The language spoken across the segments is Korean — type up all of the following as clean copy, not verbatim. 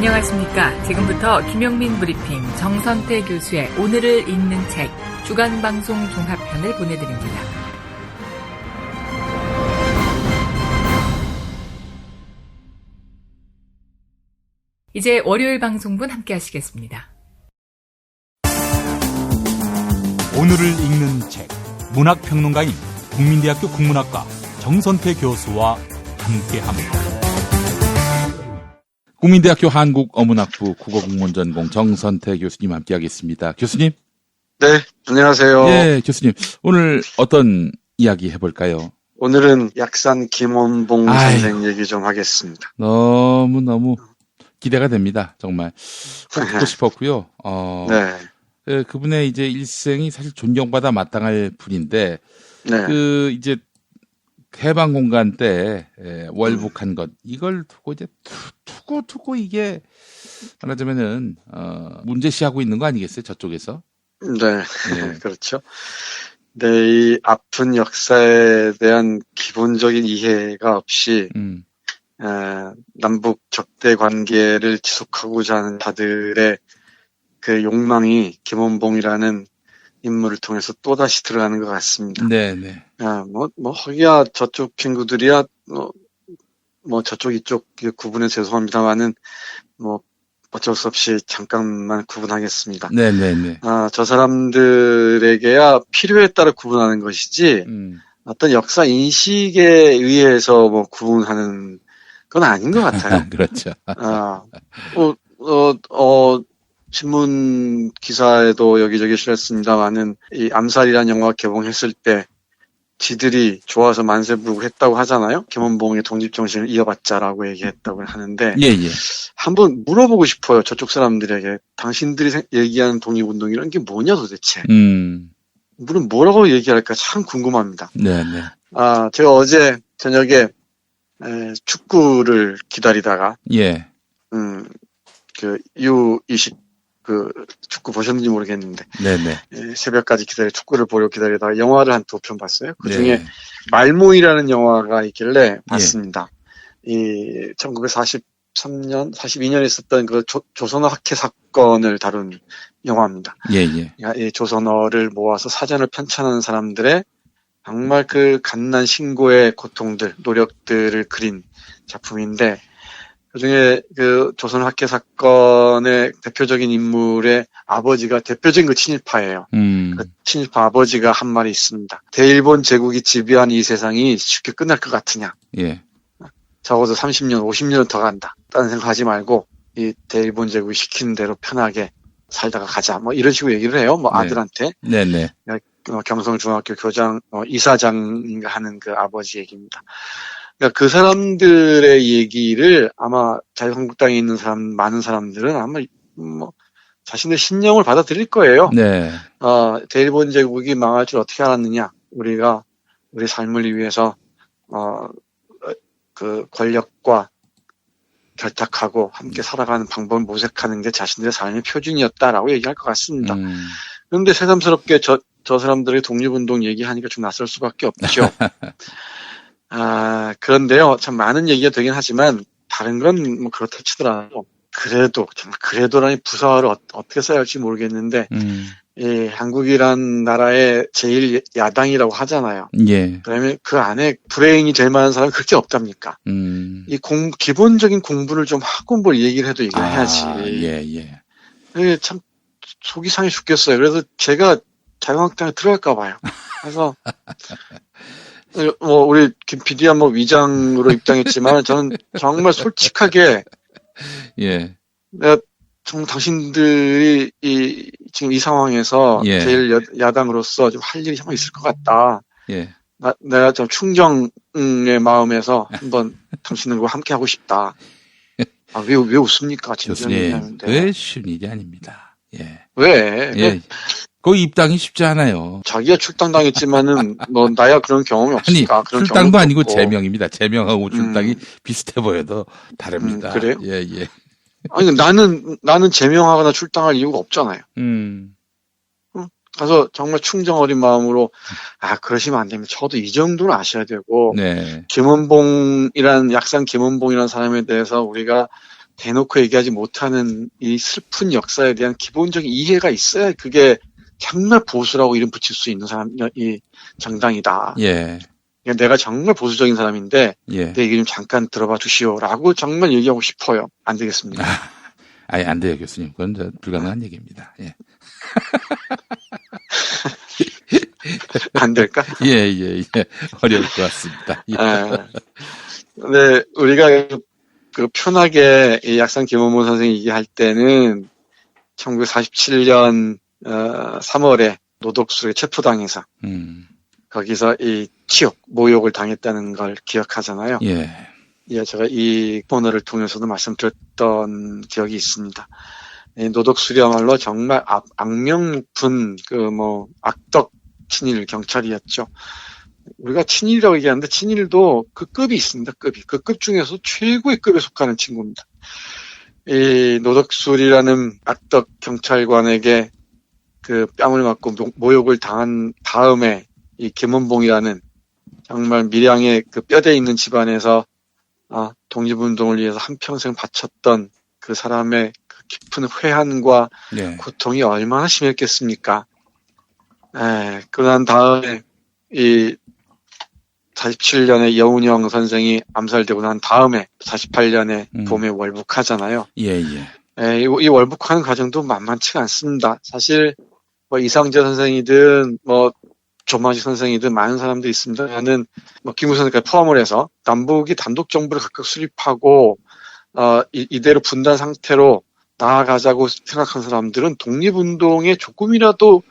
안녕하십니까. 지금부터 김영민 브리핑 정선태 교수의 오늘을 읽는 책 주간방송 종합편을 보내드립니다. 이제 월요일 방송분 함께 하시겠습니다. 오늘을 읽는 책 문학평론가인 국민대학교 국문학과 정선태 교수와 함께합니다. 국민대학교 한국어문학부 국어국문전공 정선태 교수님 함께하겠습니다. 교수님. 네, 안녕하세요. 네, 교수님. 오늘 어떤 이야기 해볼까요? 오늘은 약산 김원봉 선생 얘기 좀 하겠습니다. 너무너무 기대가 됩니다. 정말. 꼭 듣고 싶었고요. 네. 그분의 이제 일생이 사실 존경받아 마땅할 분인데, 네. 이제 해방 공간 때 월북한 것 이걸 두고 이제 두고 이게 말하자면은 문제시하고 있는 거 아니겠어요? 저쪽에서? 네. 네. 그렇죠. 네, 이 아픈 역사에 대한 기본적인 이해가 없이 남북 적대 관계를 지속하고자 하는 자들의 그 욕망이 김원봉이라는 인물을 통해서 또다시 드러나는 것 같습니다. 네네. 허기야 저쪽 친구들이야, 저쪽 이쪽 구분해 죄송합니다만은, 어쩔 수 없이 잠깐만 구분하겠습니다. 네네네. 저 사람들에게야 필요에 따라 구분하는 것이지, 어떤 역사 인식에 의해서 구분하는 건 아닌 것 같아요. 그렇죠. 신문 기사에도 여기저기 실렸습니다만은 이 암살이라는 영화가 개봉했을 때 지들이 좋아서 만세 부르고 했다고 하잖아요. 김원봉의 독립정신을 이어받자라고 얘기했다고 하는데 예. 한번 물어보고 싶어요. 저쪽 사람들에게. 당신들이 얘기하는 독립운동이라는 게 뭐냐 도대체. 물론 뭐라고 얘기할까 참 궁금합니다. 네네. 제가 어제 저녁에 축구를 기다리다가 U20 축구 보셨는지 모르겠는데. 네네. 새벽까지 축구를 보려 기다리다가 영화를 한 2편 봤어요. 그 중에 말모이라는 영화가 있길래 봤습니다. 이 1943년, 42년에 있었던 그 조선어 학회 사건을 다룬 영화입니다. 이 조선어를 모아서 사전을 편찬하는 사람들의 정말 그 갓난 신고의 고통들, 노력들을 그린 작품인데, 그중에 그 조선 학회 사건의 대표적인 인물의 아버지가 대표적인 그 친일파예요. 그 친일파 아버지가 한 말이 있습니다. 대일본 제국이 지배한 이 세상이 쉽게 끝날 것 같으냐. 적어도 30년, 50년은 더 간다. 다른 생각하지 말고 이 대일본 제국이 시키는 대로 편하게 살다가 가자. 이런 식으로 얘기를 해요. 아들한테. 네네. 경성중학교 교장, 이사장인가 하는 그 아버지 얘기입니다. 그러니까 그 사람들의 얘기를 아마 자유한국당에 있는 많은 사람들은 아마 자신의 신념을 받아들일 거예요. 네. 대일본 제국이 망할 줄 어떻게 알았느냐? 우리가 우리 삶을 위해서 그 권력과 결탁하고 함께 살아가는 방법을 모색하는 게 자신들의 삶의 표준이었다라고 얘기할 것 같습니다. 그런데 새삼스럽게 저 사람들의 독립운동 얘기하니까 좀 낯설 수밖에 없죠. 그런데요, 참 많은 얘기가 되긴 하지만, 다른 건 그렇다 치더라도, 그래도라니 부사를 어떻게 써야 할지 모르겠는데, 한국이란 나라의 제일 야당이라고 하잖아요. 그러면 그 안에 브레인이 될 만한 사람이 그렇게 없답니까? 기본적인 공부를 좀 하고 뭘 얘기를 해도 얘기를 해야지. 이게 참 속이 상해 죽겠어요. 그래서 제가 자유한국당에 들어갈까 봐요. 그래서, 우리 김 PD야 위장으로 입당했지만 저는 정말 솔직하게 내가 정말 당신들이 지금 이 상황에서 제일 야당으로서 좀 할 일이 정말 있을 것 같다. 내가 좀 충정의 마음에서 한번 당신들과 함께 하고 싶다. 왜 웃습니까? 교수님, 왜 쉬운 일이 아닙니다. 왜? 거기 입당이 쉽지 않아요. 자기가 출당당했지만은 나야 그런 경험이 없으니까. 아니, 그런 출당도 아니고 없고. 제명입니다. 제명하고 출당이 비슷해 보여도 다릅니다. 그래요? 예. 아니 나는 제명하거나 출당할 이유가 없잖아요. 가서 정말 충정 어린 마음으로 그러시면 안 됩니다. 저도 이 정도는 아셔야 되고 네. 약산 김원봉이라는 사람에 대해서 우리가 대놓고 얘기하지 못하는 이 슬픈 역사에 대한 기본적인 이해가 있어야 그게 정말 보수라고 이름 붙일 수 있는 이 정당이다. 예. 그러니까 내가 정말 보수적인 사람인데 예. 내 얘기 좀 잠깐 들어봐 주시오라고 정말 얘기하고 싶어요. 안 되겠습니까? 아예 안 돼요, 교수님. 그건 불가능한 얘기입니다. 예. 안 될까? 예. 어려울 것 같습니다. 예. 네, 우리가 그 편하게 이 약산 김원모 선생이 얘기할 때는 1947년 3월에 노독술에 체포당해서 거기서 이 치욕, 모욕을 당했다는 걸 기억하잖아요. 예. 예, 제가 이 코너를 통해서도 말씀드렸던 기억이 있습니다. 이 노독술이야말로 정말 악명 높은 악덕 친일 경찰이었죠. 우리가 친일이라고 얘기하는데 친일도 그 급이 있습니다. 급이. 그 급 중에서 최고의 급에 속하는 친구입니다. 이 노덕술이라는 악덕 경찰관에게 그 뺨을 맞고 모욕을 당한 다음에 이 김원봉이라는 정말 밀양의 그 뼈대 있는 집안에서 독립운동을 위해서 한평생 바쳤던 그 사람의 그 깊은 회한과 네. 고통이 얼마나 심했겠습니까? 그난 다음에 이 47년에 여운형 선생이 암살되고 난 다음에 48년에 봄에 월북하잖아요. 예. 이 월북하는 과정도 만만치가 않습니다. 사실 이상재 선생이든 조만식 선생이든 많은 사람들이 있습니다. 나는 김우 선생까지 포함을 해서 남북이 단독 정부를 각각 수립하고 이대로 분단 상태로 나아가자고 생각한 사람들은 독립운동에 조금이라도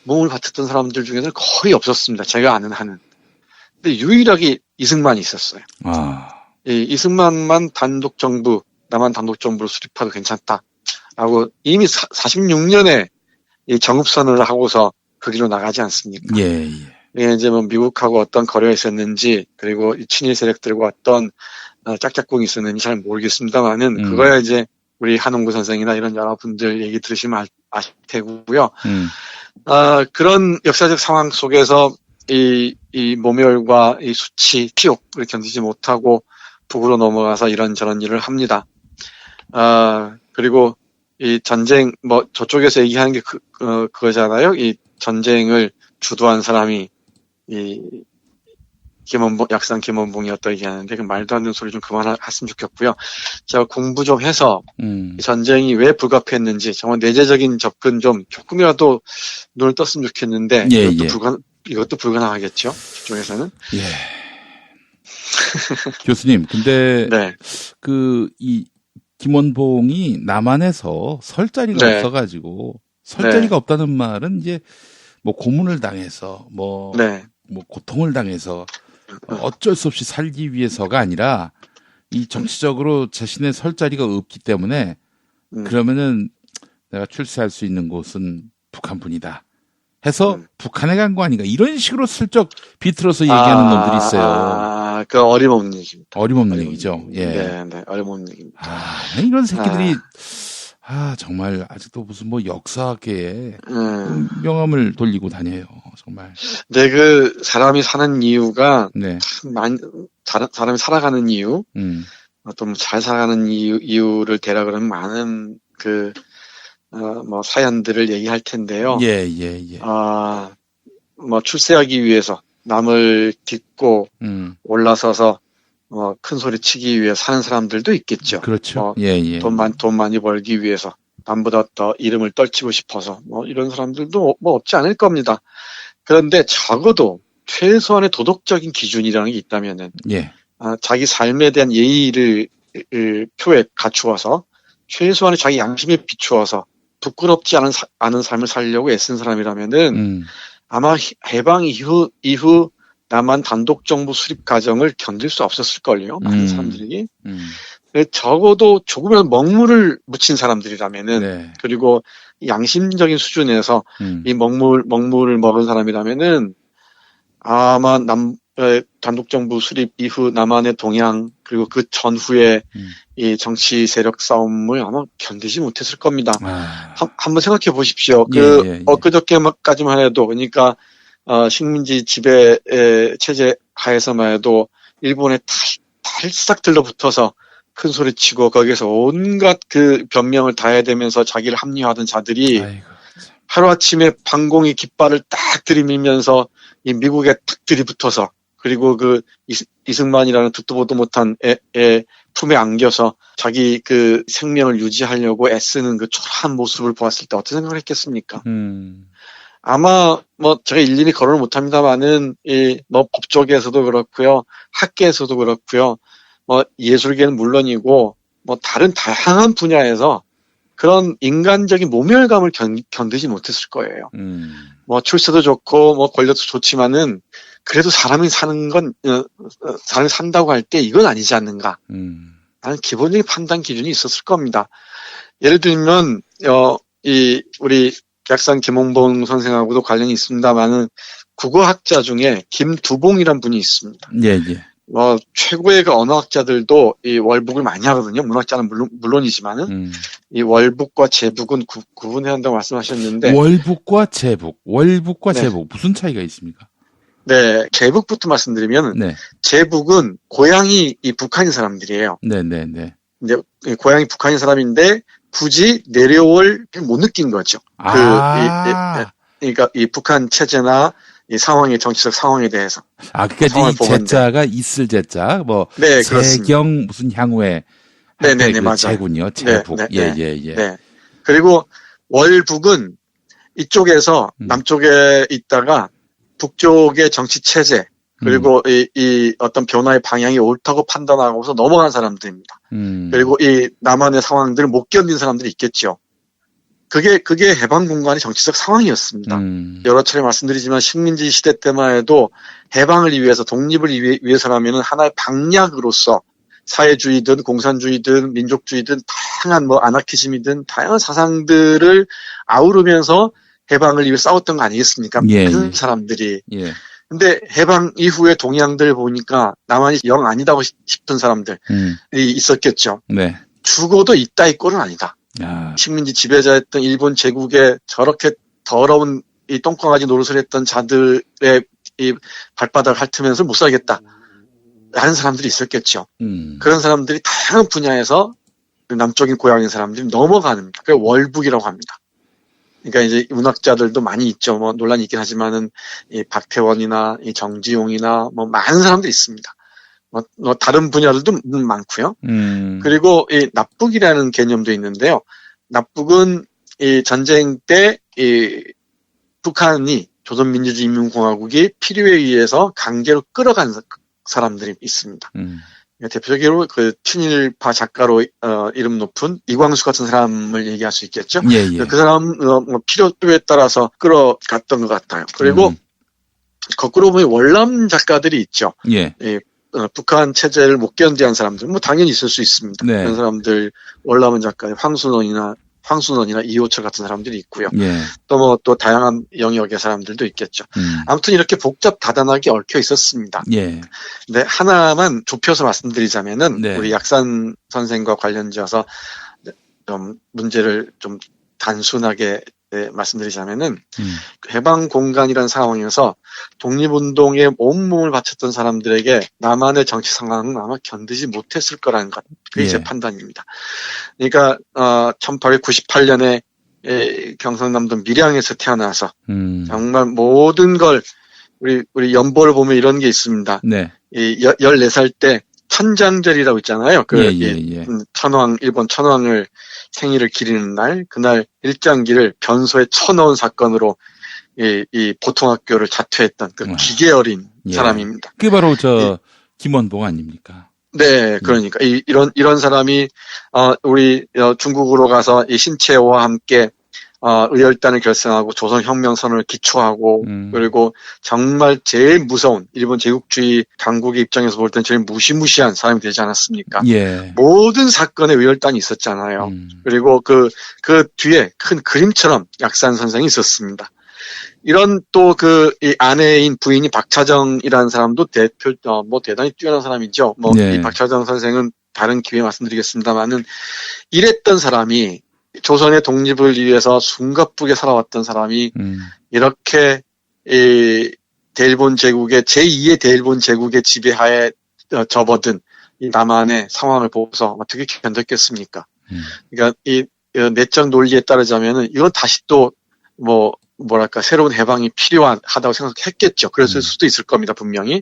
몸을 바쳤던 사람들 중에는 거의 없었습니다. 제가 아는 한은. 근데 유일하게 이승만이 있었어요. 이승만만 단독 정부, 남한 단독 정부를 수립해도 괜찮다라고 이미 46년에 이 정읍선을 하고서 그 길로 나가지 않습니까? 예. 이게 이제 미국하고 어떤 거래가 있었는지, 그리고 이 친일 세력들과 어떤 짝짝꿍이 있었는지 잘 모르겠습니다만은, 그거야 이제 우리 한홍구 선생이나 이런 여러분들 얘기 들으시면 아실 테고요. 그런 역사적 상황 속에서 이 모멸과 이 수치, 피욕을 견디지 못하고 북으로 넘어가서 이런저런 일을 합니다. 그리고 이 전쟁, 저쪽에서 얘기하는 게 그거잖아요. 이 전쟁을 주도한 사람이 약산 김원봉이었다 얘기하는데, 그 말도 안 되는 소리 좀 그만했으면 좋겠고요. 제가 공부 좀 해서 이 전쟁이 왜 불가피했는지 정말 내재적인 접근 좀 조금이라도 눈을 떴으면 좋겠는데, 이것도 불가능하겠죠. 저쪽에서는. 예. 교수님, 근데 네. 이 김원봉이 남한에서 설 자리가 네. 없어가지고 설 자리가 없다는 말은 이제 고문을 당해서 고통을 당해서 어쩔 수 없이 살기 위해서가 아니라 이 정치적으로 자신의 설 자리가 없기 때문에 그러면은 내가 출세할 수 있는 곳은 북한뿐이다 해서 북한에 간 거 아닌가, 이런 식으로 슬쩍 비틀어서 얘기하는 놈들이 있어요. 그 어림없는 얘기입니다. 어림없는 얘기죠. 예. 네, 어림없는 얘기입니다. 이런 새끼들이 정말 아직도 무슨 역사계에 명함을 돌리고 다녀요. 정말. 네, 사람이 사는 이유가 네. 사람이 살아가는 이유, 또 잘 살아가는 이유를 대라 그러면 많은 사연들을 얘기할 텐데요. 예. 출세하기 위해서 남을 딛고 올라서서 큰 소리 치기 위해 사는 사람들도 있겠죠. 그렇죠. 예. 돈 많이 벌기 위해서, 남보다 더 이름을 떨치고 싶어서 이런 사람들도 없지 않을 겁니다. 그런데 적어도 최소한의 도덕적인 기준이라는 게 있다면은, 자기 삶에 대한 예의를 표에 갖추어서 최소한의 자기 양심에 비추어서 부끄럽지 않은 삶을 살려고 애쓴 사람이라면은 아마 해방 이후 남한 단독 정부 수립 과정을 견딜 수 없었을걸요. 많은 사람들이. 적어도 조금이라도 먹물을 묻힌 사람들이라면은, 그리고 양심적인 수준에서 이 먹물을 먹은 사람이라면은 아마 단독 정부 수립 이후 남한의 동향, 그리고 그 전후에 이 정치 세력 싸움을 아마 견디지 못했을 겁니다. 한번 생각해 보십시오. 엊그저께까지만 해도, 그러니까 식민지 지배 체제 하에서만 해도 일본에 탈싹 들러붙어서 큰 소리 치고 거기에서 온갖 그 변명을 다 해야 되면서 자기를 합리화하던 자들이 아이고. 하루아침에 방공이 깃발을 딱 들이밀면서 이 미국에 탁 들이붙어서 그리고 그 이승만이라는 듣도 보도 못한 애 품에 안겨서 자기 그 생명을 유지하려고 애쓰는 그 초라한 모습을 보았을 때 어떤 생각을 했겠습니까? 아마 뭐 제가 일일이 거론을 못합니다만은 이 뭐 법조계에서도 그렇고요, 학계에서도 그렇고요, 뭐 예술계는 물론이고 뭐 다른 다양한 분야에서 그런 인간적인 모멸감을 견디지 못했을 거예요. 뭐 출세도 좋고 뭐 권력도 좋지만은 그래도 사람이 사는 건 사람이 산다고 할 때 이건 아니지 않는가 라는 기본적인 판단 기준이 있었을 겁니다. 예를 들면 이 우리 약산 김홍봉 선생하고도 관련이 있습니다만은 국어학자 중에 김두봉이란 분이 있습니다. 예. 최고의 그 언어학자들도 이 월북을 많이 하거든요. 문학자는 물론이지만은 이 월북과 제북은 구분해야 한다고 말씀하셨는데 월북과 제북 네. 무슨 차이가 있습니까? 네, 제북부터 말씀드리면 네. 제북은 고향이 이 북한인 사람들이에요. 네. 근데 고향이 북한인 사람인데 굳이 내려올 못 느낀 거죠. 그러니까 이 북한 체제나 이 상황의 정치적 상황에 대해서. 그러니까 이 제자가 있을 제자, 뭐 네, 재경 무슨 향후에 네네네 맞아요. 제군요, 제북. 예. 네. 그리고 월북은 이쪽에서 남쪽에 있다가 북쪽의 정치 체제 그리고 이 어떤 변화의 방향이 옳다고 판단하고서 넘어간 사람들입니다. 그리고 이 남한의 상황들을 못 견딘 사람들이 있겠죠. 그게 해방 공간의 정치적 상황이었습니다. 여러 차례 말씀드리지만 식민지 시대 때만 해도 해방을 위해서 독립을 위해서라면은 하나의 방략으로서 사회주의든 공산주의든 민족주의든 다양한 뭐 아나키즘이든 다양한 사상들을 아우르면서 해방을 위해 싸웠던 거 아니겠습니까? 그 사람들이. 근데 해방 이후에 동양들 보니까 남한이 영 아니다고 싶은 사람들이 있었겠죠. 네. 죽어도 이따위 꼴은 아니다. 식민지 지배자였던 일본 제국에 저렇게 더러운 이 똥강아지 노릇을 했던 자들의 이 발바닥을 핥으면서 못 살겠다. 라는 사람들이 있었겠죠. 그런 사람들이 다양한 분야에서 남쪽인 고향인 사람들이 넘어가는, 그게 월북이라고 합니다. 그러니까 이제 문학자들도 많이 있죠. 뭐 논란이 있긴 하지만은 이 박태원이나 이 정지용이나 뭐 많은 사람들이 있습니다. 뭐 다른 분야들도 많고요. 그리고 이 납북이라는 개념도 있는데요. 납북은 이 전쟁 때 이 북한이 조선민주주의인민공화국이 필요에 의해서 강제로 끌어간 사람들이 있습니다. 대표적으로 그 친일파 작가로 이름 높은 이광수 같은 사람을 얘기할 수 있겠죠. 그 사람 필요에 따라서 끌어갔던 것 같아요. 그리고 거꾸로 보면 월남 작가들이 있죠. 북한 체제를 못 견디한 사람들, 뭐 당연히 있을 수 있습니다. 그런 사람들 월남 작가 황순원이나 이호철 같은 사람들이 있고요. 또 다양한 영역의 사람들도 있겠죠. 아무튼 이렇게 복잡 다단하게 얽혀 있었습니다. 근데 하나만 좁혀서 말씀드리자면은 우리 약산 선생과 관련지어서 좀 문제를 좀 단순하게 말씀드리자면은 해방 공간이라는 상황에서 독립운동에 온몸을 바쳤던 사람들에게 남한의 정치 상황은 아마 견디지 못했을 거라는 것, 그게 제 판단입니다. 그러니까 1898년에 경상남도 밀양에서 태어나서 정말 모든 걸 우리 연보를 보면 이런 게 있습니다. 이 14살 때 천장절이라고 있잖아요. 일본 천황을 생일을 기리는 날, 그날 일장기를 변소에 쳐넣은 사건으로 이 보통학교를 자퇴했던 그 기계 어린 사람입니다. 그게 바로 김원봉 아닙니까? 네, 그러니까 이런 사람이 우리 중국으로 가서 이 신채호와 함께 의열단을 결성하고 조선혁명선언을 기초하고 그리고 정말 제일 무서운 일본 제국주의 당국의 입장에서 볼 땐 제일 무시무시한 사람이 되지 않았습니까? 모든 사건에 의열단이 있었잖아요. 그리고 그 뒤에 큰 그림처럼 약산 선생이 있었습니다. 이런 또 이 아내인 부인이 박차정이라는 사람도 대단히 뛰어난 사람이죠. 이 박차정 선생은 다른 기회에 말씀드리겠습니다만은 이랬던 사람이 조선의 독립을 위해서 숨가쁘게 살아왔던 사람이 이렇게 대일본 제국의 제2의 대일본 제국의 지배하에 접어든 이 남한의 상황을 보고서 어떻게 견뎠겠습니까? 그러니까 이 내적 논리에 따르자면은 이건 다시 또 뭐랄까 새로운 해방이 필요하다고 생각했겠죠. 그랬을 수도 있을 겁니다, 분명히.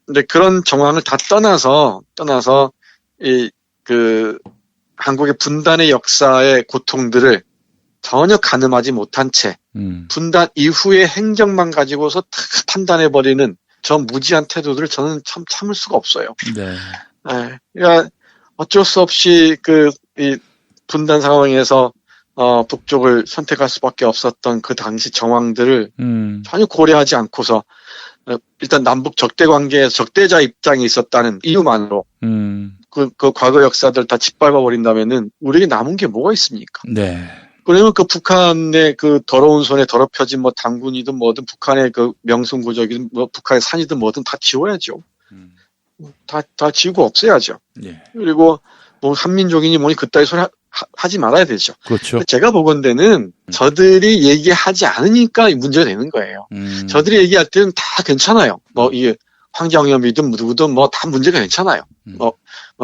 근데 그런 정황을 다 떠나서 한국의 분단의 역사의 고통들을 전혀 가늠하지 못한 채 분단 이후의 행적만 가지고서 다 판단해버리는 저 무지한 태도들을 저는 참 참을 수가 없어요. 네. 그러니까 어쩔 수 없이 이 분단 상황에서 북쪽을 선택할 수밖에 없었던 그 당시 정황들을 전혀 고려하지 않고서 일단 남북 적대 관계에서 적대자 입장에 있었다는 이유만으로 그 과거 역사들 다 짓밟아 버린다면은 우리에게 남은 게 뭐가 있습니까? 네. 그러면 그 북한의 그 더러운 손에 더럽혀진 당군이든 뭐든 북한의 그 명승고적이든 북한의 산이든 뭐든 다 지워야죠. 다 지우고 없애야죠. 네. 그리고 한민족이니 뭐니 그따위 소리 하지 말아야 되죠. 그렇죠. 제가 보건대는 저들이 얘기하지 않으니까 문제가 되는 거예요. 저들이 얘기할 때는 다 괜찮아요. 이게 황정엽이든 누구든 다 문제가 괜찮아요.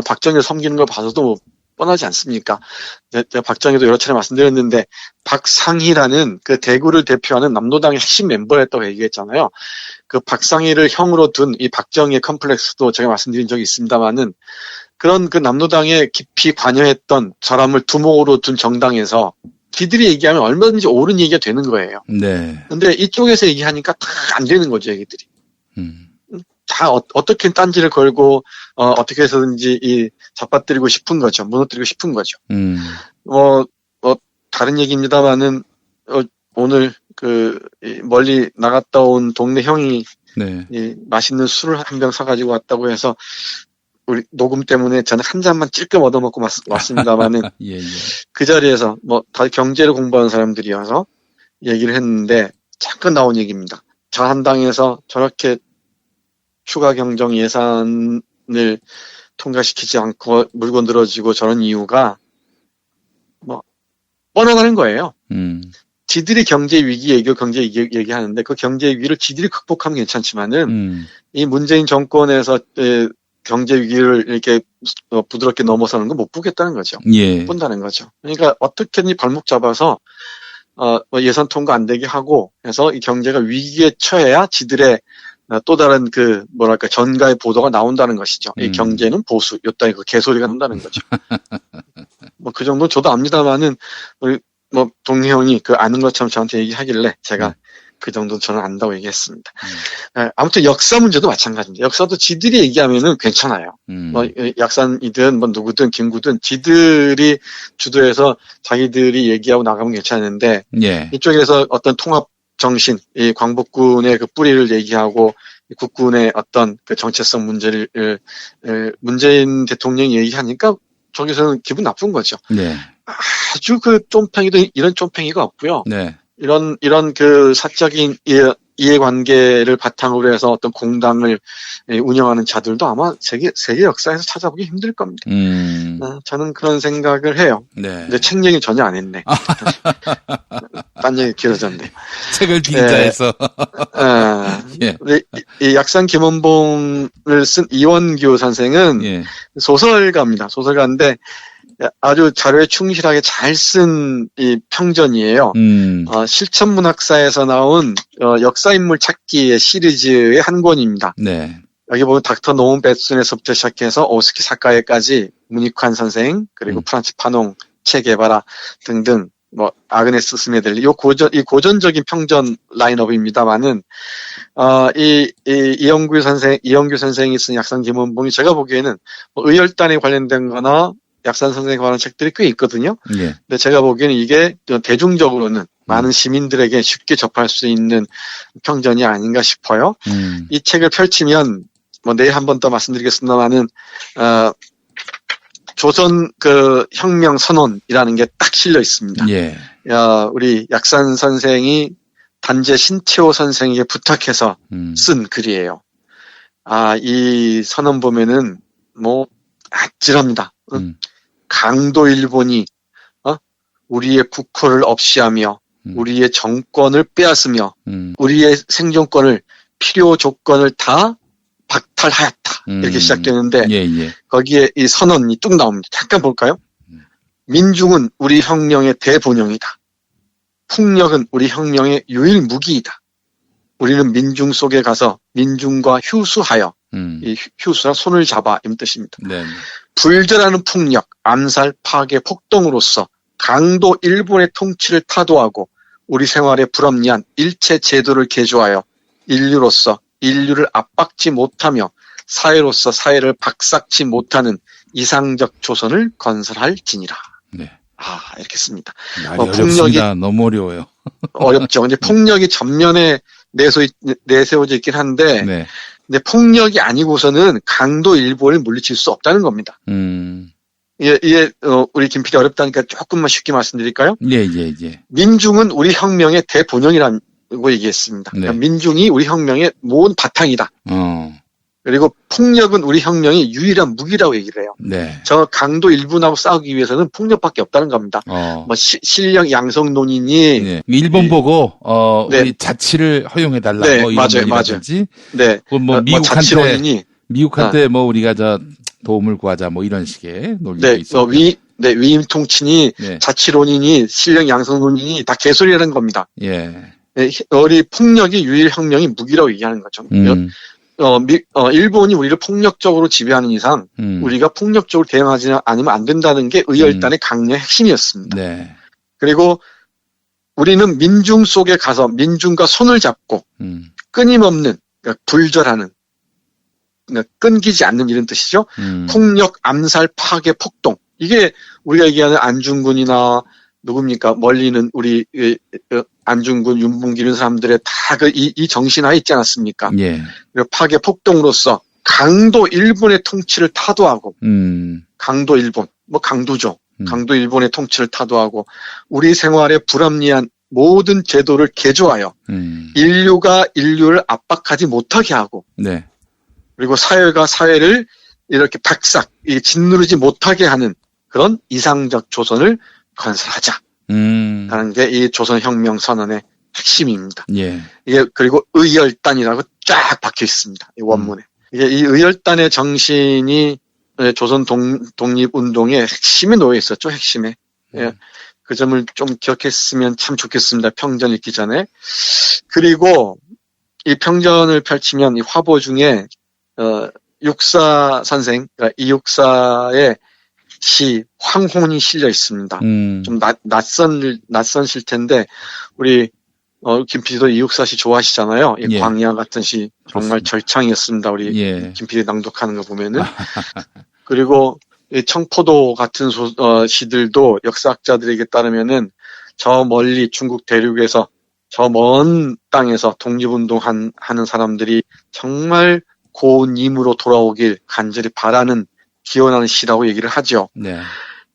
박정희를 섬기는 걸 봐서도 뻔하지 않습니까? 제가 박정희도 여러 차례 말씀드렸는데 박상희라는 그 대구를 대표하는 남노당의 핵심 멤버였다고 얘기했잖아요. 그 박상희를 형으로 둔 이 박정희의 컴플렉스도 제가 말씀드린 적이 있습니다만은 그런 그 남노당에 깊이 관여했던 사람을 두목으로 둔 정당에서 지들이 얘기하면 얼마든지 옳은 얘기가 되는 거예요. 네. 근데 이쪽에서 얘기하니까 다 안 되는 거죠, 얘기들이. 다 어떻게 딴지를 걸고 어떻게 해서든지 잡아뜨리고 싶은 거죠. 무너뜨리고 싶은 거죠. 다른 얘기입니다만은 오늘 멀리 나갔다 온 동네 형이 네. 맛있는 술을 한 병 사가지고 왔다고 해서 우리 녹음 때문에 저는 한 잔만 찔끔 얻어먹고 왔습니다만은 예. 그 자리에서 다 경제를 공부하는 사람들이어서 얘기를 했는데 잠깐 나온 얘기입니다. 자한당에서 저렇게 추가 경정 예산을 통과시키지 않고 물고 늘어지고 저런 이유가 뻔하다는 거예요. 지들이 경제 위기 얘기하는데 그 경제 위기를 지들이 극복하면 괜찮지만은 이 문재인 정권에서 경제 위기를 이렇게 부드럽게 넘어서는 건 못 보겠다는 거죠. 예. 못 본다는 거죠. 그러니까 어떻게든 발목 잡아서 예산 통과 안 되게 하고 해서 이 경제가 위기에 처해야 지들의 또 다른 전가의 보도가 나온다는 것이죠. 이 경제는 보수, 요따위 그 개소리가 나온다는 거죠. 그 정도 저도 압니다만은, 동네 형이 아는 것처럼 저한테 얘기하길래 제가 그 정도 저는 안다고 얘기했습니다. 아무튼 역사 문제도 마찬가지입니다. 역사도 지들이 얘기하면은 괜찮아요. 약산이든 누구든 김구든 지들이 주도해서 자기들이 얘기하고 나가면 괜찮은데, 예. 이쪽에서 어떤 통합 정신, 이 광복군의 그 뿌리를 얘기하고 국군의 어떤 그 정체성 문제를 문재인 대통령이 얘기하니까 저기서는 기분 나쁜 거죠. 네. 아주 쫌팽이도 이런 쫌팽이가 없고요. 네. 이런 사적인 이해관계를 바탕으로 해서 어떤 공당을 운영하는 자들도 아마 세계 역사에서 찾아보기 힘들 겁니다. 저는 그런 생각을 해요. 네. 근데 책 얘기 전혀 안 했네. 딴 얘기 길어졌네. 책을 빙자해서. 예. 이 약산 김원봉을 쓴 이원규 선생은 예. 소설가입니다. 소설가인데 아주 자료에 충실하게 잘 쓴 이 평전이에요. 실천문학사에서 나온 역사인물 찾기의 시리즈의 한 권입니다. 네. 여기 보면 닥터 노은 베슨에서부터 시작해서 오스키 사카에까지 문익환 선생 그리고 프란치 파농, 체 게바라 등등 아그네스 스메들리 이 고전적인 평전 라인업입니다만은 이영규 선생이 쓴 약산 김원봉이 제가 보기에는 의열단에 관련된 거나 약산 선생에 관한 책들이 꽤 있거든요. 예. 근데 제가 보기에는 이게 대중적으로는 많은 시민들에게 쉽게 접할 수 있는 평전이 아닌가 싶어요. 이 책을 펼치면 내일 한 번 더 말씀드리겠습니다만은 조선 혁명 선언이라는 게 딱 실려 있습니다. 예. 우리 약산 선생이 단재 신채호 선생에게 부탁해서 쓴 글이에요. 이 선언 보면은 아찔합니다. 강도 일본이 우리의 국호를 없이하며 우리의 정권을 빼앗으며 우리의 생존권을 필요 조건을 다 박탈하였다. 이렇게 시작되는데 예, 예. 거기에 이 선언이 뚝 나옵니다. 잠깐 볼까요? 민중은 우리 혁명의 대본영이다. 폭력은 우리 혁명의 유일 무기이다. 우리는 민중 속에 가서 민중과 휴수하여 이 휴수라 손을 잡아 이런 뜻입니다. 네. 불절하는 폭력, 암살, 파괴, 폭동으로서 강도 일본의 통치를 타도하고 우리 생활에 불합리한 일체 제도를 개조하여 인류로서 인류를 압박지 못하며 사회로서 사회를 박삭지 못하는 이상적 조선을 건설할지니라. 네. 이렇게 씁니다. 폭력이 너무 어려워요. 어렵죠. 근데 폭력이 전면에 내세워져 있긴 한데, 네. 근데 폭력이 아니고서는 강도 일본을 물리칠 수 없다는 겁니다. 이게 우리 김 PD 어렵다니까 조금만 쉽게 말씀드릴까요? 예. 민중은 우리 혁명의 대본영이라고 얘기했습니다. 네. 그러니까 민중이 우리 혁명의 모든 바탕이다. 그리고 폭력은 우리 혁명의 유일한 무기라고 얘기를 해요. 네. 저 강도 일본하고 싸우기 위해서는 폭력밖에 없다는 겁니다. 뭐 신령 양성 논의니. 네. 일본 보고 네. 우리 자치를 허용해달라. 네, 뭐 이런 맞아요. 네. 뭐 미국한테 뭐 우리가 도움을 구하자 뭐 이런 식의 논리가 있어요. 위임 통치니 네. 자치론이니 신령 양성 논의니 다 개소리라는 겁니다. 예. 우리 폭력이 유일 혁명의 무기라고 얘기하는 거죠. 일본이 우리를 폭력적으로 지배하는 이상 우리가 폭력적으로 대응하지 않으면 안 된다는 게 의열단의 강령의 핵심이었습니다. 네. 그리고 우리는 민중 속에 가서 민중과 손을 잡고 끊임없는 그러니까 불절하는 그러니까 끊기지 않는 이런 뜻이죠. 폭력, 암살, 파괴, 폭동 이게 우리가 얘기하는 안중근이나 누굽니까? 멀리는 우리 안중근, 윤봉길 이런 사람들의 다 이 정신하에 있지 않았습니까? 예. 그리고 파괴 폭동으로서 강도 일본의 통치를 타도하고 강도 일본, 뭐 강도죠. 강도 일본의 통치를 타도하고 우리 생활에 불합리한 모든 제도를 개조하여 인류가 인류를 압박하지 못하게 하고 네. 그리고 사회가 사회를 이렇게 짓누르지 못하게 하는 그런 이상적 조선을 건설하자. 라는 게 이 조선혁명 선언의 핵심입니다. 예. 이게 그리고 의열단이라고 쫙 박혀 있습니다. 이 원문에. 이게 이 의열단의 정신이 조선 독립운동의 핵심에 놓여 있었죠. 핵심에. 예. 그 점을 좀 기억했으면 참 좋겠습니다. 평전 읽기 전에. 그리고 이 평전을 펼치면 이 화보 중에 육사 선생, 그러니까 이육사의 시 황혼이 실려 있습니다. 좀 낯선실 텐데 우리 김 PD도 이육사 시 좋아하시잖아요. 예. 광야 같은 시 정말 그렇습니다. 절창이었습니다. 우리 예. 김 PD 낭독하는 거 보면은 그리고 이 청포도 같은 시들도 역사학자들에게 따르면은 저 멀리 중국 대륙에서 저 먼 땅에서 독립운동 하는 사람들이 정말 고운 힘으로 돌아오길 간절히 바라는 기원하는 시라고 얘기를 하죠. 네.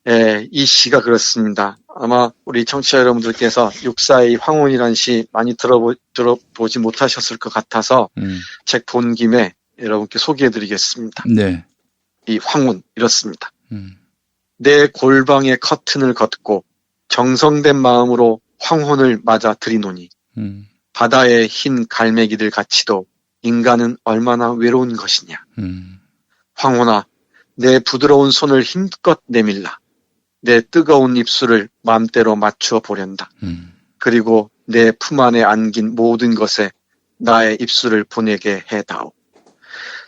예, 이 시가 그렇습니다. 아마 우리 청취자 여러분들께서 육사의 황혼이라는 시 많이 들어보지 못하셨을 것 같아서 책 본 김에 여러분께 소개해드리겠습니다. 네. 이 황혼 이렇습니다. 내 골방에 커튼을 걷고 정성된 마음으로 황혼을 맞아 들이노니 바다의 흰 갈매기들 같이도 인간은 얼마나 외로운 것이냐. 황혼아 내 부드러운 손을 힘껏 내밀라. 내 뜨거운 입술을 마음대로 맞추어 보련다. 그리고 내 품 안에 안긴 모든 것에 나의 입술을 보내게 해다오.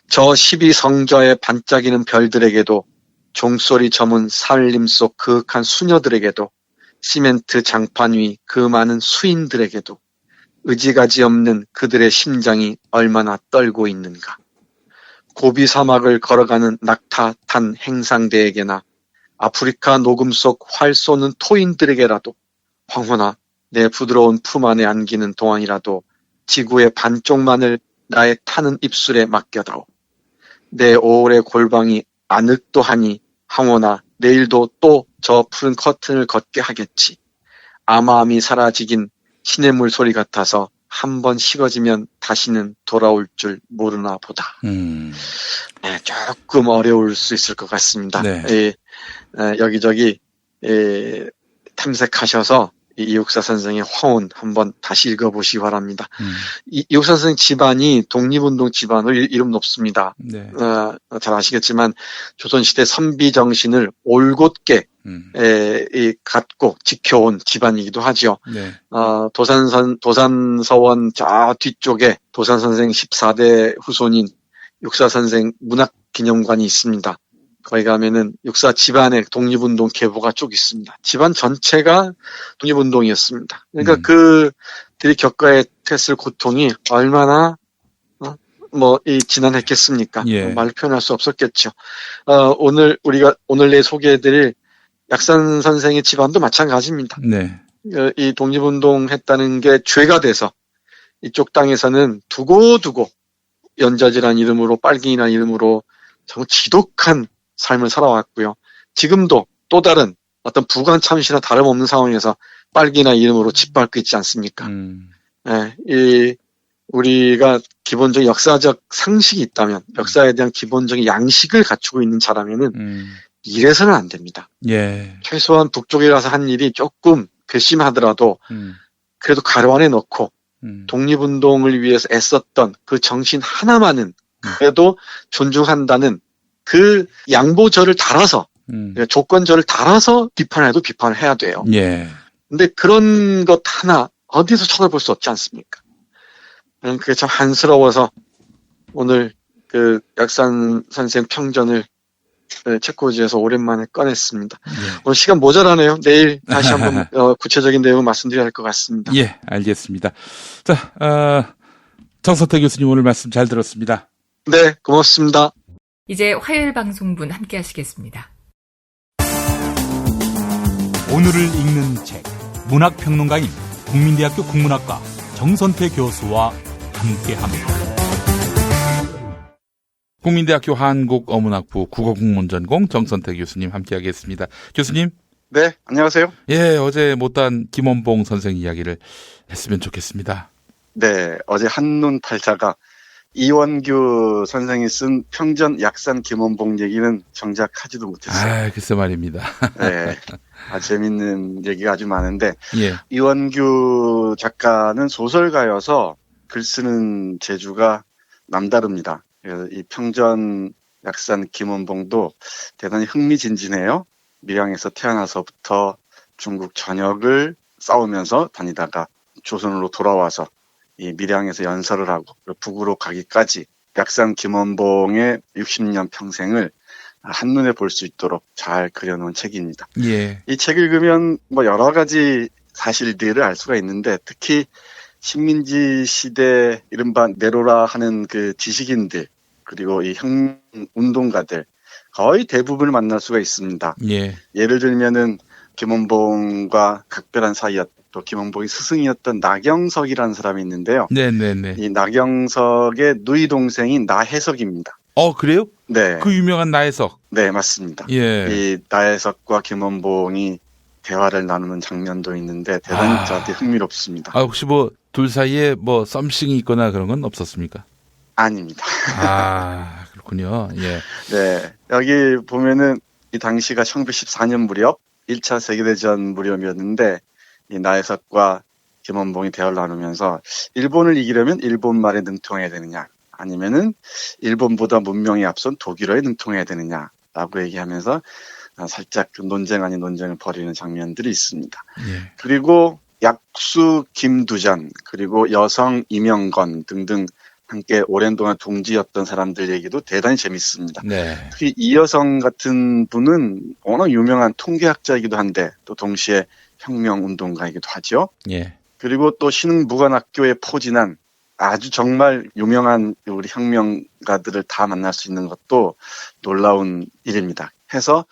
저 12성저에 반짝이는 별들에게도 종소리 저문 살림 속 그윽한 수녀들에게도 시멘트 장판 위 그 많은 수인들에게도 의지가지 없는 그들의 심장이 얼마나 떨고 있는가. 고비 사막을 걸어가는 낙타 탄 행상대에게나 아프리카 녹음 속 활 쏘는 토인들에게라도 황혼아 내 부드러운 품 안에 안기는 동안이라도 지구의 반쪽만을 나의 타는 입술에 맡겨다오. 내 오울의 골방이 아늑도 하니 황혼아 내일도 또 저 푸른 커튼을 걷게 하겠지. 암암이 사라지긴 시냇물 소리 같아서 한 번 식어지면 다시는 돌아올 줄 모르나 보다. 네, 조금 어려울 수 있을 것 같습니다. 네. 여기저기 탐색하셔서 이육사 선생의 화온 한번 다시 읽어보시기 바랍니다. 이육사 선생 집안이 독립운동 집안으로 이름 높습니다. 네. 잘 아시겠지만 조선시대 선비 정신을 올곧게 갖고 지켜온 집안이기도 하죠. 네. 도산서원 저 뒤쪽에 도산 선생 14대 후손인 육사 선생 문학기념관이 있습니다. 거기 가면은 육사 집안의 독립운동 계보가 쭉 있습니다. 집안 전체가 독립운동이었습니다. 그러니까 그들이 겪어야 했을 고통이 얼마나 지난했겠습니까? 예. 말로 표현할 수 없었겠죠. 오늘 내 소개해드릴 약산 선생의 집안도 마찬가지입니다. 네. 이 독립운동 했다는 게 죄가 돼서 이쪽 땅에서는 두고두고 연자지란 이름으로 빨갱이라는 이름으로 정말 지독한 삶을 살아왔고요. 지금도 또 다른 어떤 부관 참시나 다름없는 상황에서 빨갱이라는 이름으로 짓밟고 있지 않습니까? 네, 우리가 기본적인 역사적 상식이 있다면, 역사에 대한 기본적인 양식을 갖추고 있는 자라면은 이래서는 안 됩니다. 예. 최소한 북쪽에 가서 한 일이 조금 괘씸하더라도 그래도 가로 안에 넣고 독립운동을 위해서 애썼던 그 정신 하나만은 그래도 존중한다는 그 양보절을 달아서 조건절을 달아서 비판해도 비판을 해야 돼요. 예. 근데 그런 것 하나 어디서 찾아볼 수 없지 않습니까? 그게 참 한스러워서 오늘 그 약산 선생 평전을 책꽂이에서 오랜만에 꺼냈습니다. 예. 오늘 시간 모자라네요. 내일 다시 한번 구체적인 내용을 말씀드려야 할 것 같습니다. 예, 알겠습니다. 자, 정선태 교수님 오늘 말씀 잘 들었습니다. 네, 고맙습니다. 이제 화요일 방송분 함께 하시겠습니다. 오늘을 읽는 책, 문학평론가인 국민대학교 국문학과 정선태 교수와 함께합니다. 국민대학교 한국어문학부 국어국문전공 정선태 교수님 함께하겠습니다. 교수님. 네, 안녕하세요. 예, 어제 못다한 김원봉 선생 이야기를 했으면 좋겠습니다. 네, 어제 한눈 팔자가 이원규 선생이 쓴 평전 약산 김원봉 얘기는 정작 하지도 못했어요. 글쎄 말입니다. 네, 재밌는 얘기가 아주 많은데 예. 이원규 작가는 소설가여서 글 쓰는 재주가 남다릅니다. 그래서 이 평전 약산 김원봉도 대단히 흥미진진해요. 밀양에서 태어나서부터 중국 전역을 싸우면서 다니다가 조선으로 돌아와서 이 밀양에서 연설을 하고 북으로 가기까지 약산 김원봉의 60년 평생을 한눈에 볼 수 있도록 잘 그려놓은 책입니다. 예. 이 책 읽으면 여러 가지 사실들을 알 수가 있는데 특히 식민지 시대 이른바 네로라 하는 그 지식인들 그리고 이 혁명운동가들 거의 대부분을 만날 수가 있습니다. 예. 예를 들면은 김원봉과 각별한 사이였던 또 김원봉의 스승이었던 나경석이라는 사람이 있는데요. 네네네. 이 나경석의 누이 동생인 나혜석입니다. 그래요? 네. 그 유명한 나혜석. 네, 맞습니다. 예. 이 나혜석과 김원봉이 대화를 나누는 장면도 있는데 대단히 저한테 흥미롭습니다. 혹시 둘 사이에 썸씽이 있거나 그런 건 없었습니까? 아닙니다. 그렇군요. 예. 네. 여기 보면은 이 당시가 1914년 무렵 1차 세계대전 무렵이었는데 이 나혜석과 김원봉이 대화를 나누면서 일본을 이기려면 일본 말에 능통해야 되느냐 아니면은 일본보다 문명에 앞선 독일어에 능통해야 되느냐라고 얘기하면서 살짝 논쟁 아닌 논쟁을 벌이는 장면들이 있습니다. 예. 그리고 약수 김두전 그리고 여성 이명건 등등 함께 오랜 동안 동지였던 사람들 얘기도 대단히 재밌습니다. 네. 특히 이 여성 같은 분은 워낙 유명한 통계학자이기도 한데 또 동시에 혁명운동가이기도 하죠. 예. 그리고 또 신흥무관학교에 포진한 아주 정말 유명한 우리 혁명가들을 다 만날 수 있는 것도 놀라운 일입니다. 해서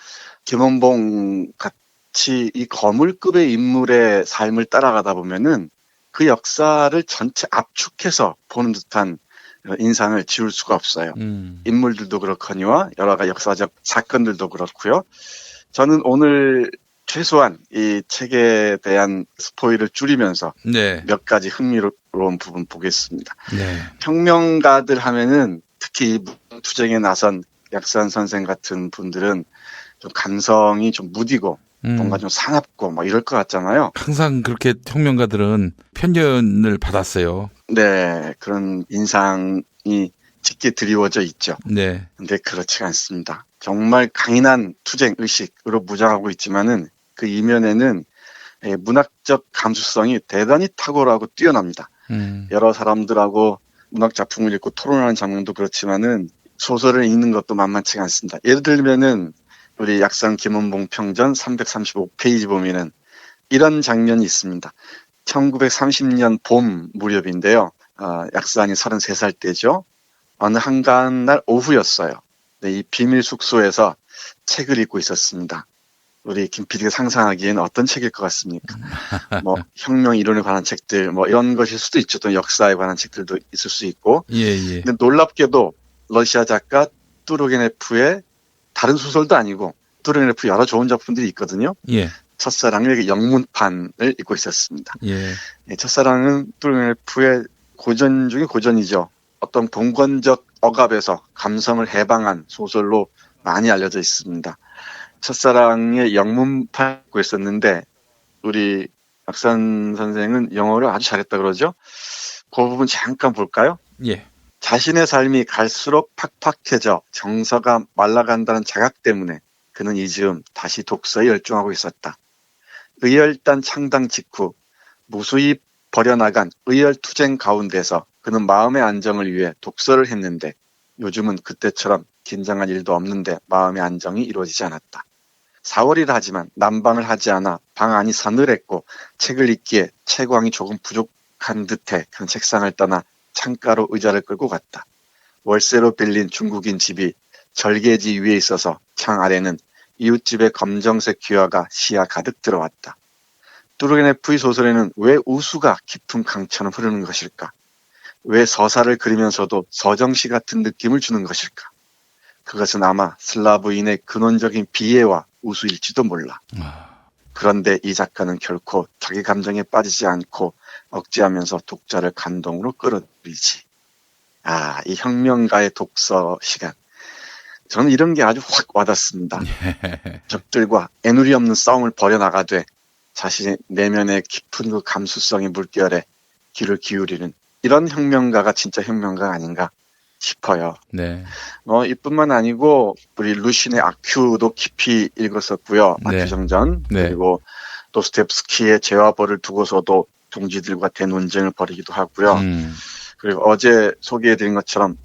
김원봉 같이 이 거물급의 인물의 삶을 따라가다 보면은 그 역사를 전체 압축해서 보는 듯한 인상을 지울 수가 없어요. 인물들도 그렇거니와 여러 가지 역사적 사건들도 그렇고요. 저는 오늘 최소한 이 책에 대한 스포일을 줄이면서 네. 몇 가지 흥미로운 부분 보겠습니다. 네. 혁명가들 하면은 특히 투쟁에 나선 약산 선생 같은 분들은 좀 감성이 좀 무디고 뭔가 좀 사납고 뭐 이럴 것 같잖아요. 항상 그렇게 혁명가들은 편견을 받았어요. 네, 그런 인상이 짙게 드리워져 있죠. 네. 근데 그렇지가 않습니다. 정말 강인한 투쟁 의식으로 무장하고 있지만은 그 이면에는 문학적 감수성이 대단히 탁월하고 뛰어납니다. 여러 사람들하고 문학 작품을 읽고 토론하는 장면도 그렇지만은 소설을 읽는 것도 만만치가 않습니다. 예를 들면은 우리 약산 김원봉 평전 335페이지 보면은 이런 장면이 있습니다. 1930년 봄 무렵인데요. 약산이 33살 때죠. 어느 한가한 오후였어요. 네, 이 비밀 숙소에서 책을 읽고 있었습니다. 우리 김 PD가 상상하기에는 어떤 책일 것 같습니까? 뭐 혁명 이론에 관한 책들 뭐 이런 것일 수도 있죠. 또 역사에 관한 책들도 있을 수 있고. 예. 근데 놀랍게도 러시아 작가 뚜르게네프의 다른 소설도 아니고 뚜르게네프 여러 좋은 작품들이 있거든요. 예. 첫사랑의 영문판을 읽고 있었습니다. 예. 첫사랑은 뚜르게네프의 고전 중에 고전이죠. 어떤 봉건적 억압에서 감성을 해방한 소설로 많이 알려져 있습니다. 첫사랑의 영문판 읽고 있었는데 우리 약산 선생은 영어를 아주 잘했다 그러죠. 그 부분 잠깐 볼까요? 예. 자신의 삶이 갈수록 팍팍해져 정서가 말라간다는 자각 때문에 그는 이 즈음 다시 독서에 열중하고 있었다. 의열단 창당 직후 무수히 버려나간 의열투쟁 가운데서 그는 마음의 안정을 위해 독서를 했는데 요즘은 그때처럼 긴장한 일도 없는데 마음의 안정이 이루어지지 않았다. 4월이라 하지만 난방을 하지 않아 방 안이 서늘했고 책을 읽기에 채광이 조금 부족한 듯해 그는 책상을 떠나 창가로 의자를 끌고 갔다. 월세로 빌린 중국인 집이 절개지 위에 있어서 창 아래는 이웃집의 검정색 귀화가 시야 가득 들어왔다. 뚜르게네프의 소설에는 왜 우수가 깊은 강천을 흐르는 것일까? 왜 서사를 그리면서도 서정시 같은 느낌을 주는 것일까? 그것은 아마 슬라브인의 근원적인 비애와 우수일지도 몰라. 그런데 이 작가는 결코 자기 감정에 빠지지 않고 억제하면서 독자를 감동으로 끌어들이지. 이 혁명가의 독서 시간. 저는 이런 게 아주 확 와닿습니다. 적들과 애누리 없는 싸움을 벌여나가되 자신의 내면의 깊은 그 감수성의 물결에 귀를 기울이는 이런 혁명가가 진짜 혁명가가 아닌가 싶어요. 네. 이뿐만 아니고 우리 루신의 아큐도 깊이 읽었었고요. 네. 아큐정전. 네. 그리고 도스토옙스키의 죄와 벌을 두고서도 동지들과 대논쟁을 벌이기도 하고요. 그리고 어제 소개해드린 것처럼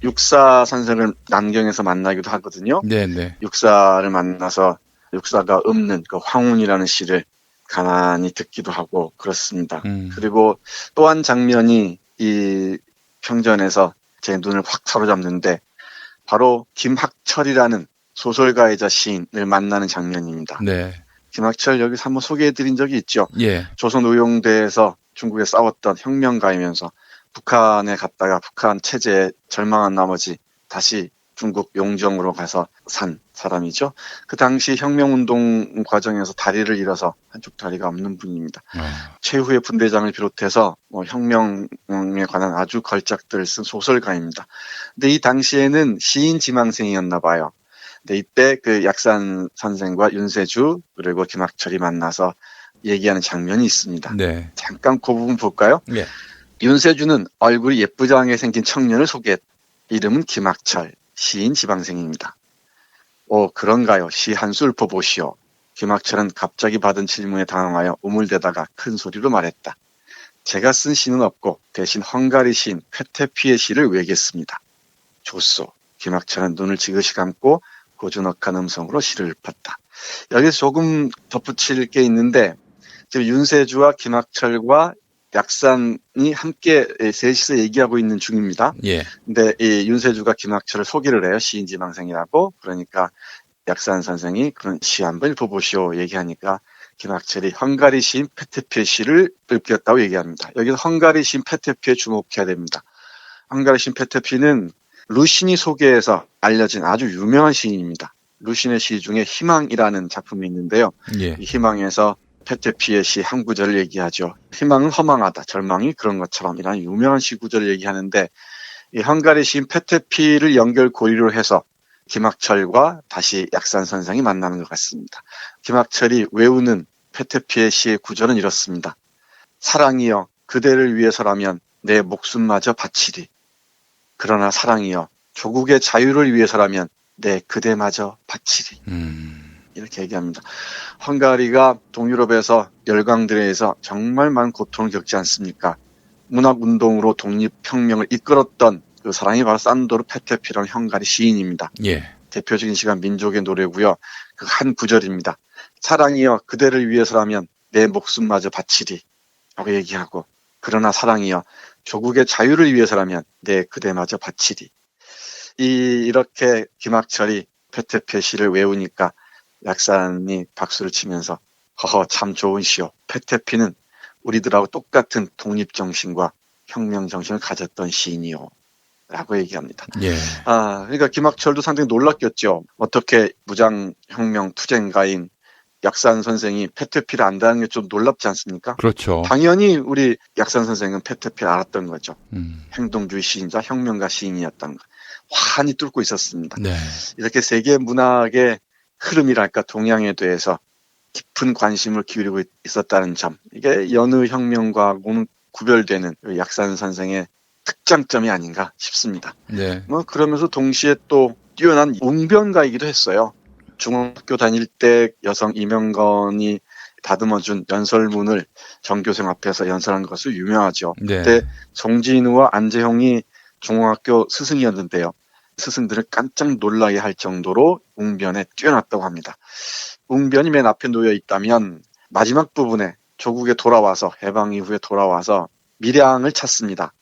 육사 선생을 남경에서 만나기도 하거든요. 네. 육사를 만나서 육사가 읊는 그 황혼이라는 시를 가만히 듣기도 하고 그렇습니다. 그리고 또 한 장면이 이 평전에서 제 눈을 확 사로잡는데 바로 김학철이라는 소설가이자 시인을 만나는 장면입니다. 네. 김학철 여기서 한번 소개해드린 적이 있죠. 예. 조선 의용대에서 중국에 싸웠던 혁명가이면서 북한에 갔다가 북한 체제에 절망한 나머지 다시 중국 용정으로 가서 산 사람이죠. 그 당시 혁명운동 과정에서 다리를 잃어서 한쪽 다리가 없는 분입니다. 최후의 분대장을 비롯해서 혁명에 관한 아주 걸작들을 쓴 소설가입니다. 근데 이 당시에는 시인 지망생이었나 봐요. 근데 이때 그 약산 선생과 윤세주 그리고 김학철이 만나서 얘기하는 장면이 있습니다. 네. 잠깐 그 부분 볼까요? 예. 윤세주는 얼굴이 예쁘장하게 생긴 청년을 소개했다. 이름은 김학철, 시인 지방생입니다. 그런가요? 시 한 수 읊어보시오. 김학철은 갑자기 받은 질문에 당황하여 우물대다가 큰 소리로 말했다. 제가 쓴 시는 없고 대신 헝가리 시인 페테피의 시를 외겠습니다. 좋소. 김학철은 눈을 지그시 감고 고즈넉한 음성으로 시를 읊었다. 여기서 조금 덧붙일 게 있는데 지금 윤세주와 김학철과 약산이 함께 셋이서 얘기하고 있는 중입니다. 예. 근데 이 윤세주가 김학철을 소개를 해요. 시인 지망생이라고. 그러니까 약산 선생이 그런 시 한번 읽어보시오 얘기하니까 김학철이 헝가리 시인 페테피의 시를 읊겠다고 얘기합니다. 여기서 헝가리 시인 페테피에 주목해야 됩니다. 헝가리 시인 페테피는 루신이 소개해서 알려진 아주 유명한 시인입니다. 루신의 시 중에 희망이라는 작품이 있는데요. 예. 이 희망에서 페테피의 시 한 구절을 얘기하죠. 희망은 허망하다. 절망이 그런 것처럼 이라는 유명한 시 구절을 얘기하는데 이 헝가리 시인 페테피를 연결고리로 해서 김학철과 다시 약산 선생이 만나는 것 같습니다. 김학철이 외우는 페테피의 시의 구절은 이렇습니다. 사랑이여 그대를 위해서라면 내 목숨마저 바치리. 그러나 사랑이여 조국의 자유를 위해서라면 내 그대마저 바치리. 이렇게 얘기합니다. 헝가리가 동유럽에서 열강들에 의해서 정말 많은 고통을 겪지 않습니까? 문학운동으로 독립혁명을 이끌었던 그 사람이 바로 산도르 페테피라는 헝가리 시인입니다. 예. 대표적인 시가 민족의 노래고요. 그 한 구절입니다. 사랑이여 그대를 위해서라면 내 목숨마저 바치리 라고 얘기하고 그러나 사랑이여 조국의 자유를 위해서라면 내 그대마저 바치리. 이렇게 김학철이 페테피의 시를 외우니까 약산이 박수를 치면서 허허 참 좋은 시요. 페테피는 우리들하고 똑같은 독립정신과 혁명정신을 가졌던 시인이요. 라고 얘기합니다. 예. 그러니까 김학철도 상당히 놀랐겠죠. 어떻게 무장혁명 투쟁가인 약산 선생이 페테피를 안다는 게 좀 놀랍지 않습니까? 그렇죠. 당연히 우리 약산 선생은 페테피를 알았던 거죠. 행동주의 시인자, 혁명가 시인이었던 거. 환히 뚫고 있었습니다. 네. 이렇게 세계 문학의 흐름이랄까 동양에 대해서 깊은 관심을 기울이고 있었다는 점. 이게 여느 혁명가하고는 구별되는 약산 선생의 특장점이 아닌가 싶습니다. 네. 그러면서 동시에 또 뛰어난 웅변가이기도 했어요. 중학교 다닐 때 여성 이명건이 다듬어준 연설문을 전교생 앞에서 연설한 것으로 유명하죠. 네. 그때 송진우와 안재홍이 중학교 스승이었는데요. 스승들을 깜짝 놀라게 할 정도로 웅변에 뛰어났다고 합니다. 웅변이 맨 앞에 놓여 있다면 마지막 부분에 조국에 돌아와서 해방 이후에 돌아와서 밀양을 찾습니다.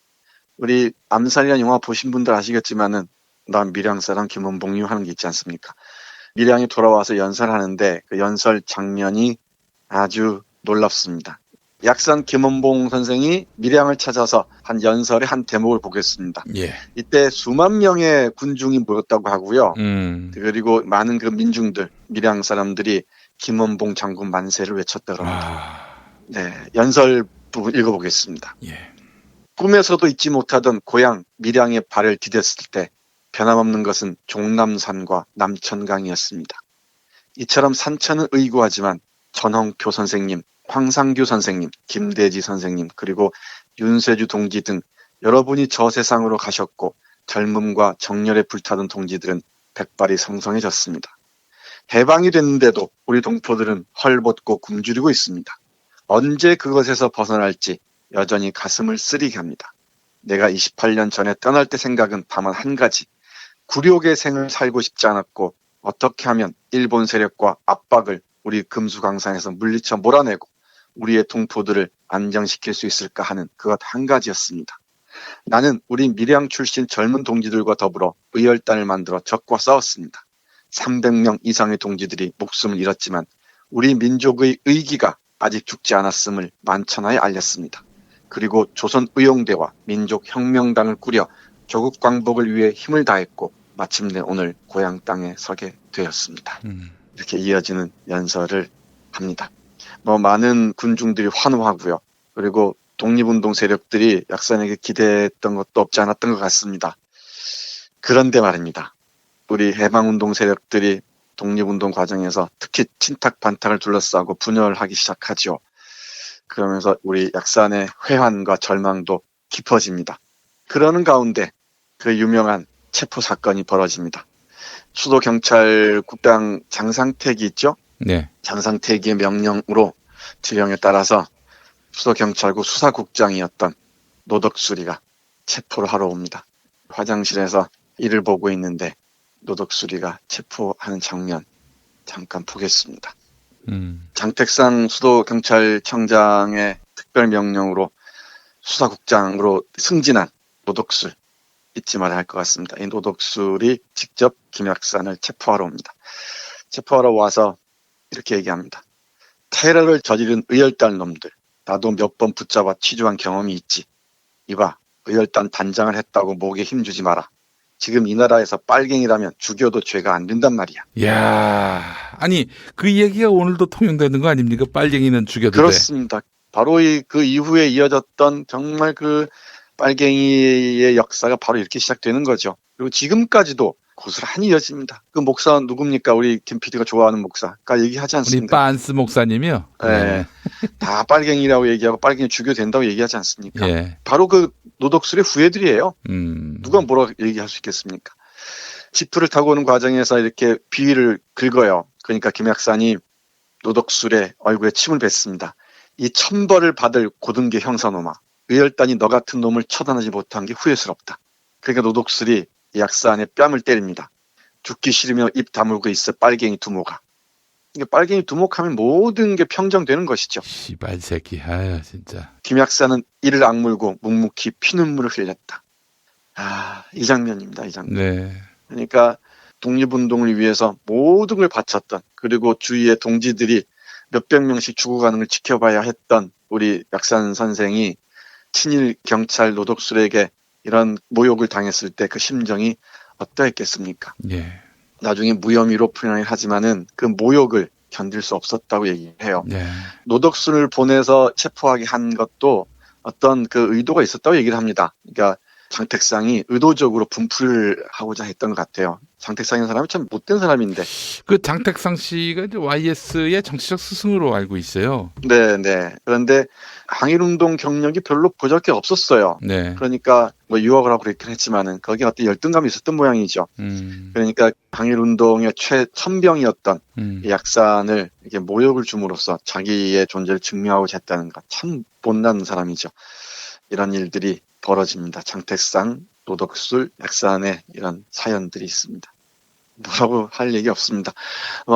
우리 암살이라는 영화 보신 분들 아시겠지만은 난 밀양 사람 김원봉님 하는 게 있지 않습니까? 밀양에 돌아와서 연설하는데 그 연설 장면이 아주 놀랍습니다. 약산 김원봉 선생이 밀양을 찾아서 한 연설의 한 대목을 보겠습니다. 예. 이때 수만 명의 군중이 모였다고 하고요. 그리고 많은 그 민중들, 밀양 사람들이 김원봉 장군 만세를 외쳤다고 합니다. 네, 연설 부분 읽어보겠습니다. 예. 꿈에서도 잊지 못하던 고향 밀양에 발을 디뎠을 때 변함없는 것은 종남산과 남천강이었습니다. 이처럼 산천은 의구하지만 전홍표 선생님, 황상규 선생님, 김대지 선생님, 그리고 윤세주 동지 등 여러분이 저 세상으로 가셨고 젊음과 정열에 불타던 동지들은 백발이 성성해졌습니다. 해방이 됐는데도 우리 동포들은 헐벗고 굶주리고 있습니다. 언제 그것에서 벗어날지 여전히 가슴을 쓰리게 합니다. 내가 28년 전에 떠날 때 생각은 다만 한 가지. 굴욕의 생을 살고 싶지 않았고 어떻게 하면 일본 세력과 압박을 우리 금수강산에서 물리쳐 몰아내고 우리의 동포들을 안정시킬 수 있을까 하는 그것 한 가지였습니다. 나는 우리 밀양 출신 젊은 동지들과 더불어 의열단을 만들어 적과 싸웠습니다. 300명 이상의 동지들이 목숨을 잃었지만 우리 민족의 의기가 아직 죽지 않았음을 만천하에 알렸습니다. 그리고 조선의용대와 민족혁명당을 꾸려 조국 광복을 위해 힘을 다했고 마침내 오늘 고향 땅에 서게 되었습니다. 이렇게 이어지는 연설을 합니다. 많은 군중들이 환호하고요. 그리고 독립운동 세력들이 약산에게 기대했던 것도 없지 않았던 것 같습니다. 그런데 말입니다. 우리 해방운동 세력들이 독립운동 과정에서 특히 친탁 반탁을 둘러싸고 분열하기 시작하죠. 그러면서 우리 약산의 회환과 절망도 깊어집니다. 그러는 가운데 그 유명한 체포 사건이 벌어집니다. 수도경찰국장 장상택이 있죠? 네. 장상택의 명령으로 지령에 따라서 수도경찰국 수사국장이었던 노덕수리가 체포를 하러 옵니다. 화장실에서 일을 보고 있는데 노덕수리가 체포하는 장면 잠깐 보겠습니다. 장택상 수도경찰청장의 특별명령으로 수사국장으로 승진한 노덕술, 잊지 말아야 할 것 같습니다. 이 노덕술이 직접 김약산을 체포하러 옵니다. 체포하러 와서 이렇게 얘기합니다. 테러를 저지른 의열단 놈들, 나도 몇 번 붙잡아 취조한 경험이 있지. 이봐, 의열단 단장을 했다고 목에 힘주지 마라. 지금 이 나라에서 빨갱이라면 죽여도 죄가 안 된단 말이야. 이야, 아니 그 얘기가 오늘도 통용되는 거 아닙니까? 빨갱이는 죽여도 그렇습니다. 바로 그 이후에 이어졌던 정말 그 빨갱이의 역사가 바로 이렇게 시작되는 거죠. 그리고 지금까지도 고스란히 이어집니다. 그 목사 누굽니까? 우리 김 PD가 좋아하는 목사가 얘기하지 않습니까? 우리 빤스 목사님이요? 네. 다 빨갱이라고 얘기하고 빨갱이 죽여도 된다고 얘기하지 않습니까? 예. 바로 그 노덕술의 후예들이에요. 누가 뭐라 얘기할 수 있겠습니까? 지프를 타고 오는 과정에서 이렇게 비위를 긁어요. 그러니까 김 약사님 노덕술의 얼굴에 침을 뱉습니다. 이 천벌을 받을 고등계 형사놈아. 의열단이 너 같은 놈을 처단하지 못한 게 후회스럽다. 그러니까 노덕술이 약사 안에 뺨을 때립니다. 죽기 싫으며 입 다물고 있어 빨갱이 두목아. 그러니까 빨갱이 두목하면 모든 게 평정되는 것이죠. 씨발 새끼. 아유 진짜. 김 약사는 이를 악물고 묵묵히 피눈물을 흘렸다. 이 장면입니다. 이 장면. 네. 그러니까 독립운동을 위해서 모든 걸 바쳤던, 그리고 주위의 동지들이 몇백 명씩 죽어가는 걸 지켜봐야 했던 우리 약산 선생이 친일 경찰 노덕술에게 이런 모욕을 당했을 때 그 심정이 어떠했겠습니까? 예. 나중에 무혐의로 표현을 하지만은 그 모욕을 견딜 수 없었다고 얘기해요. 예. 노덕술을 보내서 체포하게 한 것도 어떤 그 의도가 있었다고 얘기를 합니다. 그러니까 장택상이 의도적으로 분풀을 하고자 했던 것 같아요. 장택상이라는 사람이 참 못된 사람인데. 그 장택상 씨가 이제 YS의 정치적 스승으로 알고 있어요. 네. 그런데 항일운동 경력이 별로 보잘 게 없었어요. 네. 그러니까 뭐 유학을 하고 그랬긴 했지만은 거기에 어떤 열등감이 있었던 모양이죠. 그러니까 항일운동의 최천병이었던 이 약산을 이렇게 모욕을 줌으로써 자기의 존재를 증명하고자 했다는 것. 참 못난 사람이죠. 이런 일들이 벌어집니다. 장택상, 노덕술, 약산의 이런 사연들이 있습니다. 뭐라고 할 얘기 없습니다.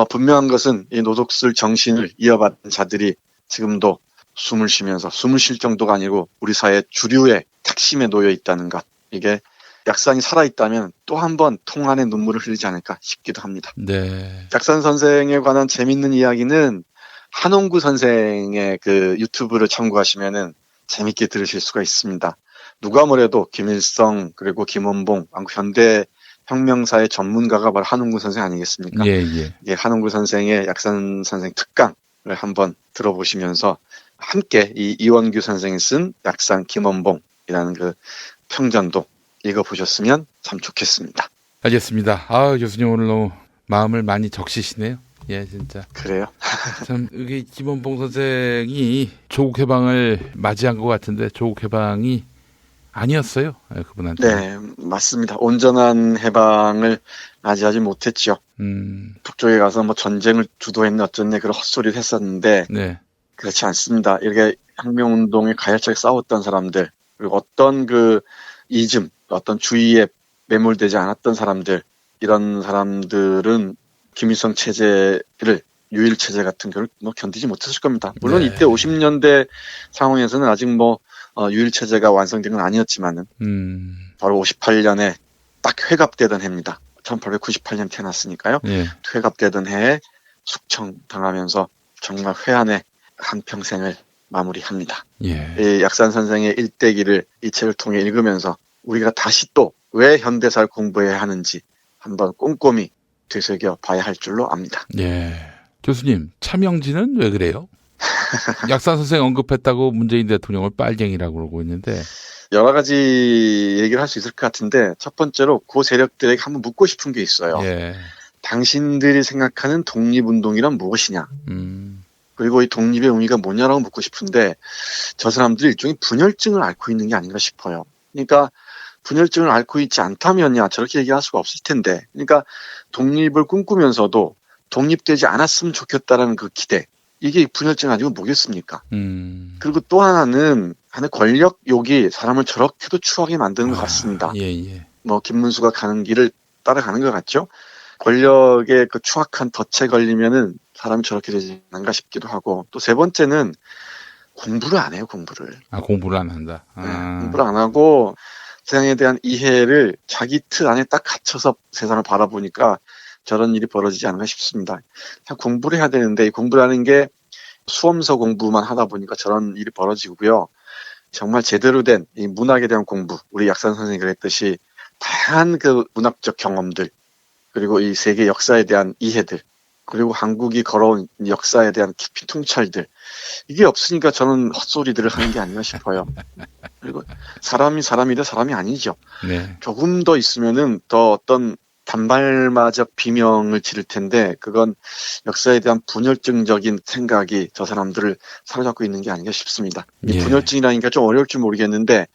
분명한 것은 이 노덕술 정신을 이어받은 자들이 지금도 숨을 쉬면서, 숨을 쉴 정도가 아니고 우리 사회 주류의 핵심에 놓여 있다는 것. 이게 약산이 살아있다면 또 한 번 통안의 눈물을 흘리지 않을까 싶기도 합니다. 네. 약산 선생에 관한 재밌는 이야기는 한홍구 선생의 그 유튜브를 참고하시면은 재밌게 들으실 수가 있습니다. 누가 뭐래도 김일성 그리고 김원봉 현대 혁명사의 전문가가 바로 한홍구 선생 아니겠습니까? 예. 예, 한홍구 선생의 약산 선생 특강을 한번 들어보시면서 함께 이 이원규 선생이 쓴 약산 김원봉이라는 그 평전도 읽어보셨으면 참 좋겠습니다. 알겠습니다. 교수님 오늘 너무 마음을 많이 적시시네요. 예, 진짜. 그래요? 참, 이게 김원봉 선생이 조국 해방을 맞이한 것 같은데 조국 해방이 아니었어요. 그분한테. 네, 맞습니다. 온전한 해방을 맞이하지 못했죠. 북쪽에 가서 뭐 전쟁을 주도했네 어쩌네 그런 헛소리를 했었는데 네. 그렇지 않습니다. 이렇게 혁명운동에 가열차게 싸웠던 사람들, 그리고 어떤 그 이즘, 어떤 주의에 매몰되지 않았던 사람들, 이런 사람들은 김일성 체제를 유일 체제 같은 걸 견디지 못했을 겁니다. 물론 네. 이때 50년대 상황에서는 아직 유일 체제가 완성된 건 아니었지만은 바로 58년에 딱 회갑되던 해입니다. 1898년 태어났으니까요. 네. 회갑되던 해에 숙청당하면서 정말 회한의 한평생을 마무리합니다. 예. 이 약산 선생의 일대기를 이 책을 통해 읽으면서 우리가 다시 또 왜 현대사를 공부해야 하는지 한번 꼼꼼히 되새겨 봐야 할 줄로 압니다. 예. 교수님, 차명진은 왜 그래요? 약산 선생 언급했다고 문재인 대통령을 빨갱이라고 그러고 있는데. 여러 가지 얘기를 할 수 있을 것 같은데 첫 번째로 그 세력들에게 한번 묻고 싶은 게 있어요. 예. 당신들이 생각하는 독립운동이란 무엇이냐? 그리고 이 독립의 의미가 뭐냐라고 묻고 싶은데 저 사람들이 일종의 분열증을 앓고 있는 게 아닌가 싶어요. 그러니까 분열증을 앓고 있지 않다면야 저렇게 얘기할 수가 없을 텐데, 그러니까 독립을 꿈꾸면서도 독립되지 않았으면 좋겠다라는 그 기대, 이게 분열증 아니고 뭐겠습니까? 그리고 또 하나는 권력욕이 사람을 저렇게도 추하게 만드는 것 같습니다. 예. 뭐 김문수가 가는 길을 따라가는 것 같죠? 권력의 그 추악한 덫에 걸리면은 사람이 저렇게 되지 않는가 싶기도 하고, 또 세 번째는 공부를 안 해요, 공부를. 공부를 안 한다. 네, 공부를 안 하고 세상에 대한 이해를 자기 틀 안에 딱 갇혀서 세상을 바라보니까 저런 일이 벌어지지 않나 싶습니다. 공부를 해야 되는데 이 공부를 하는 게 수험서 공부만 하다 보니까 저런 일이 벌어지고요. 정말 제대로 된 이 문학에 대한 공부, 우리 약산 선생님이 그랬듯이 다양한 그 문학적 경험들, 그리고 이 세계 역사에 대한 이해들, 그리고 한국이 걸어온 역사에 대한 깊이 통찰들, 이게 없으니까 저는 헛소리들을 하는 게 아닌가 싶어요. 그리고 사람이 사람이라 사람이 아니죠. 네. 조금 더 있으면은 더 어떤 단발마적 비명을 지를 텐데 그건 역사에 대한 분열증적인 생각이 저 사람들을 사로잡고 있는 게 아닌가 싶습니다. 이 분열증이라니까 좀 어려울지 모르겠는데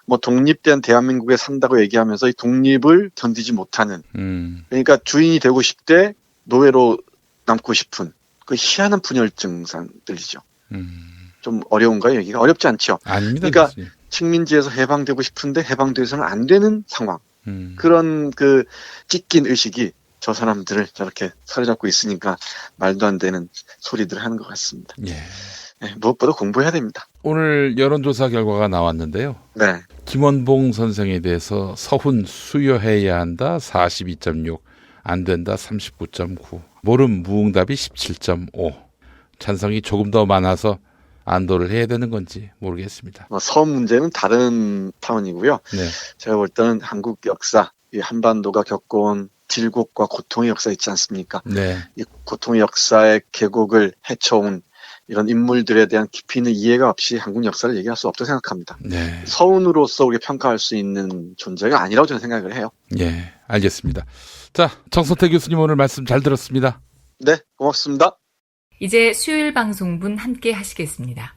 뭐 독립된 대한민국에 산다고 얘기하면서 이 독립을 견디지 못하는 그러니까 주인이 되고 싶되 노예로 남고 싶은 그 희한한 분열증들이죠. 좀 어려운가요? 여기가 어렵지 않죠. 아닙니다. 그러니까 교수님. 식민지에서 해방되고 싶은데 해방돼서는 안 되는 상황. 그런 그 찢긴 의식이 저 사람들을 저렇게 사로잡고 있으니까 말도 안 되는 소리들을 하는 것 같습니다. 예. 네, 무엇보다 공부해야 됩니다. 오늘 여론조사 결과가 나왔는데요. 네. 김원봉 선생에 대해서 서훈 수여해야 한다 42.6, 안 된다 39.9, 모름 무응답이 17.5, 찬성이 조금 더 많아서 안도를 해야 되는 건지 모르겠습니다. 서 문제는 다른 타원이고요. 네. 제가 볼 때는 한국 역사, 이 한반도가 겪어온 질곡과 고통의 역사 있지 않습니까? 네. 이 고통의 역사의 계곡을 헤쳐온 이런 인물들에 대한 깊이 있는 이해가 없이 한국 역사를 얘기할 수 없다고 생각합니다. 네. 서훈으로서 우리가 평가할 수 있는 존재가 아니라고 저는 생각을 해요. 예, 알겠습니다. 자, 정선태 교수님 오늘 말씀 잘 들었습니다. 네, 고맙습니다. 이제 수요일 방송분 함께 하시겠습니다.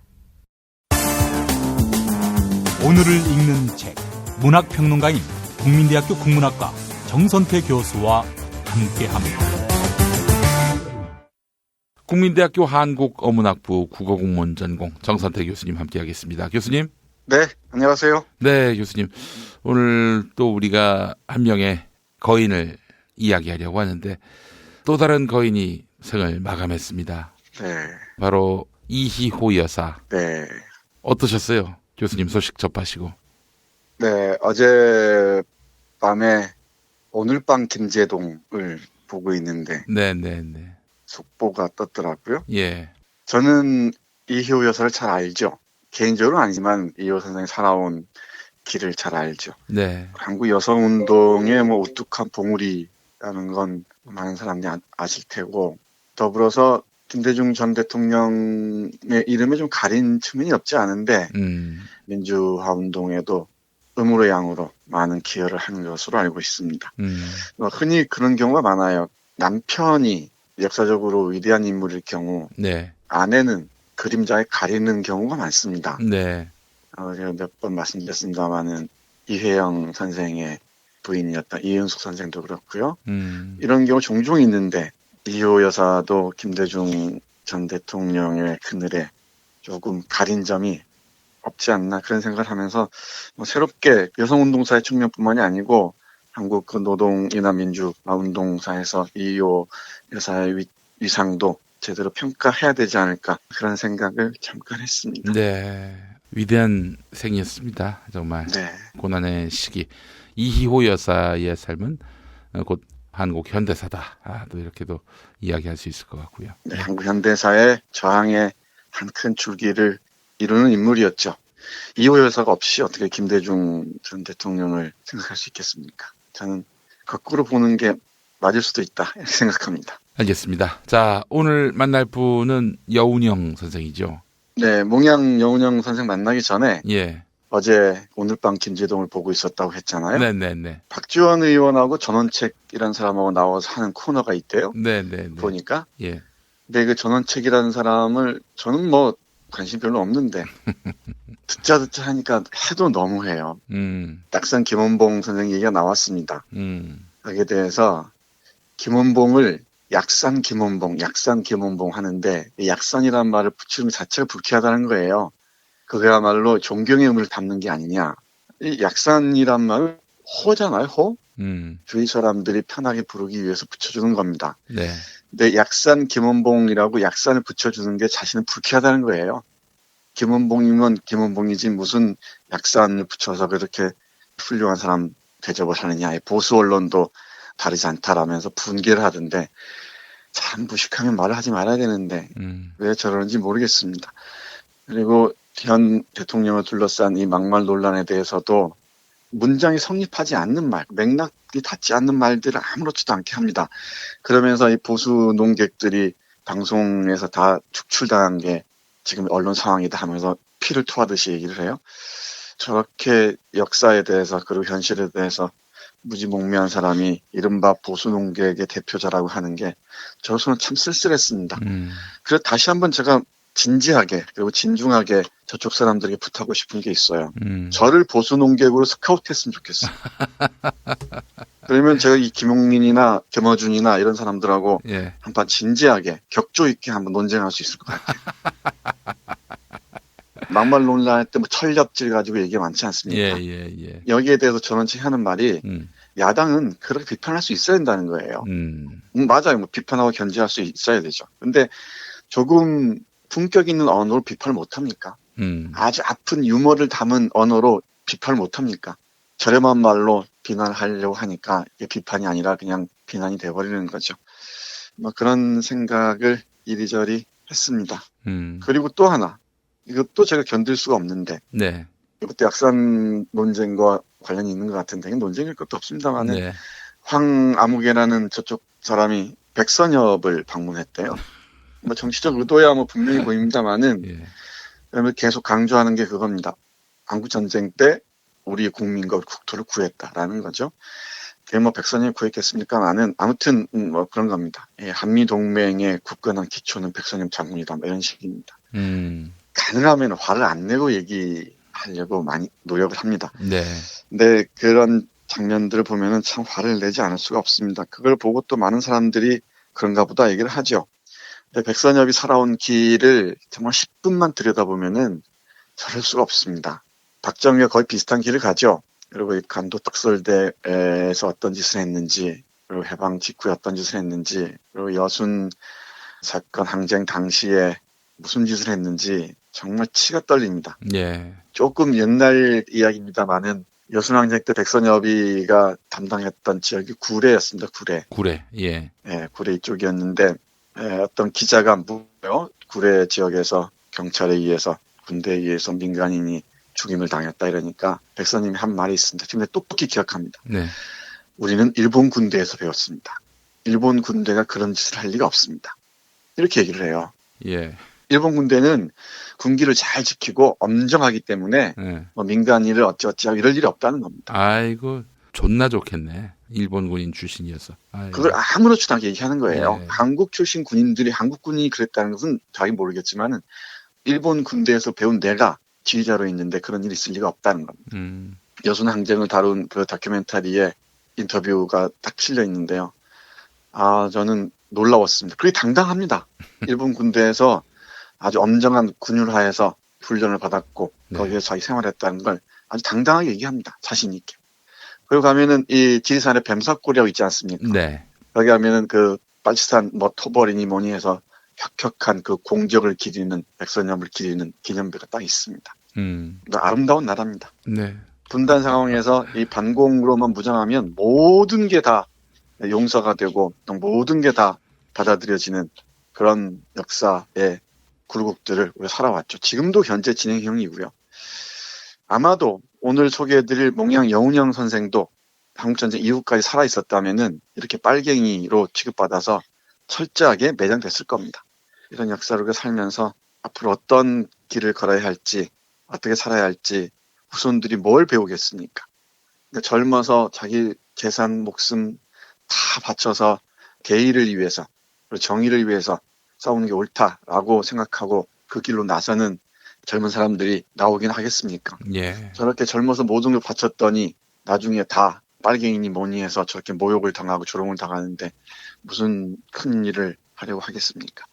오늘을 읽는 책, 문학평론가인 국민대학교 국문학과 정선태 교수와 함께합니다. 국민대학교 한국어문학부 국어국문 전공 정선태 교수님 함께하겠습니다. 교수님. 네, 안녕하세요. 네, 교수님. 오늘 또 우리가 한 명의 거인을 이야기하려고 하는데 또 다른 거인이 생을 마감했습니다. 네. 바로 이희호 여사. 네. 어떠셨어요? 교수님 소식 접하시고. 네, 어제 밤에 오늘 밤 김제동을 보고 있는데 네네네. 속보가 떴더라고요. 예. 저는 이희호 여사를 잘 알죠. 개인적으로는 아니지만 이희호 선생이 살아온 길을 잘 알죠. 네. 한국 여성운동의 뭐 우뚝한 봉우리라는 건 많은 사람들이 아실 테고 더불어서 김대중 전 대통령의 이름에 좀 가린 측면이 없지 않은데 민주화 운동에도 음으로 양으로 많은 기여를 한 것으로 알고 있습니다. 흔히 그런 경우가 많아요. 남편이 역사적으로 위대한 인물일 경우 네. 아내는 그림자에 가리는 경우가 많습니다. 네. 제가 몇 번 말씀드렸습니다마는 이회영 선생의 부인이었던 이은숙 선생도 그렇고요. 이런 경우 종종 있는데 이희호 여사도 김대중 전 대통령의 그늘에 조금 가린 점이 없지 않나 그런 생각을 하면서 새롭게 여성운동사의 측면뿐만이 아니고 한국 그 노동이나 민주화 운동사에서 이희호 여사의 위상도 제대로 평가해야 되지 않을까 그런 생각을 잠깐 했습니다. 네. 위대한 생이었습니다. 정말. 네. 고난의 시기. 이희호 여사의 삶은 곧 한국 현대사다. 또 이렇게도 이야기할 수 있을 것 같고요. 네, 한국 현대사의 저항의 한 큰 줄기를 이루는 인물이었죠. 이희호 여사가 없이 어떻게 김대중 전 대통령을 생각할 수 있겠습니까? 저는 거꾸로 보는 게 맞을 수도 있다 이렇게 생각합니다. 알겠습니다. 자, 오늘 만날 분은 여운형 선생이죠. 네, 몽양 여운형 선생 만나기 전에 예. 어제 오늘 밤 김제동을 보고 있었다고 했잖아요. 네네네. 박지원 의원하고 전원책이라는 사람하고 나와서 하는 코너가 있대요. 네네네. 보니까. 예. 근데 그 전원책이라는 사람을 저는 뭐 관심 별로 없는데 듣자 하니까 해도 너무해요. 딱선 김원봉 선생 얘기가 나왔습니다. 거기에 대해서 김원봉을 약산 김원봉 하는데 약산이라는 말을 붙이는 자체가 불쾌하다는 거예요. 그거야말로 존경의 의미를 담는 게 아니냐. 이 약산이란 말은 호잖아요, 호? 주위 사람들이 편하게 부르기 위해서 붙여주는 겁니다. 네. 근데 약산 김원봉이라고 약산을 붙여주는 게 자신은 불쾌하다는 거예요. 김원봉이면 김원봉이지 무슨 약산을 붙여서 그렇게 훌륭한 사람 대접을 하느냐. 보수 언론도 다르지 않다라면서 분개를 하던데 참 무식하게 말을 하지 말아야 되는데 왜 저러는지 모르겠습니다. 그리고 현 대통령을 둘러싼 이 막말 논란에 대해서도 문장이 성립하지 않는 말, 맥락이 닿지 않는 말들을 아무렇지도 않게 합니다. 그러면서 이 보수 농객들이 방송에서 다 축출당한 게 지금 언론 상황이다 하면서 피를 토하듯이 얘기를 해요. 저렇게 역사에 대해서 그리고 현실에 대해서 무지몽매한 사람이 이른바 보수 농객의 대표자라고 하는 게 저로서는 참 쓸쓸했습니다. 그래서 다시 한번 제가 진지하게 그리고 진중하게 저쪽 사람들에게 부탁하고 싶은 게 있어요. 저를 보수 농객으로 스카우트했으면 좋겠어요. 그러면 제가 이 김용민이나 김어준이나 이런 사람들하고 예. 한번 진지하게 격조 있게 한번 논쟁할 수 있을 것 같아요. 막말 논란할 때 뭐 철렵질 가지고 얘기가 많지 않습니까? 예. 여기에 대해서 저는 하는 말이 야당은 그렇게 비판할 수 있어야 된다는 거예요. 맞아요. 뭐 비판하고 견제할 수 있어야 되죠. 근데 조금 품격 있는 언어로 비판을 못합니까? 아주 아픈 유머를 담은 언어로 비판을 못합니까? 저렴한 말로 비난하려고 하니까 이게 비판이 아니라 그냥 비난이 돼버리는 거죠. 뭐 그런 생각을 이리저리 했습니다. 그리고 또 하나, 이것도 제가 견딜 수가 없는데, 네. 이것도 약산 논쟁과 관련이 있는 것 같은데, 논쟁일 것도 없습니다만은, 네. 황아무개라는 저쪽 사람이 백선엽을 방문했대요. 뭐 정치적 의도야 뭐 분명히 보입니다만은, 예. 계속 강조하는 게 그겁니다. 한국전쟁 때 우리 국민과 국토를 구했다라는 거죠. 그게 뭐 백선엽이 구했겠습니까만은, 아무튼 뭐 그런 겁니다. 예, 한미동맹의 굳건한 기초는 백선엽 장군이다. 뭐 이런 식입니다. 가능하면 화를 안 내고 얘기하려고 많이 노력을 합니다. 네. 근데 그런 장면들을 보면은 참 화를 내지 않을 수가 없습니다. 그걸 보고 또 많은 사람들이 그런가 보다 얘기를 하죠. 근데 백선엽이 살아온 길을 정말 10분만 들여다보면은 저럴 수가 없습니다. 박정희와 거의 비슷한 길을 가죠. 그리고 이 간도 특설대에서 어떤 짓을 했는지, 그리고 해방 직후에 어떤 짓을 했는지, 그리고 여순 사건 항쟁 당시에 무슨 짓을 했는지 정말 치가 떨립니다. 예. 조금 옛날 이야기입니다만은 여순항쟁 때 백선엽이가 담당했던 지역이 구례였습니다. 구례. 예. 예, 구례 이쪽이었는데 어떤 기자가 구례 지역에서 경찰에 의해서 군대에 의해서 민간인이 죽임을 당했다 이러니까 백선님이 한 말이 있습니다. 지금 똑똑히 기억합니다. 네. 우리는 일본 군대에서 배웠습니다. 일본 군대가 그런 짓을 할 리가 없습니다. 이렇게 얘기를 해요. 예. 일본 군대는 군기를 잘 지키고 엄정하기 때문에 뭐 민간인을 어찌어찌하고 이럴 일이 없다는 겁니다. 아이고 존나 좋겠네. 일본 군인 출신이어서. 아이고. 그걸 아무렇지도 않게 얘기하는 거예요. 한국 출신 군인들이 한국 군인이 그랬다는 것은 자기 모르겠지만은 일본 군대에서 배운 내가 지휘자로 있는데 그런 일이 있을 리가 없다는 겁니다. 여순 항쟁을 다룬 그 다큐멘터리에 인터뷰가 딱 실려 있는데요. 저는 놀라웠습니다. 그게 당당합니다. 일본 군대에서 아주 엄정한 군율하에서 훈련을 받았고 거기에서 자기 생활했다는 걸 아주 당당하게 얘기합니다. 자신 있게. 그리고 가면은 이 지리산에 뱀사골이라고 있지 않습니까? 네. 여기 가면은 그 빨치산 뭐 토벌이니 뭐니 해서 혁혁한 그 공적을 기리는 백선엽을 기리는 기념비가 딱 있습니다. 아름다운 나라입니다. 네. 분단 상황에서 이 반공으로만 무장하면 모든 게 다 용서가 되고 모든 게 다 받아들여지는 그런 역사의 굴곡들을 우리가 살아왔죠. 지금도 현재 진행형이고요. 아마도 오늘 소개해드릴 몽양 여운형 선생도 한국전쟁 이후까지 살아있었다면은 이렇게 빨갱이로 취급받아서 철저하게 매장됐을 겁니다. 이런 역사를 살면서 앞으로 어떤 길을 걸어야 할지, 어떻게 살아야 할지 후손들이 뭘 배우겠습니까? 그러니까 젊어서 자기 재산, 목숨 다 바쳐서 대의를 위해서, 그리고 정의를 위해서 싸우는 게 옳다라고 생각하고 그 길로 나서는 젊은 사람들이 나오긴 하겠습니까? 예. 저렇게 젊어서 모든 걸 바쳤더니 나중에 다 빨갱이니 뭐니 해서 저렇게 모욕을 당하고 조롱을 당하는데 무슨 큰 일을 하려고 하겠습니까?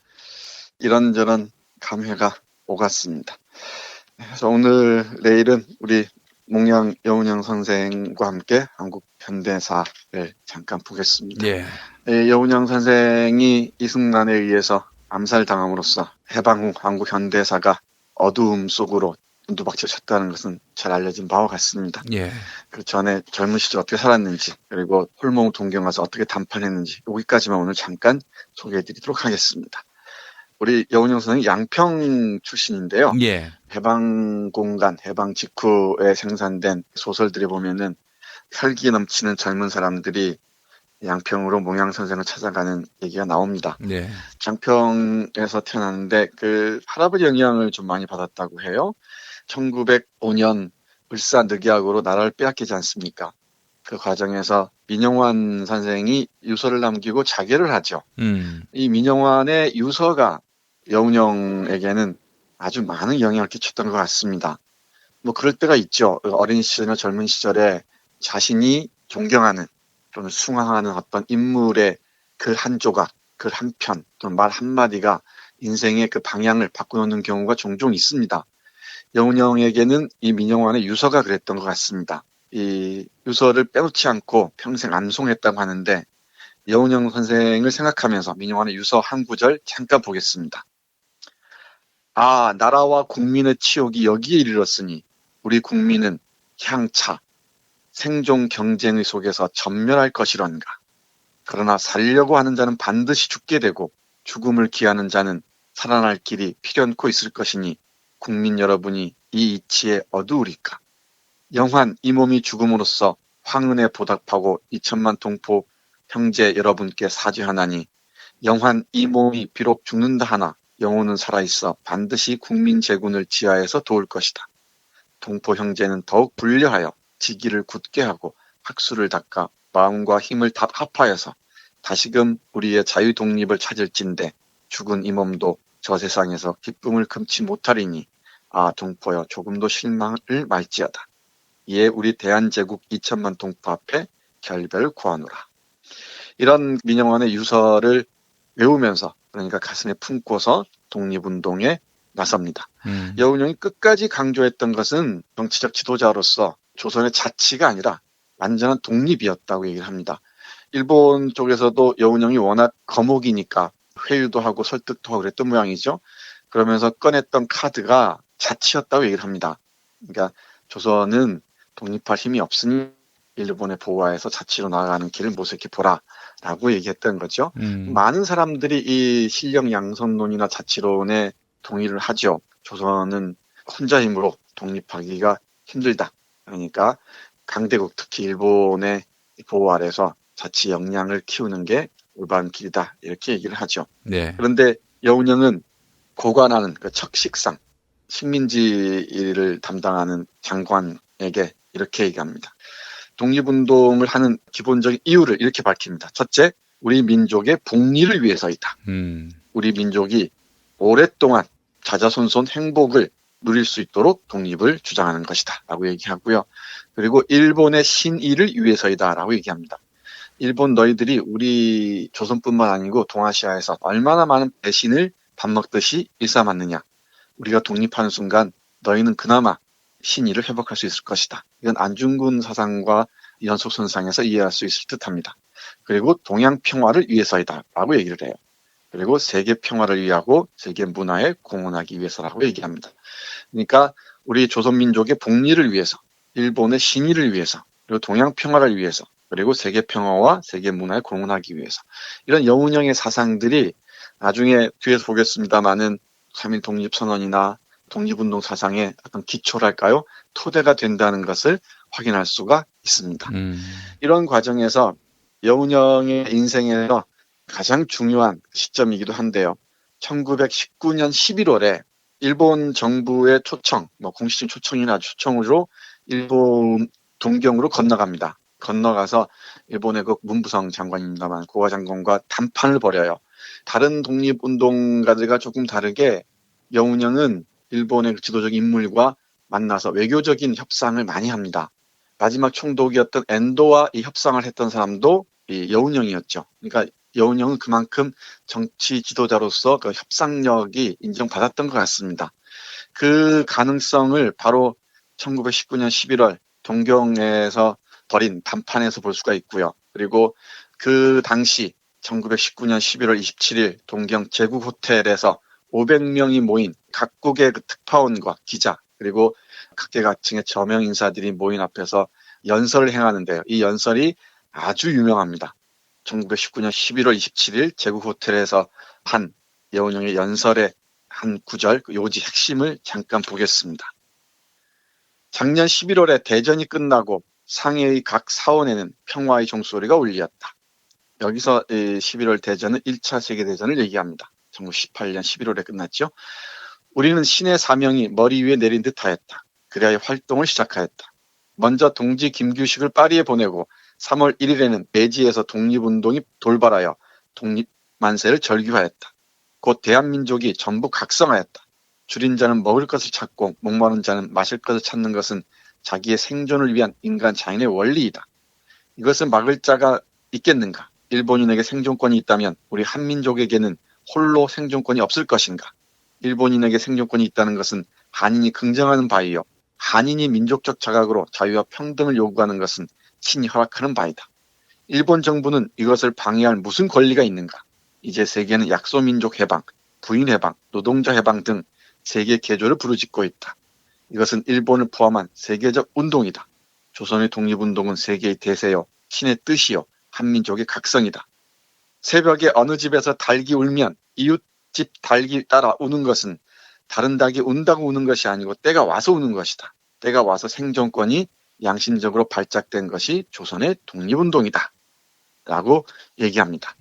이런저런 감회가 오갔습니다. 그래서 오늘 내일은 우리 몽양 여운형 선생과 함께 한국 현대사를 잠깐 보겠습니다. 예. 여운형 선생이 이승만에 의해서 암살당함으로써 해방 후 한국 현대사가 어두움 속으로 눈두박질 쳤다는 것은 잘 알려진 바와 같습니다. 예. 그 전에 젊은 시절 어떻게 살았는지, 그리고 홀몽 동경 가서 어떻게 담판했는지 여기까지만 오늘 잠깐 소개해드리도록 하겠습니다. 우리 여운형 선생이 양평 출신인데요. 예. 해방 공간, 해방 직후에 생산된 소설들이 보면은 혈기 넘치는 젊은 사람들이 양평으로 몽양 선생을 찾아가는 얘기가 나옵니다. 네. 양평에서 태어났는데 그 할아버지 영향을 좀 많이 받았다고 해요. 1905년 을사늑약으로 나라를 빼앗기지 않습니까? 그 과정에서 민영환 선생이 유서를 남기고 자결을 하죠. 이 민영환의 유서가 여운형에게는 아주 많은 영향을 끼쳤던 것 같습니다. 뭐 그럴 때가 있죠. 어린 시절이나 젊은 시절에 자신이 존경하는 또는 숭앙하는 어떤 인물의 글 한 조각, 글 한 편, 또는 말 한마디가 인생의 그 방향을 바꿔놓는 경우가 종종 있습니다. 여운형에게는 이 민영환의 유서가 그랬던 것 같습니다. 이 유서를 빼놓지 않고 평생 암송했다고 하는데 여운형 선생을 생각하면서 민영환의 유서 한 구절 잠깐 보겠습니다. 아, 나라와 국민의 치욕이 여기에 이르렀으니 우리 국민은 향차, 생존 경쟁의 속에서 전멸할 것이런가. 그러나 살려고 하는 자는 반드시 죽게 되고 죽음을 기하는 자는 살아날 길이 필연코 있을 것이니 국민 여러분이 이 이치에 어두우리까. 영환 이 몸이 죽음으로써 황은에 보답하고 2천만 동포 형제 여러분께 사죄하나니 영환 이 몸이 비록 죽는다 하나 영혼은 살아있어 반드시 국민 제군을 지하에서 도울 것이다. 동포 형제는 더욱 분려하여 지기를 굳게 하고 학수를 닦아 마음과 힘을 다 합하여서 다시금 우리의 자유 독립을 찾을진데 죽은 이 몸도 저 세상에서 기쁨을 금치 못하리니 아 동포여 조금도 실망을 말지어다. 이에 우리 대한제국 2천만 동포 앞에 결별을 구하노라. 이런 민영환의 유서를 외우면서 그러니까 가슴에 품고서 독립운동에 나섭니다. 여운형이 끝까지 강조했던 것은 정치적 지도자로서 조선의 자치가 아니라 완전한 독립이었다고 얘기를 합니다. 일본 쪽에서도 여운형이 워낙 거목이니까 회유도 하고 설득도 하고 그랬던 모양이죠. 그러면서 꺼냈던 카드가 자치였다고 얘기를 합니다. 그러니까 조선은 독립할 힘이 없으니 일본의 보호하에서 자치로 나아가는 길을 모색해 보라라고 얘기했던 거죠. 많은 사람들이 이 실력 양선론이나 자치론에 동의를 하죠. 조선은 혼자 힘으로 독립하기가 힘들다. 그러니까 강대국 특히 일본의 보호 아래서 자치 역량을 키우는 게 올바른 길이다. 이렇게 얘기를 하죠. 네. 그런데 여운형은 고관하는 그 척식상 식민지를 담당하는 장관에게 이렇게 얘기합니다. 독립운동을 하는 기본적인 이유를 이렇게 밝힙니다. 첫째, 우리 민족의 복리를 위해서이다. 우리 민족이 오랫동안 자자손손 행복을 누릴 수 있도록 독립을 주장하는 것이다. 라고 얘기하고요. 그리고 일본의 신의를 위해서이다. 라고 얘기합니다. 일본 너희들이 우리 조선뿐만 아니고 동아시아에서 얼마나 많은 배신을 밥 먹듯이 일삼았느냐. 우리가 독립하는 순간 너희는 그나마 신의를 회복할 수 있을 것이다. 이건 안중근 사상과 연속선상에서 이해할 수 있을 듯합니다. 그리고 동양 평화를 위해서이다 라고 얘기를 해요. 그리고 세계 평화를 위하고 세계 문화에 공헌하기 위해서라고 얘기합니다. 그러니까 우리 조선민족의 복리를 위해서, 일본의 신의를 위해서, 그리고 동양 평화를 위해서, 그리고 세계 평화와 세계 문화에 공헌하기 위해서 이런 여운형의 사상들이 나중에 뒤에서 보겠습니다마는 3.1 독립선언이나 독립운동 사상의 어떤 기초랄까요? 토대가 된다는 것을 확인할 수가 있습니다. 이런 과정에서 여운형의 인생에서 가장 중요한 시점이기도 한데요. 1919년 11월에 일본 정부의 초청, 공식적인 초청이나 초청으로 일본 동경으로 건너갑니다. 건너가서 일본의 그 문부성 장관입니다만 고가 장관과 담판을 벌여요. 다른 독립운동가들과 조금 다르게 여운형은 일본의 지도적 인물과 만나서 외교적인 협상을 많이 합니다. 마지막 총독이었던 엔도와 이 협상을 했던 사람도 이 여운형이었죠. 그러니까 여운형은 그만큼 정치 지도자로서 그 협상력이 인정받았던 것 같습니다. 그 가능성을 바로 1919년 11월 동경에서 벌인 담판에서 볼 수가 있고요. 그리고 그 당시 1919년 11월 27일 동경 제국 호텔에서 500명이 모인 각국의 그 특파원과 기자 그리고 각계각층의 저명 인사들이 모인 앞에서 연설을 행하는데요. 이 연설이 아주 유명합니다. 1919년 11월 27일 제국 호텔에서 한 여운형의 연설의 한 구절, 그 요지 핵심을 잠깐 보겠습니다. 작년 11월에 대전이 끝나고 상해의 각 사원에는 평화의 종소리가 울렸다. 여기서 11월 대전은 1차 세계대전을 얘기합니다. 1918년 11월에 끝났죠. 우리는 신의 사명이 머리 위에 내린 듯하였다. 그리하여 활동을 시작하였다. 먼저 동지 김규식을 파리에 보내고 3월 1일에는 매지에서 독립운동이 돌발하여 독립만세를 절규하였다. 곧 대한민족이 전부 각성하였다. 줄인 자는 먹을 것을 찾고 목마른 자는 마실 것을 찾는 것은 자기의 생존을 위한 인간 자연의 원리이다. 이것을 막을 자가 있겠는가? 일본인에게 생존권이 있다면 우리 한민족에게는 홀로 생존권이 없을 것인가? 일본인에게 생존권이 있다는 것은 한인이 긍정하는 바이요. 한인이 민족적 자각으로 자유와 평등을 요구하는 것은 신이 허락하는 바이다. 일본 정부는 이것을 방해할 무슨 권리가 있는가? 이제 세계는 약소민족 해방, 부인 해방, 노동자 해방 등 세계 개조를 부르짖고 있다. 이것은 일본을 포함한 세계적 운동이다. 조선의 독립운동은 세계의 대세요, 신의 뜻이요, 한민족의 각성이다. 새벽에 어느 집에서 닭이 울면 이웃집 닭이 따라 우는 것은 다른 닭이 운다고 우는 것이 아니고 때가 와서 우는 것이다. 때가 와서 생존권이 양심적으로 발작된 것이 조선의 독립운동이다. 라고 얘기합니다.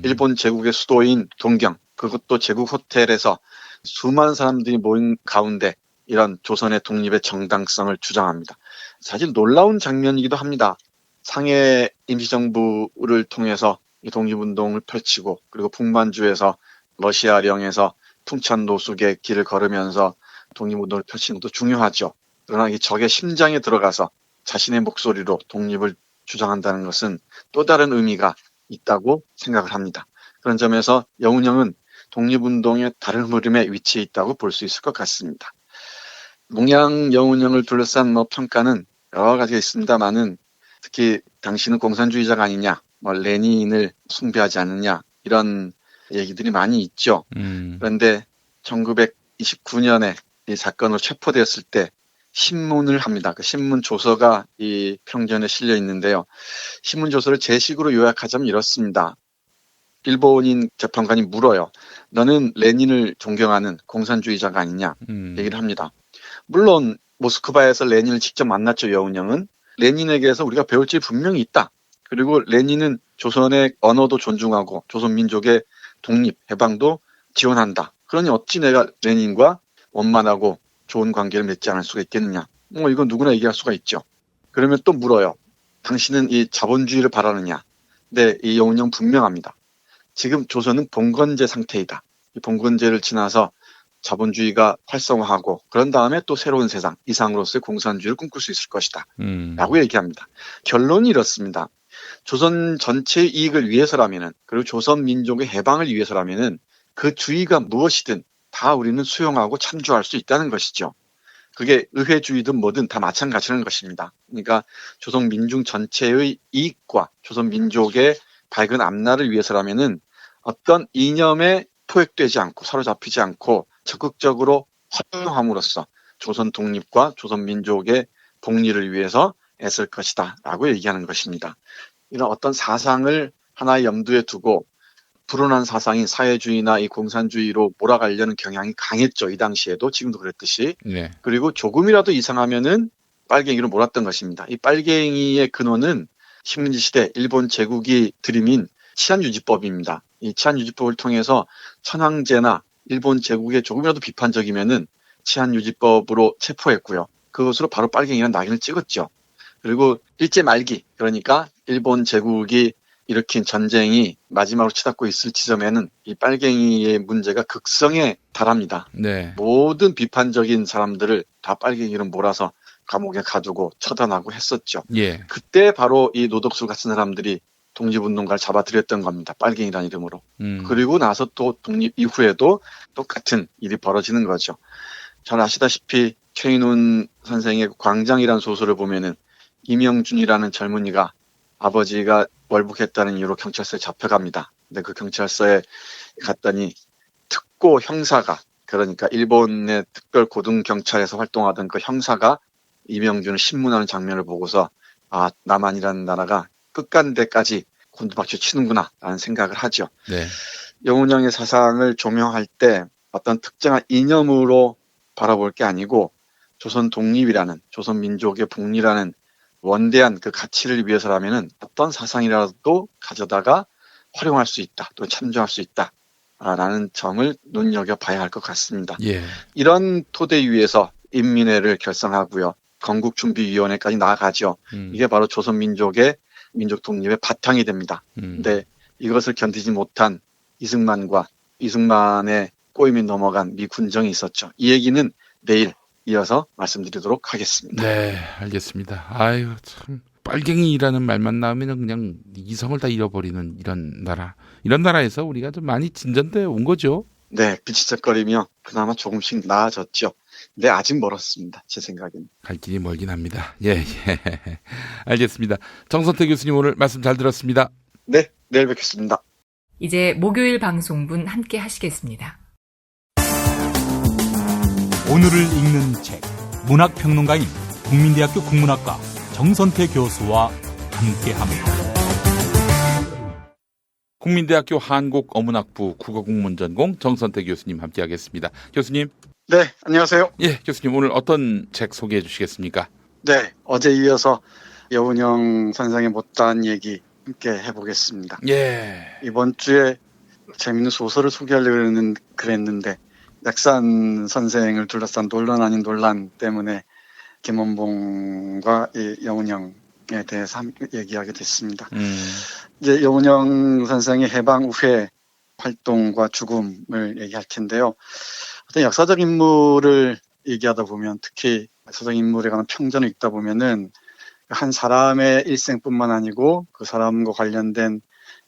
일본 제국의 수도인 동경, 그것도 제국 호텔에서 수많은 사람들이 모인 가운데 이런 조선의 독립의 정당성을 주장합니다. 사실 놀라운 장면이기도 합니다. 상해 임시정부를 통해서 이 독립운동을 펼치고 그리고 북만주에서 러시아령에서 풍천 노숙의 길을 걸으면서 독립운동을 펼치는 것도 중요하죠. 그러나 이 적의 심장에 들어가서 자신의 목소리로 독립을 주장한다는 것은 또 다른 의미가 있다고 생각을 합니다. 그런 점에서 여운형은 독립운동의 다른 흐름에 위치해 있다고 볼 수 있을 것 같습니다. 몽양 여운형을 둘러싼 평가는 여러 가지가 있습니다만은 특히 당신은 공산주의자가 아니냐, 레닌을 숭배하지 않느냐 이런 얘기들이 많이 있죠. 그런데 1929년에 이 사건으로 체포되었을 때 신문을 합니다. 그 신문 조서가 이 평전에 실려 있는데요. 신문 조서를 제 식으로 요약하자면 이렇습니다. 일본인 재판관이 물어요. 너는 레닌을 존경하는 공산주의자가 아니냐 얘기를 합니다. 물론 모스크바에서 레닌을 직접 만났죠. 여운형은. 레닌에게서 우리가 배울 점이 분명히 있다. 그리고 레닌은 조선의 언어도 존중하고 조선 민족의 독립, 해방도 지원한다. 그러니 어찌 내가 레닌과 원만하고 좋은 관계를 맺지 않을 수가 있겠느냐. 이건 누구나 얘기할 수가 있죠. 그러면 또 물어요. 당신은 이 자본주의를 바라느냐. 네, 이 여운형 분명합니다. 지금 조선은 봉건제 상태이다. 이 봉건제를 지나서 자본주의가 활성화하고 그런 다음에 또 새로운 세상, 이상으로서의 공산주의를 꿈꿀 수 있을 것이다. 라고 얘기합니다. 결론이 이렇습니다. 조선 전체의 이익을 위해서라면은 그리고 조선 민족의 해방을 위해서라면은 그 주의가 무엇이든 다 우리는 수용하고 참조할 수 있다는 것이죠. 그게 의회주의든 뭐든 다 마찬가지라는 것입니다. 그러니까 조선 민중 전체의 이익과 조선 민족의 밝은 앞날을 위해서라면은 어떤 이념에 포획되지 않고 사로잡히지 않고 적극적으로 활용함으로써 조선 독립과 조선 민족의 복리를 위해서 애쓸 것이다 라고 얘기하는 것입니다. 이런 어떤 사상을 하나의 염두에 두고 불온한 사상인 사회주의나 이 공산주의로 몰아가려는 경향이 강했죠. 이 당시에도 지금도 그랬듯이. 네. 그리고 조금이라도 이상하면은 빨갱이로 몰았던 것입니다. 이 빨갱이의 근원은 식민지 시대 일본 제국이 들이민 치안유지법입니다. 이 치안유지법을 통해서 천황제나 일본 제국에 조금이라도 비판적이면은 치안유지법으로 체포했고요. 그것으로 바로 빨갱이라는 낙인을 찍었죠. 그리고 일제 말기, 그러니까 일본 제국이 일으킨 전쟁이 마지막으로 치닫고 있을 지점에는 이 빨갱이의 문제가 극성에 달합니다. 네. 모든 비판적인 사람들을 다 빨갱이로 몰아서 감옥에 가두고 처단하고 했었죠. 예. 그때 바로 이 노덕술 같은 사람들이 독립운동가를 잡아들였던 겁니다. 빨갱이라는 이름으로. 그리고 나서 또 독립 이후에도 똑같은 일이 벌어지는 거죠. 잘 아시다시피 최인훈 선생의 광장이라는 소설을 보면은 이명준이라는 젊은이가 아버지가 월북했다는 이유로 경찰서에 잡혀갑니다. 근데 그 경찰서에 갔더니 특고 형사가, 그러니까 일본의 특별 고등경찰에서 활동하던 그 형사가 이명준을 신문하는 장면을 보고서 아, 남한이라는 나라가 끝간데까지 곤두박질 치는구나 라는 생각을 하죠. 네. 여운형의 사상을 조명할 때 어떤 특정한 이념으로 바라볼 게 아니고 조선 독립이라는, 조선 민족의 복리라는 원대한 그 가치를 위해서라면은 어떤 사상이라도 가져다가 활용할 수 있다, 또 참조할 수 있다 라는 점을 눈여겨봐야 할 것 같습니다. 예. 이런 토대 위에서 인민회를 결성하고요. 건국준비위원회까지 나아가죠. 이게 바로 조선민족의 민족 독립의 바탕이 됩니다. 근데 이것을 견디지 못한 이승만의 꼬임이 넘어간 미 군정이 있었죠. 이 얘기는 내일 이어서 말씀드리도록 하겠습니다. 네, 알겠습니다. 아유, 참. 빨갱이라는 말만 나오면 그냥 이성을 다 잃어버리는 이런 나라에서 우리가 좀 많이 진전돼 온 거죠. 네, 비치적거리며 그나마 조금씩 나아졌죠. 근데 아직 멀었습니다. 제 생각에는. 갈 길이 멀긴 합니다. 예. 알겠습니다. 정선태 교수님 오늘 말씀 잘 들었습니다. 네, 내일 뵙겠습니다. 이제 목요일 방송분 함께 하시겠습니다. 오늘을 읽는 책, 문학평론가인 국민대학교 국문학과 정선태 교수와 함께합니다. 국민대학교 한국어문학부 국어국문전공 정선태 교수님 함께하겠습니다. 교수님. 네, 안녕하세요. 예, 교수님 오늘 어떤 책 소개해 주시겠습니까? 네, 어제 이어서 여운형 선생의 못다한 얘기 함께 해보겠습니다. 예. 이번 주에 재밌는 소설을 소개하려고 그랬는데 약산 선생을 둘러싼 논란 아닌 논란 때문에 김원봉과 이 여운형에 대해서 얘기하게 됐습니다. 이제 여운형 선생의 해방 후에 활동과 죽음을 얘기할 텐데요. 어떤 역사적 인물을 얘기하다 보면 특히 역사적 인물에 관한 평전을 읽다 보면은 한 사람의 일생뿐만 아니고 그 사람과 관련된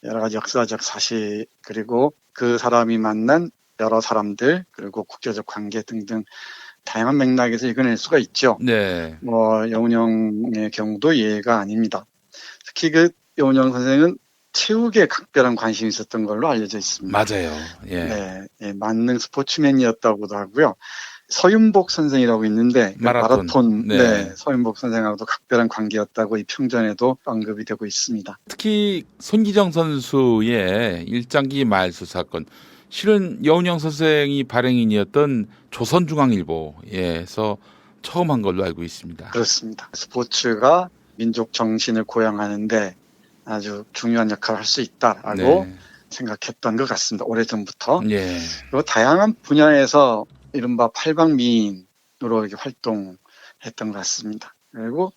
여러 가지 역사적 사실 그리고 그 사람이 만난 여러 사람들 그리고 국제적 관계 등등 다양한 맥락에서 읽어낼 수가 있죠. 네. 여운형의 경우도 예가 아닙니다. 특히 그 여운형 선생은 체육에 각별한 관심이 있었던 걸로 알려져 있습니다. 맞아요. 예. 네, 예, 만능 스포츠맨이었다고도 하고요. 서윤복 선생이라고 있는데 마라톤 네, 서윤복 선생하고도 각별한 관계였다고 이 평전에도 언급이 되고 있습니다. 특히 손기정 선수의 일장기 말소 사건, 실은 여운형 선생이 발행인이었던 조선중앙일보에서 처음 한 걸로 알고 있습니다. 그렇습니다. 스포츠가 민족 정신을 고양하는데 아주 중요한 역할을 할 수 있다라고 생각했던 것 같습니다. 오래전부터. 예. 그리고 다양한 분야에서 이른바 팔방미인으로 이렇게 활동했던 것 같습니다. 그리고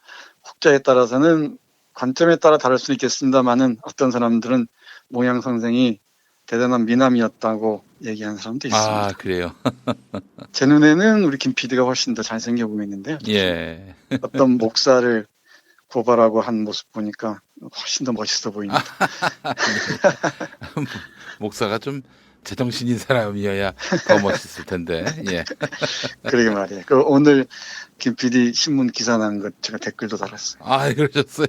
혹자에 따라서는 관점에 따라 다를 수 있겠습니다만은 어떤 사람들은 몽양 선생이 대단한 미남이었다고 얘기하는 사람도 있습니다. 아, 그래요? 제 눈에는 우리 김 PD가 훨씬 더 잘생겨 보이는데요. 예. 어떤 목사를 고발하고 한 모습 보니까 훨씬 더 멋있어 보입니다. 목사가 좀 제정신인 사람이어야 더 멋있을 텐데. 예. 그러게 말이에요. 그 오늘 김 PD 신문 기사 난 것 제가 댓글도 달았어요. 아, 그러셨어요?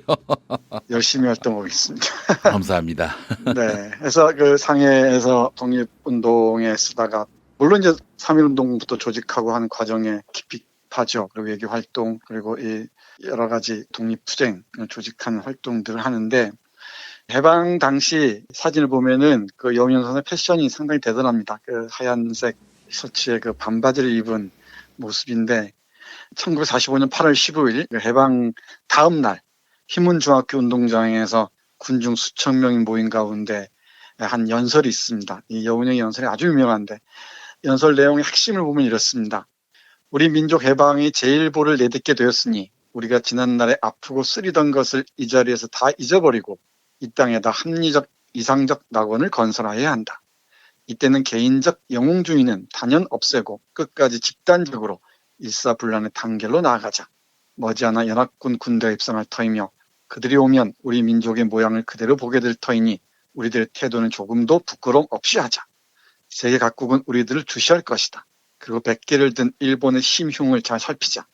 열심히 활동하고 있습니다. 감사합니다. 네. 그래서 그 상해에서 독립운동에 쓰다가 물론 이제 3.1운동부터 조직하고 하는 과정에 깊이 파죠. 그리고 외교 활동 그리고 이 여러 가지 독립투쟁을 조직하는 활동들을 하는데 해방 당시 사진을 보면은 그 여운형 선생의 패션이 상당히 대단합니다. 그 하얀색 셔츠에 그 반바지를 입은 모습인데 1945년 8월 15일 그 해방 다음 날 희문중학교 운동장에서 군중 수천 명이 모인 가운데 한 연설이 있습니다. 이 여운형의 연설이 아주 유명한데 연설 내용의 핵심을 보면 이렇습니다. 우리 민족 해방이 제1보를 내딛게 되었으니 우리가 지난날에 아프고 쓰리던 것을 이 자리에서 다 잊어버리고 이 땅에다 합리적 이상적 낙원을 건설해야 한다. 이때는 개인적 영웅주의는 단연 없애고 끝까지 집단적으로 일사불란의 단결로 나아가자. 머지않아 연합군 군대에 입성할 터이며 그들이 오면 우리 민족의 모양을 그대로 보게 될 터이니 우리들의 태도는 조금도 부끄러움 없이 하자. 세계 각국은 우리들을 주시할 것이다. 그리고 100개를 든 일본의 심흉을 잘 살피자.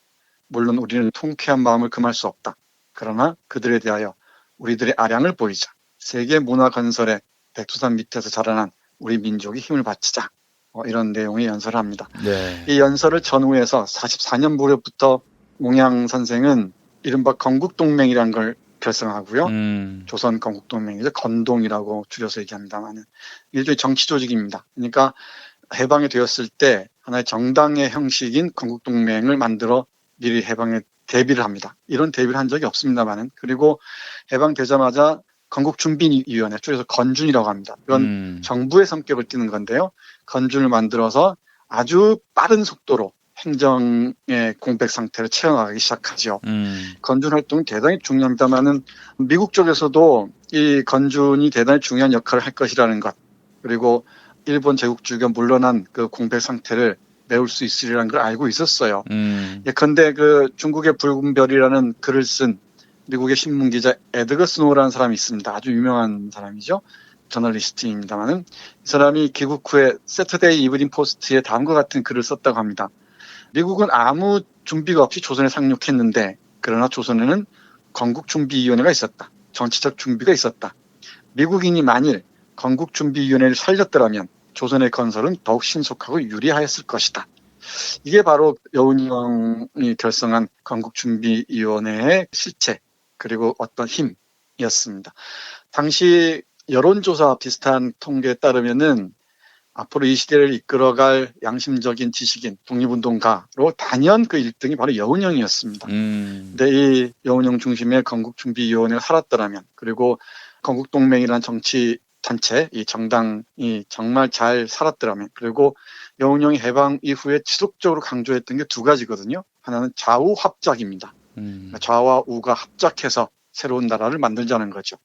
물론 우리는 통쾌한 마음을 금할 수 없다. 그러나 그들에 대하여 우리들의 아량을 보이자. 세계 문화 건설에 백두산 밑에서 자라난 우리 민족이 힘을 바치자. 이런 내용의 연설을 합니다. 네. 이 연설을 전후해서 44년 무렵부터 몽양 선생은 이른바 건국동맹이라는 걸 결성하고요. 조선 건국동맹이죠. 건동이라고 줄여서 얘기합니다만은 일종의 정치 조직입니다. 그러니까 해방이 되었을 때 하나의 정당의 형식인 건국동맹을 만들어 미리 해방에 대비를 합니다. 이런 대비를 한 적이 없습니다만은 그리고 해방되자마자 건국준비위원회 줄여서 건준이라고 합니다. 이건 정부의 성격을 띠는 건데요. 건준을 만들어서 아주 빠른 속도로 행정의 공백 상태를 채워나가기 시작하죠. 건준 활동이 대단히 중요합니다만은 미국 쪽에서도 이 건준이 대단히 중요한 역할을 할 것이라는 것, 그리고 일본 제국주의가 물러난 그 공백 상태를 메울 수 있으리라는 걸 알고 있었어요. 예컨대 그 중국의 붉은 별이라는 글을 쓴 미국의 신문 기자 에드거 스노우라는 사람이 있습니다. 아주 유명한 사람이죠. 저널리스트입니다만은 이 사람이 귀국 후에 세터데이 이브닝 포스트에 다음과 같은 글을 썼다고 합니다. 미국은 아무 준비가 없이 조선에 상륙했는데 그러나 조선에는 건국준비위원회가 있었다. 정치적 준비가 있었다. 미국인이 만일 건국준비위원회를 살렸더라면 조선의 건설은 더욱 신속하고 유리하였을 것이다. 이게 바로 여운형이 결성한 건국준비위원회의 실체 그리고 어떤 힘이었습니다. 당시 여론조사 비슷한 통계에 따르면은 앞으로 이 시대를 이끌어갈 양심적인 지식인, 독립운동가로 단연 그 1등이 바로 여운형이었습니다. 근데 이 여운형 중심의 건국준비위원회가 살았더라면, 그리고 건국동맹이라는 정치 단체, 이 정당이 정말 잘 살았더라면, 그리고 여운형이 해방 이후에 지속적으로 강조했던 게 두 가지거든요. 하나는 좌우 합작입니다. 좌와 우가 합작해서 새로운 나라를 만들자는 거죠.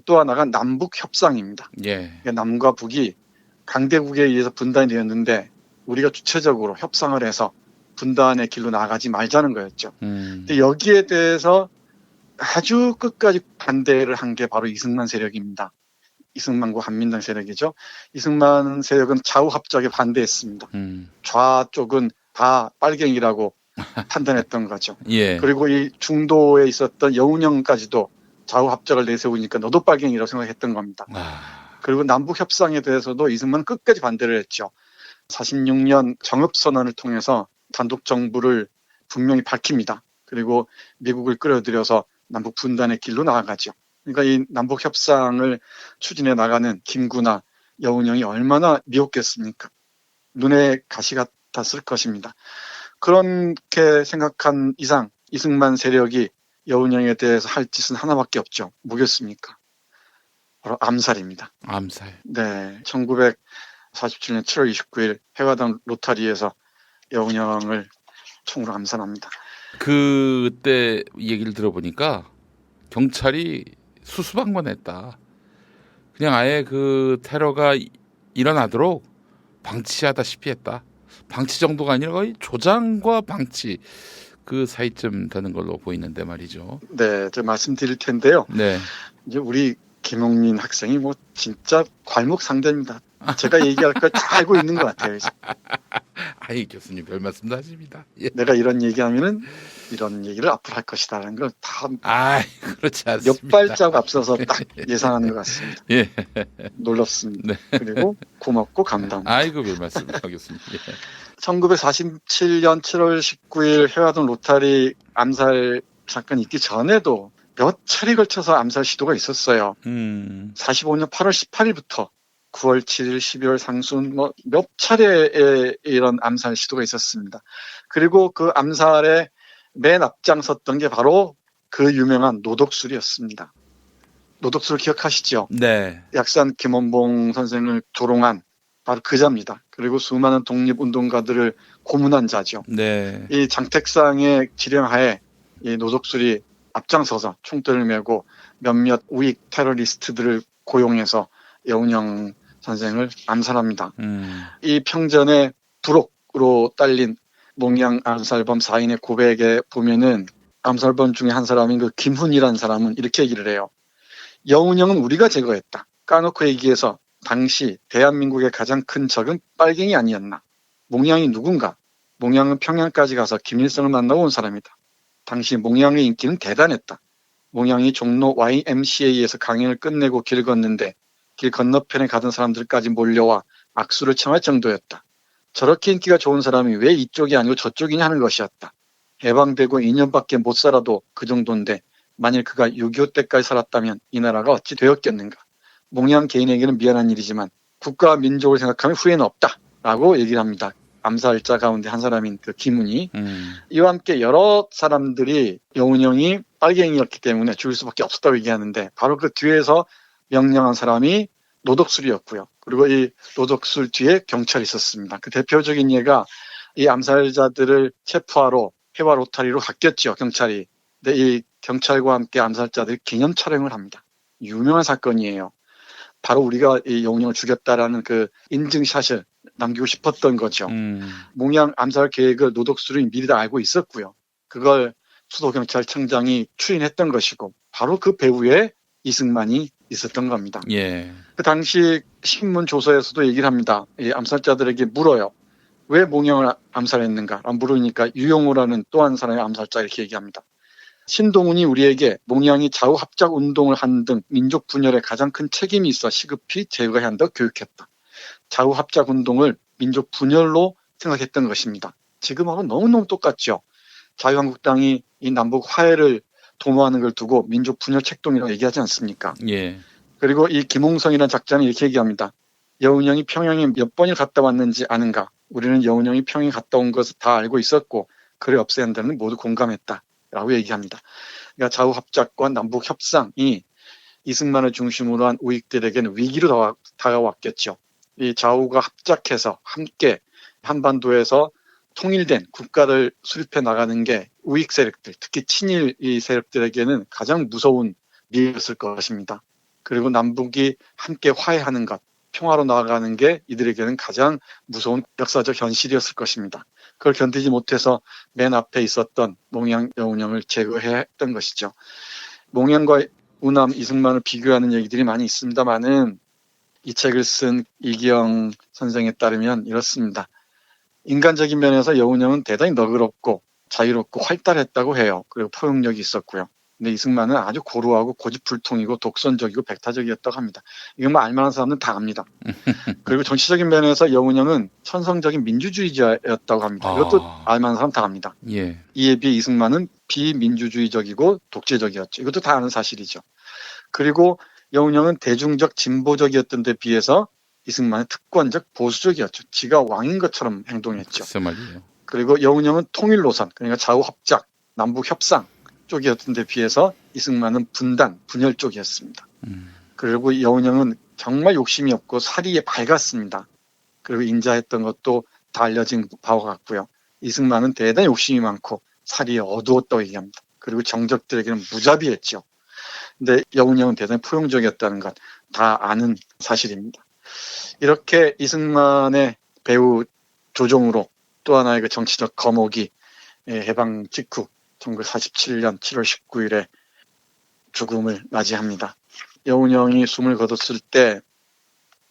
또 하나가 남북 협상입니다. 예. 남과 북이 강대국에 의해서 분단이 되었는데 우리가 주체적으로 협상을 해서 분단의 길로 나가지 말자는 거였죠. 근데 여기에 대해서 아주 끝까지 반대를 한 게 바로 이승만 세력입니다. 이승만과 한민당 세력이죠. 이승만 세력은 좌우 합작에 반대했습니다. 좌쪽은 다 빨갱이라고 판단했던 거죠. 예. 그리고 이 중도에 있었던 여운형까지도 좌우 합작을 내세우니까 너도 빨갱이라고 생각했던 겁니다. 그리고 남북 협상에 대해서도 이승만은 끝까지 반대를 했죠. 46년 정읍선언을 통해서 단독 정부를 분명히 밝힙니다. 그리고 미국을 끌어들여서 남북 분단의 길로 나아가죠. 그러니까 이 남북 협상을 추진해 나가는 김구나 여운형이 얼마나 미웠겠습니까? 눈에 가시 같았을 것입니다. 그렇게 생각한 이상 이승만 세력이 여운형에 대해서 할 짓은 하나밖에 없죠. 뭐겠습니까? 바로 암살입니다. 암살. 네, 1947년 7월 29일 해화당 로타리에서 여운형을 총으로 암살합니다. 그때 얘기를 들어보니까 경찰이 수수방관했다. 그냥 아예 그 테러가 일어나도록 방치하다시피 했다. 방치 정도가 아니라 거의 조장과 방치 그 사이쯤 되는 걸로 보이는데 말이죠. 네, 제가 말씀드릴 텐데요. 네. 이제 우리 김용민 학생이 뭐 진짜 괄목 상대입니다. 제가 얘기할 걸 다 알고 있는 것 같아요. 아이 교수님 별 말씀도 하십니다. 예. 내가 이런 얘기하면은 이런 얘기를 앞으로 할 것이다라는 걸 다 그렇지 않습니다. 몇 발자국 앞서서 딱 예상하는 것 같습니다. 예. 놀랍습니다. 네. 그리고 고맙고 감사합니다. 아이고 별 말씀을 하겠습니다. 예. 1947년 7월 19일 해화동 로타리 암살 사건이 있기 전에도 몇 차례 걸쳐서 암살 시도가 있었어요. 45년 8월 18일부터 9월 7일, 12월 상순 몇 차례의 이런 암살 시도가 있었습니다. 그리고 그 암살에 맨 앞장섰던 게 바로 그 유명한 노덕술이었습니다. 노덕술 기억하시죠? 네. 약산 김원봉 선생을 조롱한 바로 그 자입니다. 그리고 수많은 독립운동가들을 고문한 자죠. 네. 이 장택상의 지령하에 이 노덕술이 앞장서서 총대를 메고 몇몇 우익 테러리스트들을 고용해서 여운형 선생을 암살합니다. 이 평전의 부록으로 딸린 몽양 암살범 4인의 고백에 보면은 암살범 중에 한 사람인 그 김훈이라는 사람은 이렇게 얘기를 해요. 여운형은 우리가 제거했다. 까놓고 얘기해서 당시 대한민국의 가장 큰 적은 빨갱이 아니었나. 몽양이 누군가. 몽양은 평양까지 가서 김일성을 만나고 온 사람이다. 당시 몽양의 인기는 대단했다. 몽양이 종로 YMCA에서 강연을 끝내고 길 걷는데 길 건너편에 가던 사람들까지 몰려와 악수를 청할 정도였다. 저렇게 인기가 좋은 사람이 왜 이쪽이 아니고 저쪽이냐 하는 것이었다. 해방되고 2년밖에 못 살아도 그 정도인데 만일 그가 6.25 때까지 살았다면 이 나라가 어찌 되었겠는가. 몽양 개인에게는 미안한 일이지만 국가와 민족을 생각하면 후회는 없다. 라고 얘기를 합니다. 암살자 가운데 한 사람인 그 김훈이. 이와 함께 여러 사람들이 여운형이 빨갱이였기 때문에 죽일 수밖에 없었다고 얘기하는데 바로 그 뒤에서 명령한 사람이 노덕술이었고요. 그리고 이 노덕술 뒤에 경찰이 있었습니다. 그 대표적인 예가 이 암살자들을 체포하러 해와 로타리로 갔겠죠, 경찰이. 근데 이 경찰과 함께 암살자들이 기념 촬영을 합니다. 유명한 사건이에요. 바로 우리가 이 영웅을 죽였다라는 그 인증샷을 남기고 싶었던 거죠. 몽양 암살 계획을 노덕수를 미리 다 알고 있었고요. 그걸 수도경찰청장이 추인했던 것이고 바로 그 배후에 이승만이 있었던 겁니다. 예. 그 당시 신문 조서에서도 얘기를 합니다. 이 암살자들에게 물어요. 왜 몽양을 암살했는가? 물으니까 유영호라는 또 한 사람의 암살자 이렇게 얘기합니다. 신동훈이 우리에게 몽양이 좌우 합작 운동을 한 등 민족 분열에 가장 큰 책임이 있어 시급히 제거해야 한다고 교육했다. 좌우 합작 운동을 민족 분열로 생각했던 것입니다. 지금하고 너무너무 똑같죠. 자유한국당이 이 남북 화해를 도모하는 걸 두고 민족 분열 책동이라고 얘기하지 않습니까? 예. 그리고 이 김홍성이라는 작자는 이렇게 얘기합니다. 여운형이 평양에 몇 번을 갔다 왔는지 아는가? 우리는 여운형이 평양에 갔다 온 것을 다 알고 있었고 그를 없애야 한다는 모두 공감했다. 라고 얘기합니다. 그러니까 좌우 합작과 남북 협상이 이승만을 중심으로 한 우익들에게는 위기로 다가왔겠죠. 이 좌우가 합작해서 함께 한반도에서 통일된 국가를 수립해 나가는 게 우익 세력들, 특히 친일 이 세력들에게는 가장 무서운 미래였을 것입니다. 그리고 남북이 함께 화해하는 것, 평화로 나아가는 게 이들에게는 가장 무서운 역사적 현실이었을 것입니다. 그걸 견디지 못해서 맨 앞에 있었던 몽양 여운형을 제거해야 했던 것이죠. 몽양과 우남 이승만을 비교하는 얘기들이 많이 있습니다만은 이 책을 쓴 이기영 선생에 따르면 이렇습니다. 인간적인 면에서 여운형은 대단히 너그럽고 자유롭고 활달했다고 해요. 그리고 포용력이 있었고요. 근데 이승만은 아주 고루하고 고집불통이고 독선적이고 백타적이었다고 합니다. 이건 뭐 알만한 사람들은 다 압니다. 그리고 정치적인 면에서 여운형은 천성적인 민주주의자였다고 합니다. 이것도 알만한 사람 다 압니다. 예. 이에 비해 이승만은 비민주주의적이고 독재적이었죠. 이것도 다 아는 사실이죠. 그리고 여운형은 대중적 진보적이었던 데 비해서 이승만은 특권적 보수적이었죠. 지가 왕인 것처럼 행동했죠. 글쎄 말이에요. 그리고 여운형은 통일 노선, 그러니까 좌우 합작, 남북 협상 쪽이었던 데 비해서 이승만은 분단, 분열 쪽이었습니다. 그리고 여운형은 정말 욕심이 없고 사리에 밝았습니다. 그리고 인자했던 것도 다 알려진 바와 같고요. 이승만은 대단히 욕심이 많고 사리에 어두웠다고 얘기합니다. 그리고 정적들에게는 무자비했죠. 근데 여운형은 대단히 포용적이었다는 것 다 아는 사실입니다. 이렇게 이승만의 배우 조종으로 또 하나의 그 정치적 거목이 해방 직후 1947년 7월 19일에 죽음을 맞이합니다. 여운형이 숨을 거뒀을 때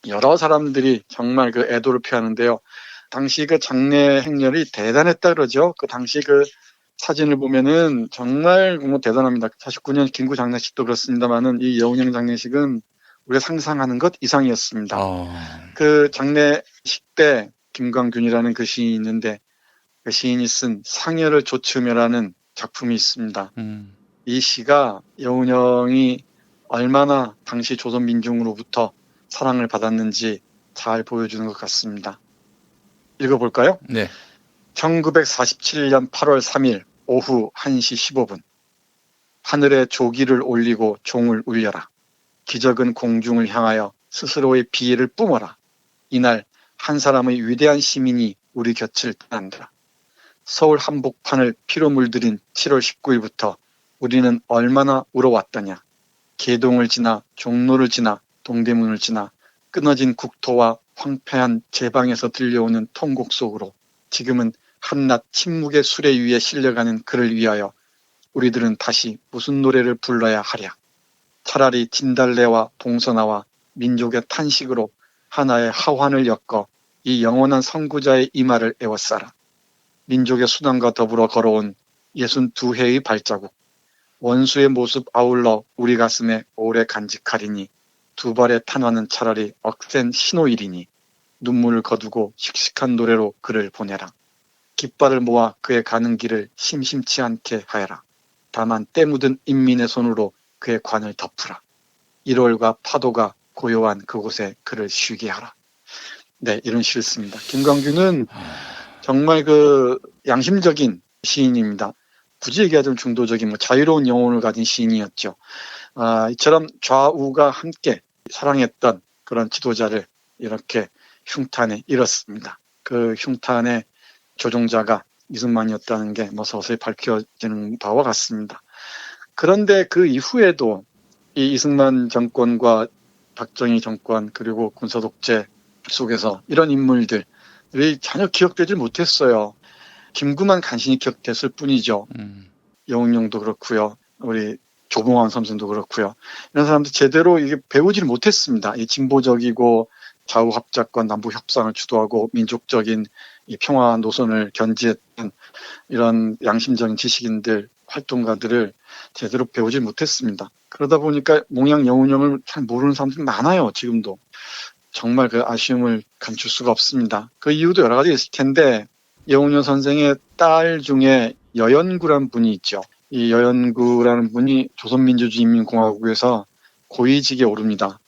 여러 사람들이 정말 그 애도를 표하는데요. 당시 그 장례 행렬이 대단했다 그러죠. 그 당시 그 사진을 보면은 정말 뭐 대단합니다. 49년 김구 장례식도 그렇습니다만은 이 여운형 장례식은 우리가 상상하는 것 이상이었습니다. 그 장례식 때 김광균이라는 그 시인이 있는데 그 시인이 쓴 상여를 조츠며라는 작품이 있습니다. 이 시가 여운형이 얼마나 당시 조선 민중으로부터 사랑을 받았는지 잘 보여주는 것 같습니다. 읽어볼까요? 네. 1947년 8월 3일 오후 1시 15분 하늘에 조기를 올리고 종을 울려라. 기적은 공중을 향하여 스스로의 비애를 뿜어라. 이날 한 사람의 위대한 시민이 우리 곁을 떠난다. 서울 한복판을 피로 물들인 7월 19일부터 우리는 얼마나 울어왔더냐. 개동을 지나 종로를 지나 동대문을 지나 끊어진 국토와 황폐한 제방에서 들려오는 통곡 속으로 지금은 한낮 침묵의 수레 위에 실려가는 그를 위하여 우리들은 다시 무슨 노래를 불러야 하랴. 차라리 진달래와 봉선화와 민족의 탄식으로 하나의 하환을 엮어 이 영원한 선구자의 이마를 에워싸라. 민족의 수단과 더불어 걸어온 62회의 발자국. 원수의 모습 아울러 우리 가슴에 오래 간직하리니 두 발의 탄환은 차라리 억센 신호일이니 눈물을 거두고 씩씩한 노래로 그를 보내라. 깃발을 모아 그의 가는 길을 심심치 않게 하여라. 다만 때 묻은 인민의 손으로 그의 관을 덮으라. 1월과 파도가 고요한 그곳에 그를 쉬게 하라. 네, 이런 시를 씁니다. 김광균은 정말 그 양심적인 시인입니다. 굳이 얘기하자면 중도적인 자유로운 영혼을 가진 시인이었죠. 이처럼 좌우가 함께 사랑했던 그런 지도자를 이렇게 흉탄에 잃었습니다. 그 흉탄에 조종자가 이승만이었다는 게 뭐 서서히 밝혀지는 바와 같습니다. 그런데 그 이후에도 이 이승만 정권과 박정희 정권 그리고 군사독재 속에서 이런 인물들이 전혀 기억되지 못했어요. 김구만 간신히 기억됐을 뿐이죠. 영웅용도 그렇고요. 우리 조봉환 선생도 그렇고요. 이런 사람들 제대로 이게 배우지를 못했습니다. 이 진보적이고 좌우 합작과 남북 협상을 주도하고 민족적인 이 평화 노선을 견지했던 이런 양심적인 지식인들, 활동가들을 제대로 배우지 못했습니다. 그러다 보니까 몽양 영운형을 잘 모르는 사람들이 많아요. 지금도. 정말 그 아쉬움을 감출 수가 없습니다. 그 이유도 여러 가지 있을 텐데 영운형 선생의 딸 중에 여연구라는 분이 있죠. 이 여연구라는 분이 조선민주주의인민공화국에서 고위직에 오릅니다.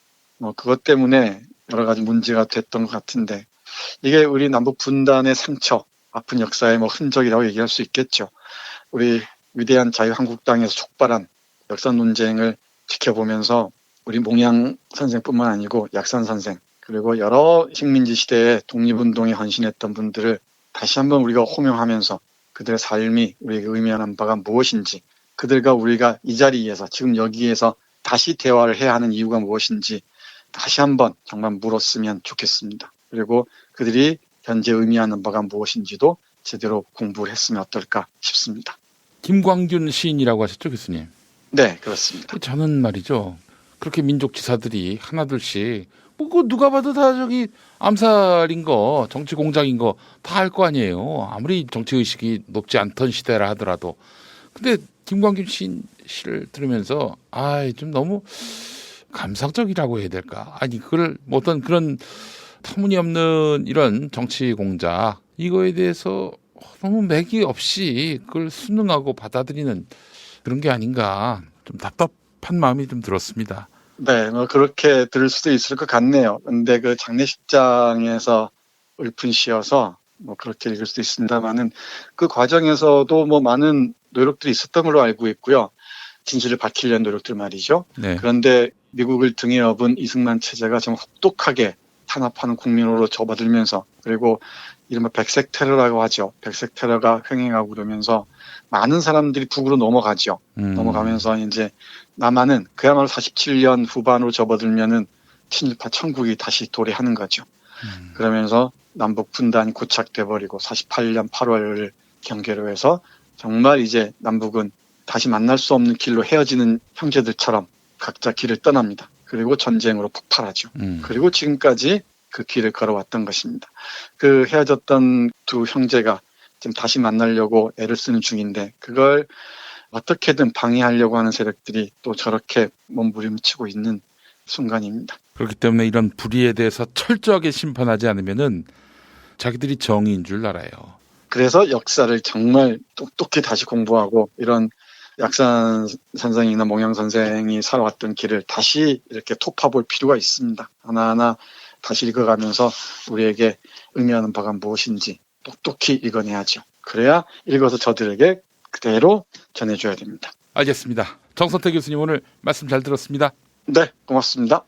그것 때문에 여러 가지 문제가 됐던 것 같은데 이게 우리 남북 분단의 상처, 아픈 역사의 흔적이라고 얘기할 수 있겠죠. 우리 위대한 자유한국당에서 촉발한 역사 논쟁을 지켜보면서 우리 몽양 선생뿐만 아니고 약산 선생 그리고 여러 식민지 시대에 독립운동에 헌신했던 분들을 다시 한번 우리가 호명하면서 그들의 삶이 우리에게 의미하는 바가 무엇인지 그들과 우리가 이 자리에서 지금 여기에서 다시 대화를 해야 하는 이유가 무엇인지 다시 한번 정말 물었으면 좋겠습니다. 그리고 그들이 현재 의미하는 바가 무엇인지도 제대로 공부를 했으면 어떨까 싶습니다. 김광균 시인이라고 하셨죠, 교수님? 네, 그렇습니다. 저는 말이죠. 그렇게 민족지사들이 하나둘씩 그 누가 봐도 다 저기 암살인 거, 정치 공작인 거 다 알 거 아니에요. 아무리 정치 의식이 높지 않던 시대라 하더라도. 근데 김광균 시를 들으면서 좀 너무 감상적이라고 해야 될까? 아니 그걸 어떤 그런 터무니없는 이런 정치 공작 이거에 대해서 너무 맥이 없이 그걸 순응하고 받아들이는 그런 게 아닌가 좀 답답한 마음이 좀 들었습니다. 네, 그렇게 들을 수도 있을 것 같네요. 근데 그 장례식장에서 읊은 시여서 그렇게 읽을 수도 있습니다만은 그 과정에서도 많은 노력들이 있었던 걸로 알고 있고요. 진실을 밝히려는 노력들 말이죠. 네. 그런데 미국을 등에 업은 이승만 체제가 정말 혹독하게 탄압하는 국민으로 접어들면서 그리고 이른바 백색 테러라고 하죠. 백색 테러가 횡행하고 그러면서 많은 사람들이 북으로 넘어가죠. 넘어가면서 이제 남한은 그야말로 47년 후반으로 접어들면은 친일파 천국이 다시 도래하는 거죠. 그러면서 남북 분단이 고착돼 버리고 48년 8월을 경계로 해서 정말 이제 남북은 다시 만날 수 없는 길로 헤어지는 형제들처럼 각자 길을 떠납니다. 그리고 전쟁으로 폭발하죠. 그리고 지금까지 그 길을 걸어왔던 것입니다. 그 헤어졌던 두 형제가 지금 다시 만나려고 애를 쓰는 중인데 그걸 어떻게든 방해하려고 하는 세력들이 또 저렇게 몸부림치고 있는 순간입니다. 그렇기 때문에 이런 불의에 대해서 철저하게 심판하지 않으면은 자기들이 정의인 줄 알아요. 그래서 역사를 정말 똑똑히 다시 공부하고 이런 약산 선생이나 몽양 선생이 살아왔던 길을 다시 이렇게 토파볼 필요가 있습니다. 하나하나 다시 읽어가면서 우리에게 의미하는 바가 무엇인지 똑똑히 읽어내야죠. 그래야 읽어서 저들에게 그대로 전해줘야 됩니다. 알겠습니다. 정선태 교수님 오늘 말씀 잘 들었습니다. 네, 고맙습니다.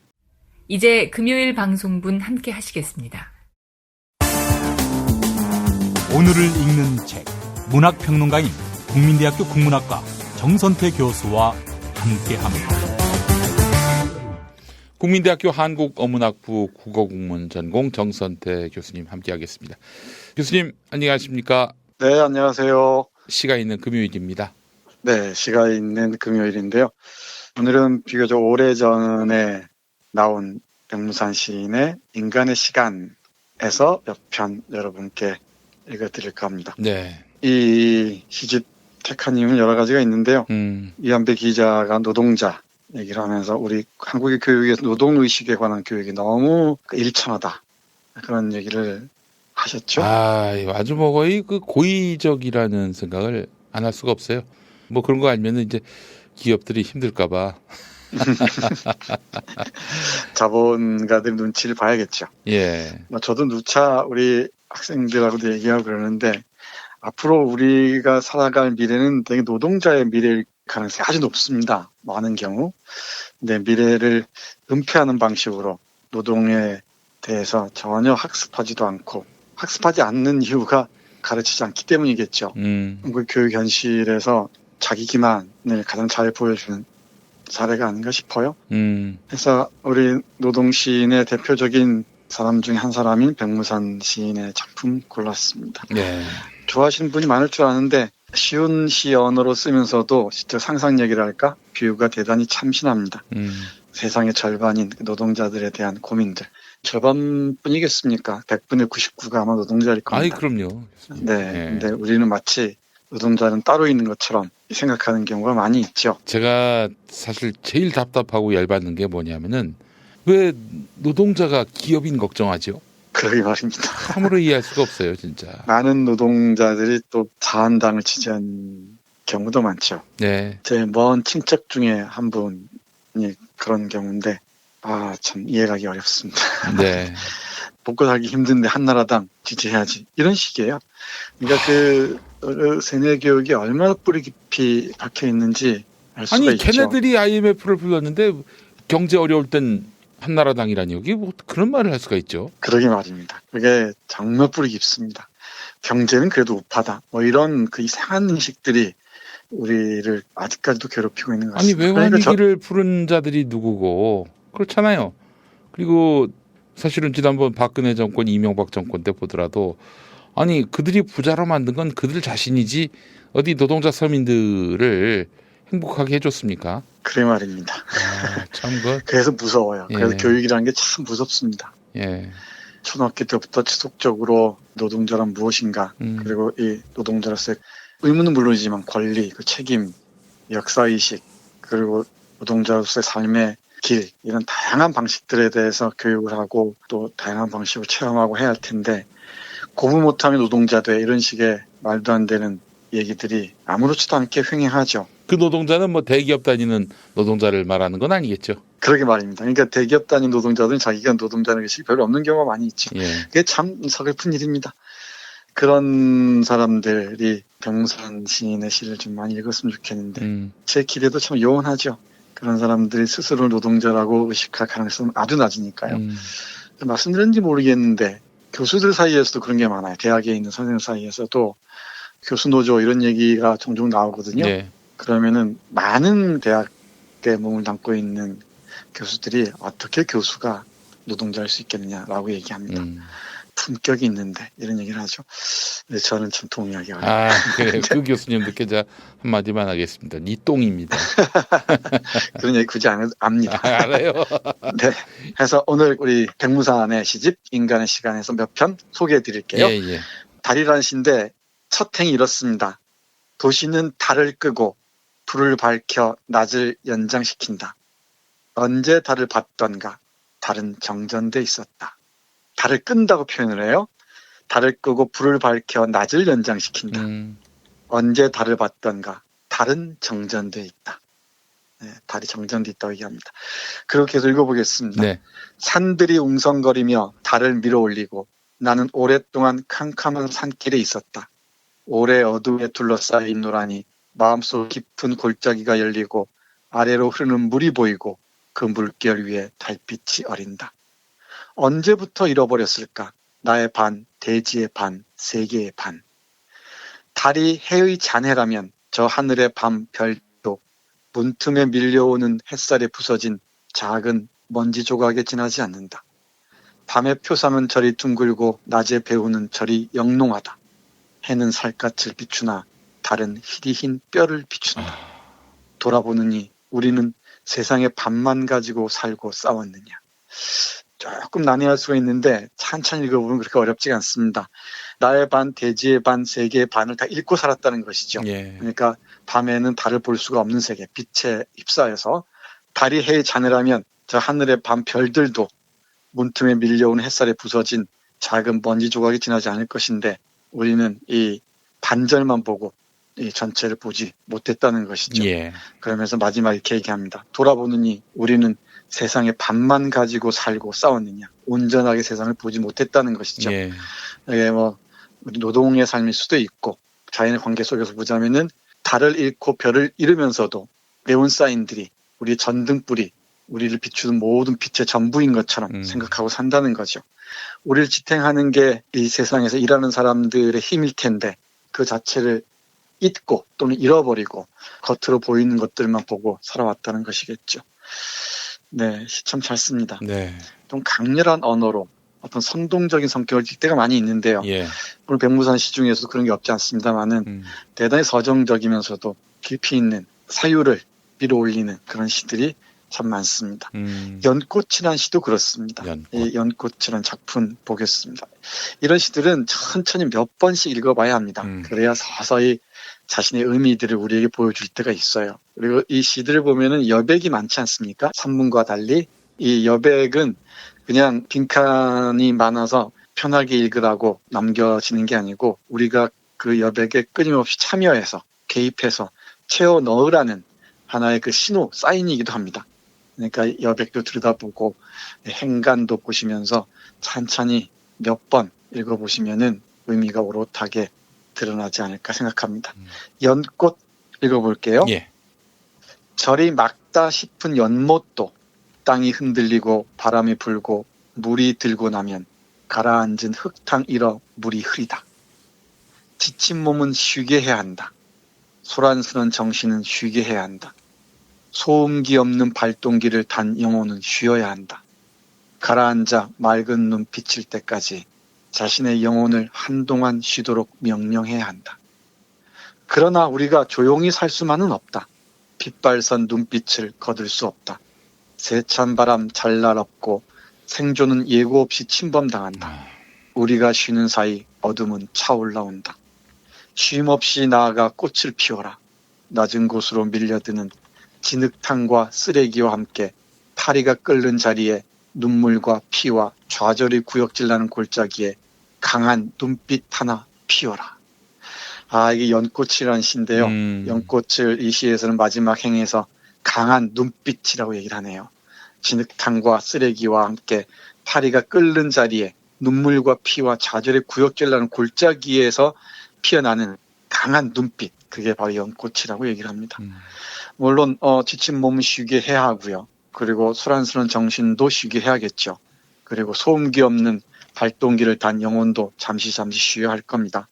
이제 금요일 방송분 함께 하시겠습니다. 오늘을 읽는 책, 문학평론가인 국민대학교 국문학과 정선태 교수와 함께합니다. 국민대학교 한국어문학부 국어국문 전공 정선태 교수님 함께하겠습니다. 교수님 안녕하십니까? 네, 안녕하세요. 시가 있는 금요일입니다. 네, 시가 있는 금요일인데요. 오늘은 비교적 오래전에 나온 백무산 시인의 인간의 시간에서 몇 편 여러분께 읽어드릴까 합니다. 네. 이 시집 택한 이유는 여러 가지가 있는데요. 이한배 기자가 노동자 얘기를 하면서 우리 한국의 교육에서 노동의식에 관한 교육이 너무 일천하다. 그런 얘기를 하셨죠. 아주 거의 그 고의적이라는 생각을 안 할 수가 없어요. 그런 거 알면은 이제 기업들이 힘들까봐. 자본가들 눈치를 봐야겠죠. 예. 저도 누차 우리 학생들하고도 얘기하고 그러는데 앞으로 우리가 살아갈 미래는 되게 노동자의 미래일 가능성이 아주 높습니다. 많은 경우. 근데 미래를 은폐하는 방식으로 노동에 대해서 전혀 학습하지도 않고 학습하지 않는 이유가 가르치지 않기 때문이겠죠. 그 교육 현실에서 자기 기만을 가장 잘 보여주는 사례가 아닌가 싶어요. 그래서 우리 노동시인의 대표적인 사람 중에 한 사람인 백무산 시인의 작품 골랐습니다. 네. 좋아하시는 분이 많을 줄 아는데 쉬운 시 언어로 쓰면서도 진짜 상상력이랄까 비유가 대단히 참신합니다. 세상의 절반인 노동자들에 대한 고민들. 절반뿐이겠습니까? 100분의 99가 아마 노동자일 겁니다. 아이, 그럼요. 네. 근데 우리는 마치 노동자는 따로 있는 것처럼 생각하는 경우가 많이 있죠. 제가 사실 제일 답답하고 열받는 게 뭐냐면은 왜 노동자가 기업인 걱정하죠? 그러게 말입니다. 참으로 이해할 수가 없어요, 진짜. 많은 노동자들이 또 자한당을 지지한 경우도 많죠. 네. 제 먼 친척 중에 한 분이 그런 경우인데 참 이해가기 어렵습니다. 네. 먹고 살기 힘든데 한나라당 지지해야지 이런 식이에요. 그러니까 그 세뇌 교육이 얼마나 뿌리 깊이 박혀 있는지 알 수가 아니, 있죠. 걔네들이 IMF를 불렀는데 경제 어려울 땐 한나라당이라니 여기 뭐 그런 말을 할 수가 있죠. 그러게 말입니다. 그게 정말 뿌리 깊습니다. 경제는 그래도 우파다. 뭐 이런 그 이상한 인식들이 우리를 아직까지도 괴롭히고 있는 것 아니, 같습니다. 외환위기를 부른 자들이 누구고 그렇잖아요. 그리고 사실은 지난번 박근혜 정권, 이명박 정권 때 보더라도 아니 그들이 부자로 만든 건 그들 자신이지 어디 노동자 서민들을 행복하게 해줬습니까? 그래 말입니다. 참 그래서 무서워요. 예. 그래서 교육이라는 게 참 무섭습니다. 예. 초등학교 때부터 지속적으로 노동자란 무엇인가 그리고 이 노동자로서의 의무는 물론이지만 권리, 그 책임, 역사의식 그리고 노동자로서의 삶의 길 이런 다양한 방식들에 대해서 교육을 하고 또 다양한 방식으로 체험하고 해야 할 텐데 고부 못하면 노동자 돼 이런 식의 말도 안 되는 얘기들이 아무렇지도 않게 횡행하죠. 그 노동자는 뭐 대기업 다니는 노동자를 말하는 건 아니겠죠. 그러게 말입니다. 그러니까 대기업 다니는 노동자들은 자기가 노동자라는 것이 별로 없는 경우가 많이 있죠. 예. 그게 참 서글픈 일입니다. 그런 사람들이 병산 시인의 시를 좀 많이 읽었으면 좋겠는데 제 기대도 참 요원하죠. 그런 사람들이 스스로 노동자라고 의식할 가능성은 아주 낮으니까요. 말씀드렸는지 모르겠는데 교수들 사이에서도 그런 게 많아요. 대학에 있는 선생님 사이에서도 교수 노조 이런 얘기가 종종 나오거든요. 네. 그러면은 많은 대학에 몸을 담고 있는 교수들이 어떻게 교수가 노동자일 수 있겠느냐라고 얘기합니다. 품격이 있는데 이런 얘기를 하죠. 근데 저는 참 동의하기 어려워요. 그래. 그 교수님들께 제가 한마디만 하겠습니다. 니 똥입니다. 그런 얘기 굳이 안 해도 압니다. 알아요. 네. 해서 오늘 우리 백무산의 시집 인간의 시간에서 몇 편 소개해 드릴게요. 예. 달이라는 시인데 첫 행이 이렇습니다. 도시는 달을 끄고 불을 밝혀 낮을 연장시킨다. 언제 달을 봤던가 달은 정전돼 있었다. 달을 끈다고 표현을 해요. 달을 끄고 불을 밝혀 낮을 연장시킨다. 언제 달을 봤던가 달은 정전돼 있다. 네, 달이 정전돼 있다고 얘기합니다. 그렇게 해서 읽어보겠습니다. 네. 산들이 웅성거리며 달을 밀어올리고 나는 오랫동안 캄캄한 산길에 있었다. 오래 어둠에 둘러싸인 노라니 마음속 깊은 골짜기가 열리고 아래로 흐르는 물이 보이고 그 물결 위에 달빛이 어린다. 언제부터 잃어버렸을까? 나의 반, 대지의 반, 세계의 반. 달이 해의 잔해라면 저 하늘의 밤 별도 문틈에 밀려오는 햇살에 부서진 작은 먼지 조각에 지나지 않는다. 밤의 표상은 저리 둥글고 낮의 배우는 저리 영롱하다. 해는 살갗을 비추나 달은 희리흰 뼈를 비춘다. 돌아보느니 우리는 세상의 반만 가지고 살고 싸웠느냐. 조금 난해할 수가 있는데 천천히 읽어보면 그렇게 어렵지가 않습니다. 나의 반, 대지의 반, 세계의 반을 다 읽고 살았다는 것이죠. 예. 그러니까 밤에는 달을 볼 수가 없는 세계, 빛에 휩싸여서 달이 해의 잔해라면 저 하늘의 밤 별들도 문틈에 밀려오는 햇살에 부서진 작은 먼지 조각이 지나지 않을 것인데 우리는 이 반절만 보고 이 전체를 보지 못했다는 것이죠. 예. 그러면서 마지막에 이렇게 얘기합니다. 돌아보느니 우리는 세상의 반만 가지고 살고 싸웠느냐. 온전하게 세상을 보지 못했다는 것이죠. 예. 이게 뭐 우리 노동의 삶일 수도 있고 자연의 관계 속에서 보자면은 달을 잃고 별을 잃으면서도 네온 사인들이 우리 전등불이 우리를 비추는 모든 빛의 전부인 것처럼 생각하고 산다는 거죠. 우리를 지탱하는 게 이 세상에서 일하는 사람들의 힘일 텐데 그 자체를 잊고 또는 잃어버리고 겉으로 보이는 것들만 보고 살아왔다는 것이겠죠. 네, 참 잘 씁니다. 네. 좀 강렬한 언어로 어떤 선동적인 성격을 띌 때가 많이 있는데요. 예. 물론 백무산 시 중에서도 그런 게 없지 않습니다만은 대단히 서정적이면서도 깊이 있는 사유를 밀어올리는 그런 시들이 참 많습니다. 연꽃이라는 시도 그렇습니다. 이 연꽃이라는 작품 보겠습니다. 이런 시들은 천천히 몇 번씩 읽어봐야 합니다. 그래야 서서히 자신의 의미들을 우리에게 보여줄 때가 있어요. 그리고 이 시들을 보면은 여백이 많지 않습니까? 산문과 달리 이 여백은 그냥 빈칸이 많아서 편하게 읽으라고 남겨지는 게 아니고 우리가 그 여백에 끊임없이 참여해서 개입해서 채워 넣으라는 하나의 그 신호, 사인이기도 합니다. 그러니까 여백도 들여다보고 행간도 보시면서 천천히 몇 번 읽어보시면은 의미가 오롯하게 드러나지 않을까 생각합니다. 연꽃 읽어볼게요. 예. 절이 막다 싶은 연못도 땅이 흔들리고 바람이 불고 물이 들고 나면 가라앉은 흙탕 잃어 물이 흐리다. 지친 몸은 쉬게 해야 한다. 소란스런 정신은 쉬게 해야 한다. 소음기 없는 발동기를 단 영혼은 쉬어야 한다. 가라앉아 맑은 눈 비칠 때까지 자신의 영혼을 한동안 쉬도록 명령해야 한다. 그러나 우리가 조용히 살 수만은 없다. 핏발선 눈빛을 거둘 수 없다. 세찬 바람 잘 날 없고 생존은 예고 없이 침범당한다. 우리가 쉬는 사이 어둠은 차올라온다. 쉼 없이 나아가 꽃을 피워라. 낮은 곳으로 밀려드는 진흙탕과 쓰레기와 함께 파리가 끓는 자리에 눈물과 피와 좌절이 구역질나는 골짜기에 강한 눈빛 하나 피워라. 이게 연꽃이라는 시인데요. 연꽃을 이 시에서는 마지막 행에서 강한 눈빛이라고 얘기를 하네요. 진흙탕과 쓰레기와 함께 파리가 끓는 자리에 눈물과 피와 좌절의 구역질나는 골짜기에서 피어나는 강한 눈빛, 그게 바로 연꽃이라고 얘기를 합니다. 물론 지친 몸은 쉬게 해야 하고요. 그리고 소란스러운 정신도 쉬게 해야겠죠. 그리고 소음기 없는 발동기를 단 영혼도 잠시 쉬어야 할 겁니다.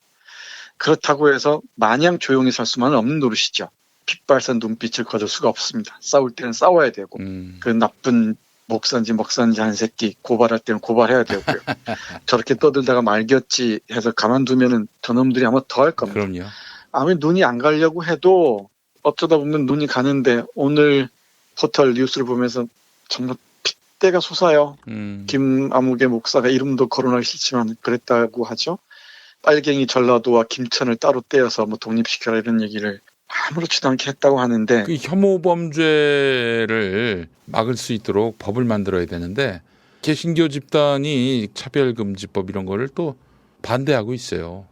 그렇다고 해서 마냥 조용히 살 수만은 없는 노릇이죠. 핏발선 눈빛을 거둘 수가 없습니다. 싸울 때는 싸워야 되고 그 나쁜 목사인지 먹사인지 한 새끼 고발할 때는 고발해야 되고요. 저렇게 떠들다가 말겠지 해서 가만두면은 저놈들이 아마 더 할 겁니다. 그럼요. 아무리 눈이 안 가려고 해도 어쩌다 보면 눈이 가는데 오늘 포털 뉴스를 보면서 정말 핏대가 솟아요. 김아무개 목사가 이름도 거론하기 싫지만 그랬다고 하죠. 빨갱이 전라도와 김천을 따로 떼어서 뭐 독립시켜라 이런 얘기를 아무렇지도 않게 했다고 하는데 그 혐오 범죄를 막을 수 있도록 법을 만들어야 되는데 개신교 집단이 차별금지법 이런 거를 또 반대하고 있어요.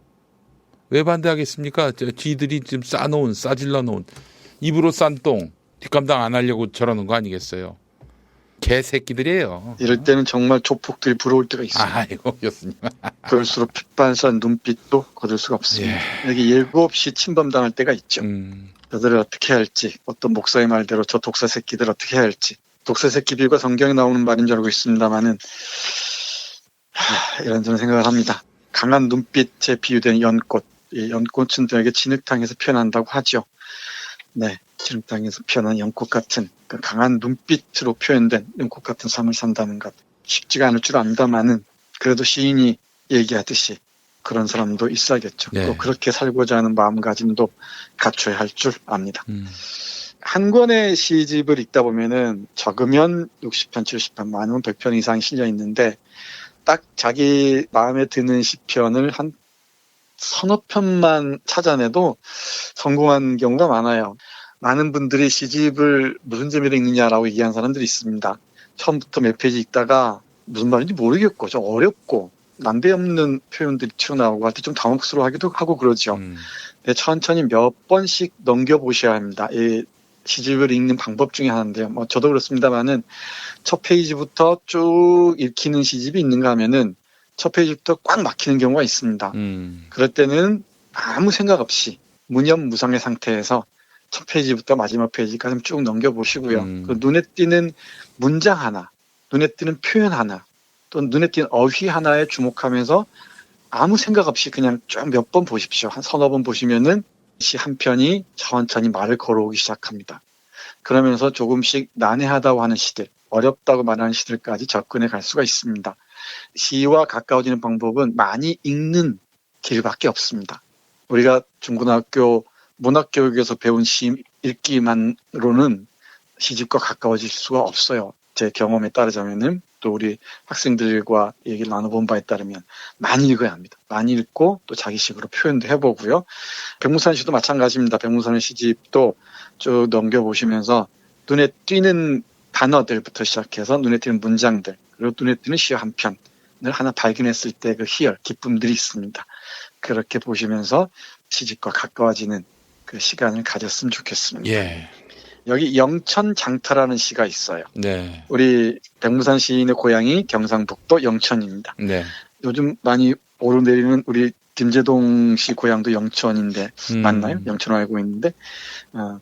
왜 반대하겠습니까? 지들이 지금 싸질러 놓은 입으로 싼 똥 뒷감당 안 하려고 저러는 거 아니겠어요? 개새끼들이에요. 이럴 때는 정말 조폭들이 부러울 때가 있어요. 아이고 교수님. 그럴수록 핏발산 눈빛도 거둘 수가 없습니다. 이렇게 예고 없이 침범당할 때가 있죠. 그들을 어떻게 할지, 어떤 목사의 말대로 저 독사 새끼들 어떻게 해야 할지. 독사 새끼들과 성경에 나오는 말인 줄 알고 있습니다만은 이런저런 생각을 합니다. 강한 눈빛에 비유된 연꽃. 이 연꽃은 되게 진흙탕에서 피어난다고 하죠. 네, 진흙탕에서 피어난 연꽃 같은 그 강한 눈빛으로 표현된 연꽃 같은 삶을 산다는 것. 쉽지가 않을 줄 안다마는 그래도 시인이 얘기하듯이 그런 사람도 있어야겠죠. 네. 또 그렇게 살고자 하는 마음가짐도 갖춰야 할 줄 압니다. 한 권의 시집을 읽다 보면은 적으면 60편, 70편, 많으면 100편 이상 실려 있는데 딱 자기 마음에 드는 시편을 한 서너 편만 찾아내도 성공한 경우가 많아요. 많은 분들이 시집을 무슨 재미로 읽느냐라고 얘기하는 사람들이 있습니다. 처음부터 몇 페이지 읽다가 무슨 말인지 모르겠고 좀 어렵고 난데없는 표현들이 튀어나오고 할 때 좀 당혹스러워하기도 하고 그러죠. 근데 천천히 몇 번씩 넘겨보셔야 합니다. 이 시집을 읽는 방법 중에 하나인데요. 뭐 저도 그렇습니다만은 첫 페이지부터 쭉 읽히는 시집이 있는가 하면은 첫 페이지부터 꽉 막히는 경우가 있습니다. 그럴 때는 아무 생각 없이 무념무상의 상태에서 첫 페이지부터 마지막 페이지까지 쭉 넘겨보시고요. 그 눈에 띄는 문장 하나, 눈에 띄는 표현 하나, 또 눈에 띄는 어휘 하나에 주목하면서 아무 생각 없이 그냥 쭉 몇 번 보십시오. 한 서너 번 보시면은 시 한 편이 천천히 말을 걸어오기 시작합니다. 그러면서 조금씩 난해하다고 하는 시들, 어렵다고 말하는 시들까지 접근해 갈 수가 있습니다. 시와 가까워지는 방법은 많이 읽는 길밖에 없습니다. 우리가 중고등학교 문학교육에서 배운 시 읽기만으로는 시집과 가까워질 수가 없어요. 제 경험에 따르자면은, 또 우리 학생들과 얘기를 나눠본 바에 따르면 많이 읽어야 합니다. 많이 읽고 또 자기식으로 표현도 해보고요. 백문산 시도 마찬가지입니다. 백문산의 시집도 쭉 넘겨보시면서 눈에 띄는 단어들부터 시작해서 눈에 띄는 문장들, 그리고 눈에 띄는 시 한 편을 하나 발견했을 때 그 희열, 기쁨들이 있습니다. 그렇게 보시면서 시집과 가까워지는 그 시간을 가졌으면 좋겠습니다. 예. 여기 영천장터라는 시가 있어요. 네. 우리 백무산 시인의 고향이 경상북도 영천입니다. 네. 요즘 많이 오르내리는 우리 김재동 씨 고향도 영천인데 맞나요? 영천으로 알고 있는데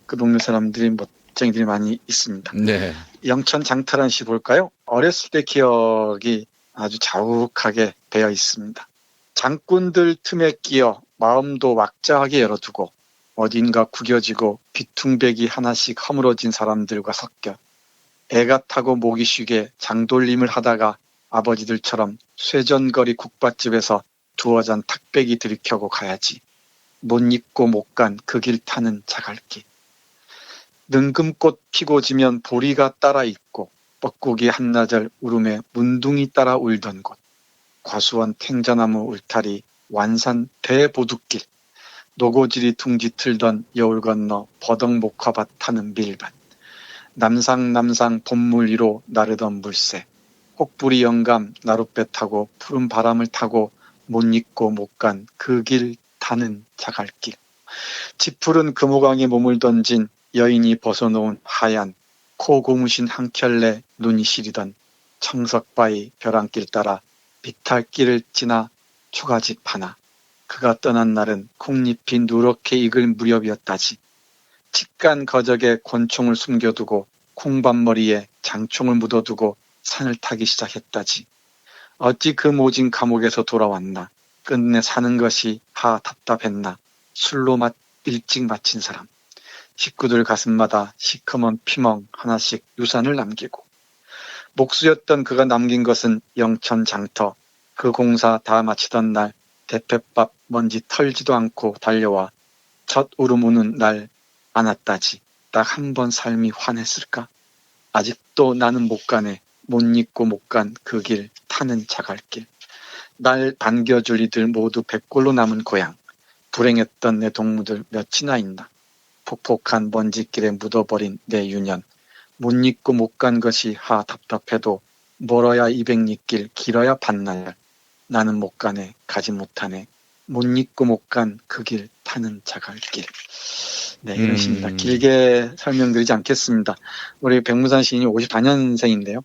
그 동네 사람들이 멋쟁이들이 많이 있습니다. 네. 영천장터라는 시 볼까요? 어렸을 때 기억이 아주 자욱하게 배어 있습니다. 장꾼들 틈에 끼어 마음도 왁자하게 열어두고 어딘가 구겨지고 비퉁배기 하나씩 허물어진 사람들과 섞여 애가 타고 목이 쉬게 장돌림을 하다가 아버지들처럼 쇠전거리 국밥집에서 두어 잔 탁배기 들이켜고 가야지. 못 입고 못 간 그 길 타는 자갈길. 능금꽃 피고 지면 보리가 따라 있고 뻐꾸기 한나절 울음에 문둥이 따라 울던 곳. 과수원 탱자나무 울타리 완산 대보둑길. 노고지리 둥지 틀던 여울 건너 버덕목화밭 타는 밀밭. 남상 봄물 위로 나르던 물새. 혹부리 영감 나룻배 타고 푸른 바람을 타고 못 입고 못 간 그 길 타는 자갈길. 짙푸른 금호강에 몸을 던진 여인이 벗어놓은 하얀 코 고무신 한 켤레 눈이 시리던 청석바위 벼랑길 따라 비탈길을 지나 초가집 하나. 그가 떠난 날은 콩잎이 누렇게 익을 무렵이었다지. 칡간 거적에 권총을 숨겨두고 콩밥머리에 장총을 묻어두고 산을 타기 시작했다지. 어찌 그 모진 감옥에서 돌아왔나. 끝내 사는 것이 하 답답했나. 술로 일찍 마친 사람. 식구들 가슴마다 시커먼 피멍 하나씩 유산을 남기고. 목수였던 그가 남긴 것은 영천장터. 그 공사 다 마치던 날 대패밥 먼지 털지도 않고 달려와 첫 울음 우는 날 안았다지. 딱 한 번 삶이 환했을까? 아직도 나는 못 가네. 못 잊고 못 간 그 길 타는 자갈길. 날 반겨줄 이들 모두 백골로 남은 고향. 불행했던 내 동무들 몇이나 있나. 폭폭한 먼지길에 묻어버린 내 유년. 못 잊고 못 간 것이 하 답답해도 멀어야 200리길 길어야 반날. 나는 못 가네 가지 못하네. 못 잊고 못 간 그 길 타는 자갈길. 네, 이런 시입니다. 길게 설명드리지 않겠습니다. 우리 백무산 시인이 54년생인데요.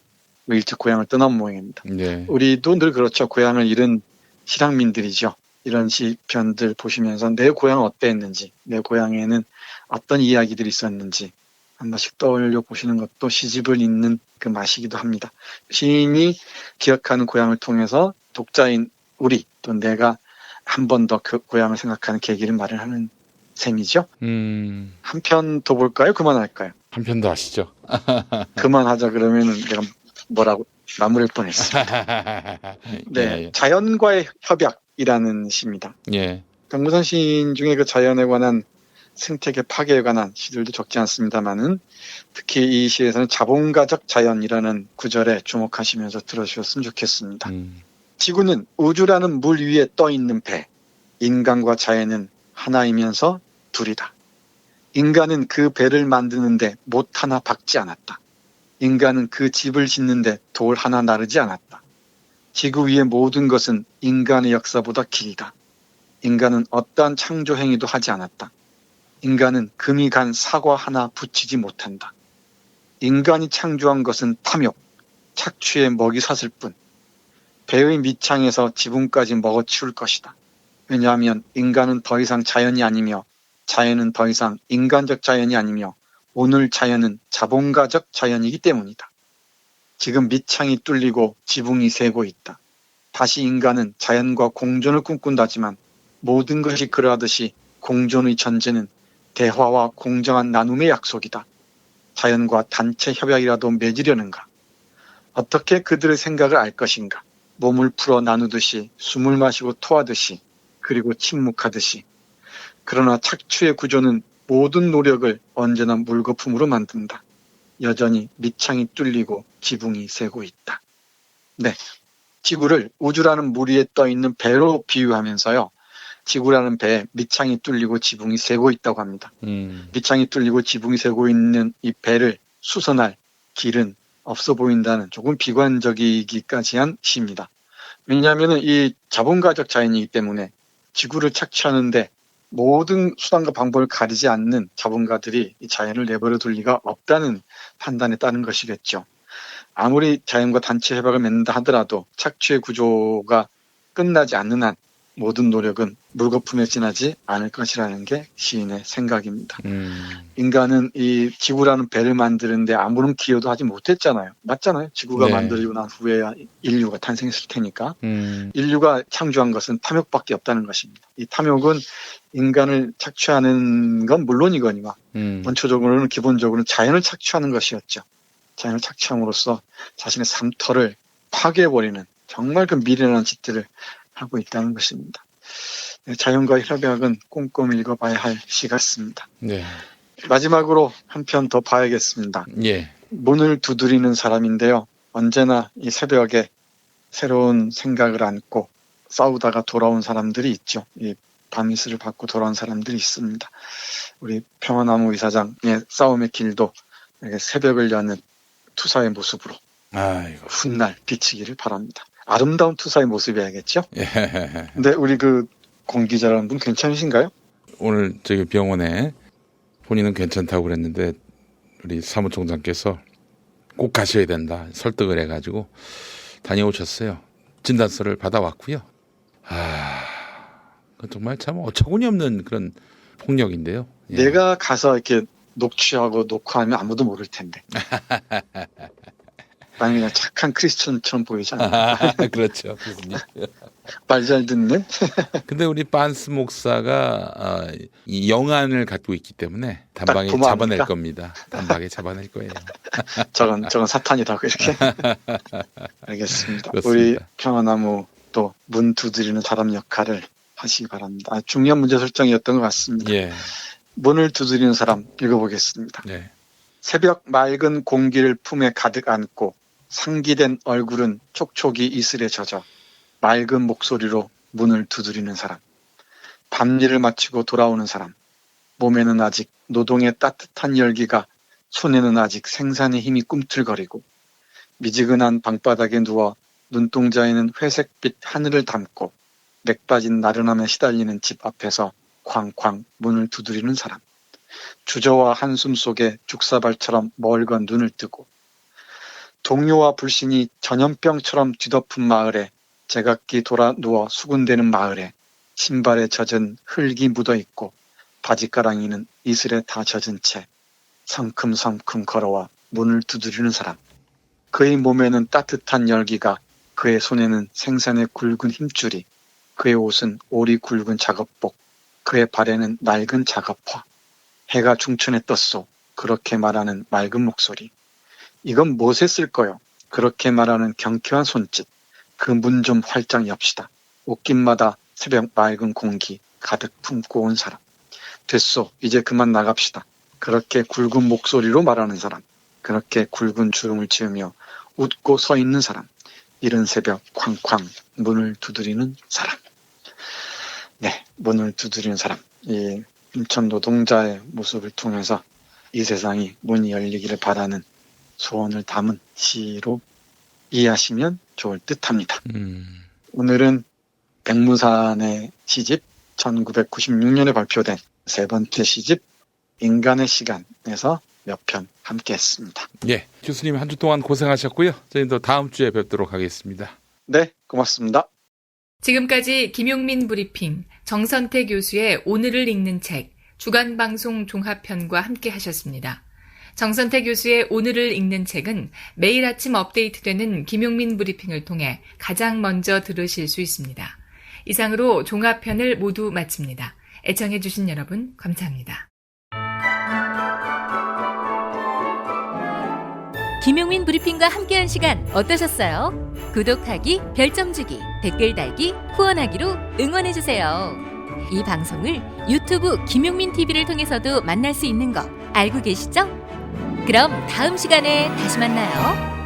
일찍 고향을 떠난 모양입니다. 네. 우리도 늘 그렇죠. 고향을 잃은 실향민들이죠. 이런 시편들 보시면서 내 고향은 어땠는지, 내 고향에는 어떤 이야기들이 있었는지 한 번씩 떠올려 보시는 것도 시집을 읽는 그 맛이기도 합니다. 시인이 기억하는 고향을 통해서 독자인 우리 또 내가 한 번 더 그 고향을 생각하는 계기를 마련하는 셈이죠. 한 편 더 볼까요? 그만할까요? 한 편 더 하시죠. 그만하자 그러면은 내가 뭐라고 마무리할 뻔했습니다. 네, 예. 자연과의 협약이라는 시입니다. 예. 백무산 시인 중에 그 자연에 관한 생태계 파괴에 관한 시들도 적지 않습니다만은 특히 이 시에서는 자본가적 자연이라는 구절에 주목하시면서 들어주셨으면 좋겠습니다. 지구는 우주라는 물 위에 떠 있는 배, 인간과 자연은 하나이면서 둘이다. 인간은 그 배를 만드는데 못 하나 박지 않았다. 인간은 그 집을 짓는데 돌 하나 나르지 않았다. 지구 위의 모든 것은 인간의 역사보다 길다. 인간은 어떠한 창조 행위도 하지 않았다. 인간은 금이 간 사과 하나 붙이지 못한다. 인간이 창조한 것은 탐욕, 착취에 먹이 샀을 뿐. 배의 밑창에서 지붕까지 먹어치울 것이다. 왜냐하면 인간은 더 이상 자연이 아니며 자연은 더 이상 인간적 자연이 아니며 오늘 자연은 자본가적 자연이기 때문이다. 지금 밑창이 뚫리고 지붕이 새고 있다. 다시 인간은 자연과 공존을 꿈꾼다지만 모든 것이 그러하듯이 공존의 전제는 대화와 공정한 나눔의 약속이다. 자연과 단체 협약이라도 맺으려는가? 어떻게 그들의 생각을 알 것인가? 몸을 풀어 나누듯이, 숨을 마시고 토하듯이, 그리고 침묵하듯이. 그러나 착추의 구조는 모든 노력을 언제나 물거품으로 만든다. 여전히 밑창이 뚫리고 지붕이 새고 있다. 네, 지구를 우주라는 물 위에 떠있는 배로 비유하면서요. 지구라는 배에 밑창이 뚫리고 지붕이 새고 있다고 합니다. 밑창이 뚫리고 지붕이 새고 있는 이 배를 수선할 길은 없어 보인다는 조금 비관적이기까지 한 시입니다. 왜냐하면 이 자본가적 자연이기 때문에 지구를 착취하는데 모든 수단과 방법을 가리지 않는 자본가들이 이 자연을 내버려 둘 리가 없다는 판단에 따른 것이겠죠. 아무리 자연과 단체 협약을 맺는다 하더라도 착취의 구조가 끝나지 않는 한 모든 노력은 물거품에 지나지 않을 것이라는 게 시인의 생각입니다. 인간은 이 지구라는 배를 만드는데 아무런 기여도 하지 못했잖아요. 맞잖아요. 지구가 네. 만들어지고 난 후에야 인류가 탄생했을 테니까. 인류가 창조한 것은 탐욕밖에 없다는 것입니다. 이 탐욕은 인간을 착취하는 건 물론이거니와 원초적으로는 기본적으로는 자연을 착취하는 것이었죠. 자연을 착취함으로써 자신의 삶터를 파괴해버리는 정말 그 미련한 짓들을 하고 있다는 것입니다. 자연과의 협약은 꼼꼼히 읽어봐야 할 시 같습니다. 네. 마지막으로 한 편 더 봐야겠습니다. 예. 문을 두드리는 사람인데요. 언제나 이 새벽에 새로운 생각을 안고 싸우다가 돌아온 사람들이 있죠. 이 밤이슬을 받고 돌아온 사람들이 있습니다. 우리 평화나무 이사장의 싸움의 길도 새벽을 여는 투사의 모습으로 아이고. 훗날 비치기를 바랍니다. 아름다운 투사의 모습이야겠죠? 예. 근데 우리 그 공기자라는 분 괜찮으신가요? 오늘 저기 병원에 본인은 괜찮다고 그랬는데 우리 사무총장께서 꼭 가셔야 된다 설득을 해가지고 다녀오셨어요. 진단서를 받아왔고요. 그건 정말 참 어처구니 없는 그런 폭력인데요. 예. 내가 가서 이렇게 녹취하고 녹화하면 아무도 모를 텐데. 나는 그냥 착한 크리스천처럼 보이지 않아요? 그렇죠, 교수님. 말 잘 듣는? 근데 우리 반스 목사가 이 영안을 갖고 있기 때문에 단박에 보면 잡아낼 압니까? 겁니다. 단박에 잡아낼 거예요. 저건 사탄이라고 이렇게. 알겠습니다. 그렇습니다. 우리 평화나무 또 문 두드리는 사람 역할을 하시기 바랍니다. 중요한 문제 설정이었던 것 같습니다. 예. 문을 두드리는 사람 읽어보겠습니다. 네. 새벽 맑은 공기를 품에 가득 안고 상기된 얼굴은 촉촉이 이슬에 젖어 맑은 목소리로 문을 두드리는 사람. 밤일을 마치고 돌아오는 사람. 몸에는 아직 노동의 따뜻한 열기가, 손에는 아직 생산의 힘이 꿈틀거리고 미지근한 방바닥에 누워 눈동자에는 회색빛 하늘을 담고 맥 빠진 나른함에 시달리는 집 앞에서 쾅쾅 문을 두드리는 사람. 주저와 한숨 속에 죽사발처럼 멀건 눈을 뜨고 동요와 불신이 전염병처럼 뒤덮은 마을에 제각기 돌아 누워 수군대는 마을에 신발에 젖은 흙이 묻어있고 바지가랑이는 이슬에 다 젖은 채 성큼성큼 걸어와 문을 두드리는 사람. 그의 몸에는 따뜻한 열기가, 그의 손에는 생산의 굵은 힘줄이, 그의 옷은 오리 굵은 작업복, 그의 발에는 낡은 작업화. 해가 중천에 떴소. 그렇게 말하는 맑은 목소리. 이건 무엇에 쓸 거요? 그렇게 말하는 경쾌한 손짓. 그 문 좀 활짝 엽시다. 옷깃마다 새벽 맑은 공기 가득 품고 온 사람. 됐소. 이제 그만 나갑시다. 그렇게 굵은 목소리로 말하는 사람. 그렇게 굵은 주름을 지으며 웃고 서 있는 사람. 이른 새벽 쾅쾅 문을 두드리는 사람. 네, 문을 두드리는 사람. 이 인천 노동자의 모습을 통해서 이 세상이 문이 열리기를 바라는 소원을 담은 시로 이해하시면 좋을 듯합니다. 오늘은 백무산의 시집 1996년에 발표된 세 번째 시집 인간의 시간에서 몇 편 함께 했습니다. 예, 교수님 한 주 동안 고생하셨고요. 저희도 다음 주에 뵙도록 하겠습니다. 네, 고맙습니다. 지금까지 김용민 브리핑, 정선태 교수의 오늘을 읽는 책, 주간방송 종합편과 함께 하셨습니다. 정선태 교수의 오늘을 읽는 책은 매일 아침 업데이트되는 김용민 브리핑을 통해 가장 먼저 들으실 수 있습니다. 이상으로 종합편을 모두 마칩니다. 애청해주신 여러분 감사합니다. 김용민 브리핑과 함께한 시간 어떠셨어요? 구독하기, 별점 주기, 댓글 달기, 후원하기로 응원해주세요. 이 방송을 유튜브 김용민 TV를 통해서도 만날 수 있는 거 알고 계시죠? 그럼 다음 시간에 다시 만나요.